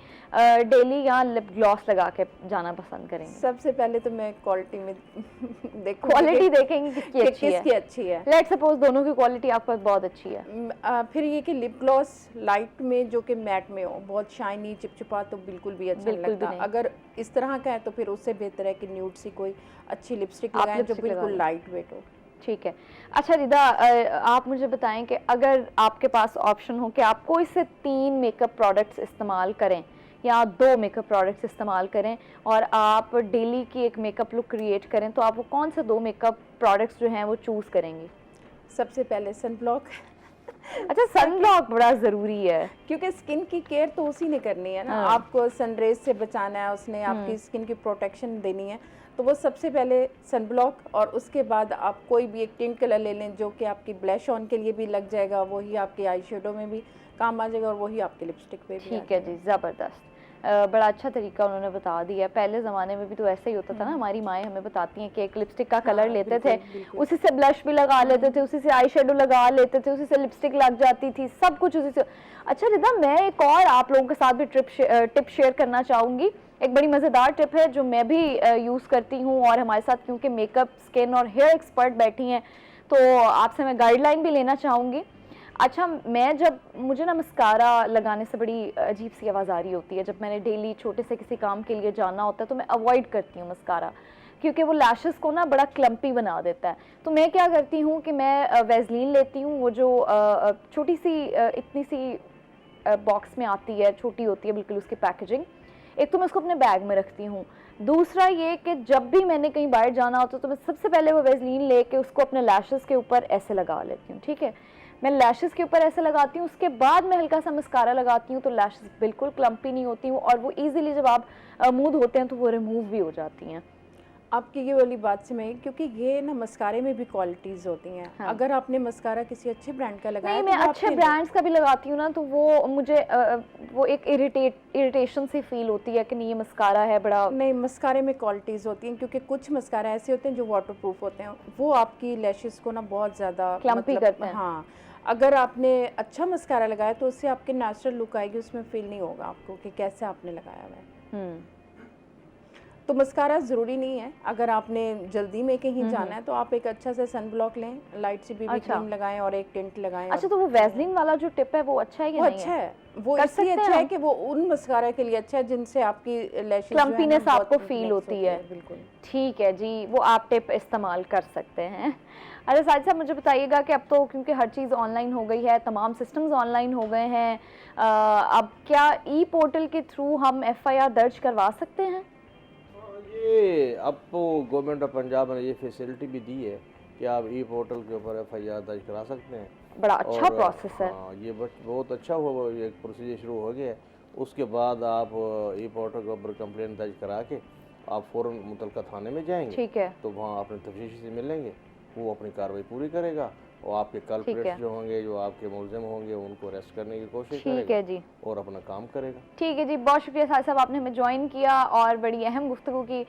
डेली या लिप ग्लॉस लगा के जाना पसंद करेंगी?
सबसे पहले तो मैं क्वालिटी में देखूंगी,
क्वालिटी देखेंगी किसकी अच्छी है। लेट्स सपोज दोनों की क्वालिटी आपके पास बहुत अच्छी है,
फिर ये कि लिप ग्लॉस लाइट में जो कि मैट में हो, बहुत शाइनी चिपचिपा तो बिल्कुल भी अच्छा नहीं लगता। अगर इस तरह का है तो फिर उससे बेहतर है कि न्यूड सी कोई अच्छी लिपस्टिक लगाएं जो बिल्कुल लाइट वेट हो।
ठीक है। अच्छा रिदा, आप मुझे बताएं कि अगर आपके पास ऑप्शन हो कि आप कोई से 3 मेकअप प्रोडक्ट्स इस्तेमाल करें या 2 मेकअप प्रोडक्ट्स इस्तेमाल करें और आप डेली की एक मेकअप लुक क्रिएट करें, तो आप वो कौन से 2 मेकअप प्रोडक्ट्स जो हैं वो चूज़ करेंगी?
सबसे पहले सन ब्लॉक
अच्छा, सनब्लॉक बड़ा ज़रूरी है
क्योंकि स्किन की केयर तो उसी ने करनी है ना। आपको सनरेज से बचाना है, उसने आपकी स्किन की प्रोटेक्शन देनी है, तो वो सबसे पहले सनब्लॉक, और उसके बाद आप कोई भी एक टिंट कलर ले लें जो कि आपकी ब्लश ऑन के लिए भी लग जाएगा, वही आपके आई शेडो में भी काम आ जाएगा और वही आपके लिपस्टिक पे भी।
ठीक है जी, ज़बरदस्त। बड़ा अच्छा तरीका उन्होंने बता दिया। पहले ज़माने में भी तो ऐसे ही होता था ना, हमारी माएँ हमें बताती हैं कि एक लिपस्टिक का कलर लेते थे, उसी से ब्लश भी लगा लेते थे, उसी से आई शेडो लगा लेते थे, उसी से लिपस्टिक लग जाती थी, सब कुछ उसी से। अच्छा रिदा, मैं एक और आप लोगों के साथ भी टिप शेयर करना चाहूँगी। एक बड़ी मज़ेदार टिप है जो मैं भी यूज़ करती हूँ, और हमारे साथ क्योंकि मेकअप, स्किन और हेयर एक्सपर्ट बैठी हैं तो आपसे मैं गाइडलाइन भी लेना चाहूँगी। अच्छा, मुझे ना मस्कारा लगाने से बड़ी अजीब सी आवाज़ आ रही होती है जब मैंने डेली छोटे से किसी काम के लिए जाना होता है, तो मैं अवॉइड करती हूँ मस्कारा, क्योंकि वो लैशेस को ना बड़ा क्लम्पी बना देता है। तो मैं क्या करती हूँ कि मैं वैसलीन लेती हूँ, वो जो छोटी सी इतनी सी बॉक्स में आती है, छोटी होती है बिल्कुल उसकी पैकेजिंग। एक तो मैं उसको अपने बैग में रखती हूँ, दूसरा ये कि जब भी मैंने कहीं बाहर जाना होता तो मैं सबसे पहले वो वैसलीन लेके उसको अपने लैशेस के ऊपर ऐसे लगा लेती हूँ। ठीक है, मैं लैशेस के ऊपर ऐसे लगाती हूँ, उसके बाद मैं हल्का सा मस्कारा लगाती हूँ, तो लैशेस बिल्कुल क्लम्पी नहीं होती हूँ और वो इजीली जब आप मूव होते हैं तो वो रिमूव भी हो जाती हैं।
आपकी ये वाली बात से मैं, क्योंकि ये ना मस्कारे में भी क्वालिटीज़ होती हैं। हाँ। अगर आपने मस्कारा किसी अच्छे ब्रांड का लगाया,
नहीं, मैं अच्छे ब्रांड्स का भी लगाती हूँ ना, तो वो मुझे वो एक इरिटेशन सी फील होती है कि नहीं ये मस्कारा है बड़ा।
नहीं, मस्कारे में क्वालिटीज़ होती हैं, क्योंकि कुछ मस्कारा ऐसे होते हैं जो वाटरप्रूफ होते हैं, वो आपकी लैशेस को ना बहुत ज़्यादा
क्लम्पी करते हैं।
हाँ, अगर आपने अच्छा मस्कारा लगाया तो उससे आपके नेचुरल लुक आएगी, उसमें फील नहीं होगा आपको कि कैसे आपने लगाया हुआ है। तो मस्कारा ज़रूरी नहीं है। अगर आपने जल्दी में कहीं जाना है तो आप एक अच्छा से सन ब्लॉक लें, लाइट सी बीबी क्रीम लगाएं और एक टिंट लगाएं।
अच्छा, तो वो वैसलीन वाला जो टिप है वो अच्छा है कि नहीं?
अच्छा है, वो इसलिए अच्छा है कि वो उन मस्कारा के लिए अच्छा है जिनसे आपकी लैशेस
क्लम्पीनेस आपको फील होती है।
बिल्कुल
ठीक है जी, वो आप टिप इस्तेमाल कर सकते हैं। अच्छा साजिद साहब, मुझे बताइएगा कि अब तो क्योंकि हर चीज़ ऑनलाइन हो गई है, तमाम सिस्टम्स ऑनलाइन हो गए हैं, अब क्या ई पोर्टल के थ्रू हम FIR दर्ज करवा सकते हैं?
ये अब तो गवर्नमेंट ऑफ पंजाब ने ये फैसिलिटी भी दी है कि आप ई पोर्टल के ऊपर FIR दर्ज करा सकते हैं।
बड़ा अच्छा प्रोसेस है।
ये बहुत अच्छा हुआ, ये प्रोसीजर शुरू हो गया है। उसके बाद आप ई पोर्टल के ऊपर कंप्लेंट दर्ज करा के आप फ़ौरन मुतलका थाने में जाएंगे।
ठीक है,
तो वहाँ अपने तफ्तीशी से मिलेंगे, वो अपनी कार्रवाई पूरी करेगा और आपके कल्प्रिट्स जो होंगे, जो आपके मुलजिम होंगे, उनको अरेस्ट करने की कोशिश करेगा।
ठीक है जी,
और अपना काम करेगा।
ठीक है जी, बहुत शुक्रिया साजिद साहब, आपने हमें ज्वाइन किया और बड़ी अहम गुफ्तगू की।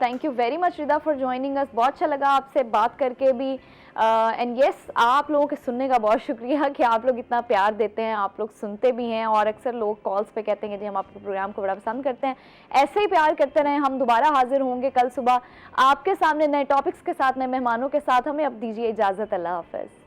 Thank you very much Rida for joining us. बहुत अच्छा लगा आपसे बात करके भी। एंड यस, आप लोगों के सुनने का बहुत शुक्रिया कि आप लोग इतना प्यार देते हैं, आप लोग सुनते भी हैं, और अक्सर लोग कॉल्स पे कहते हैं कि जी हम आपके प्रोग्राम को बड़ा पसंद करते हैं। ऐसे ही प्यार करते रहें। हम दोबारा हाजिर होंगे कल सुबह आपके सामने नए टॉपिक्स के साथ, नए मेहमानों के साथ। हमें अब दीजिए इजाज़त। अल्लाह हाफ़िज़।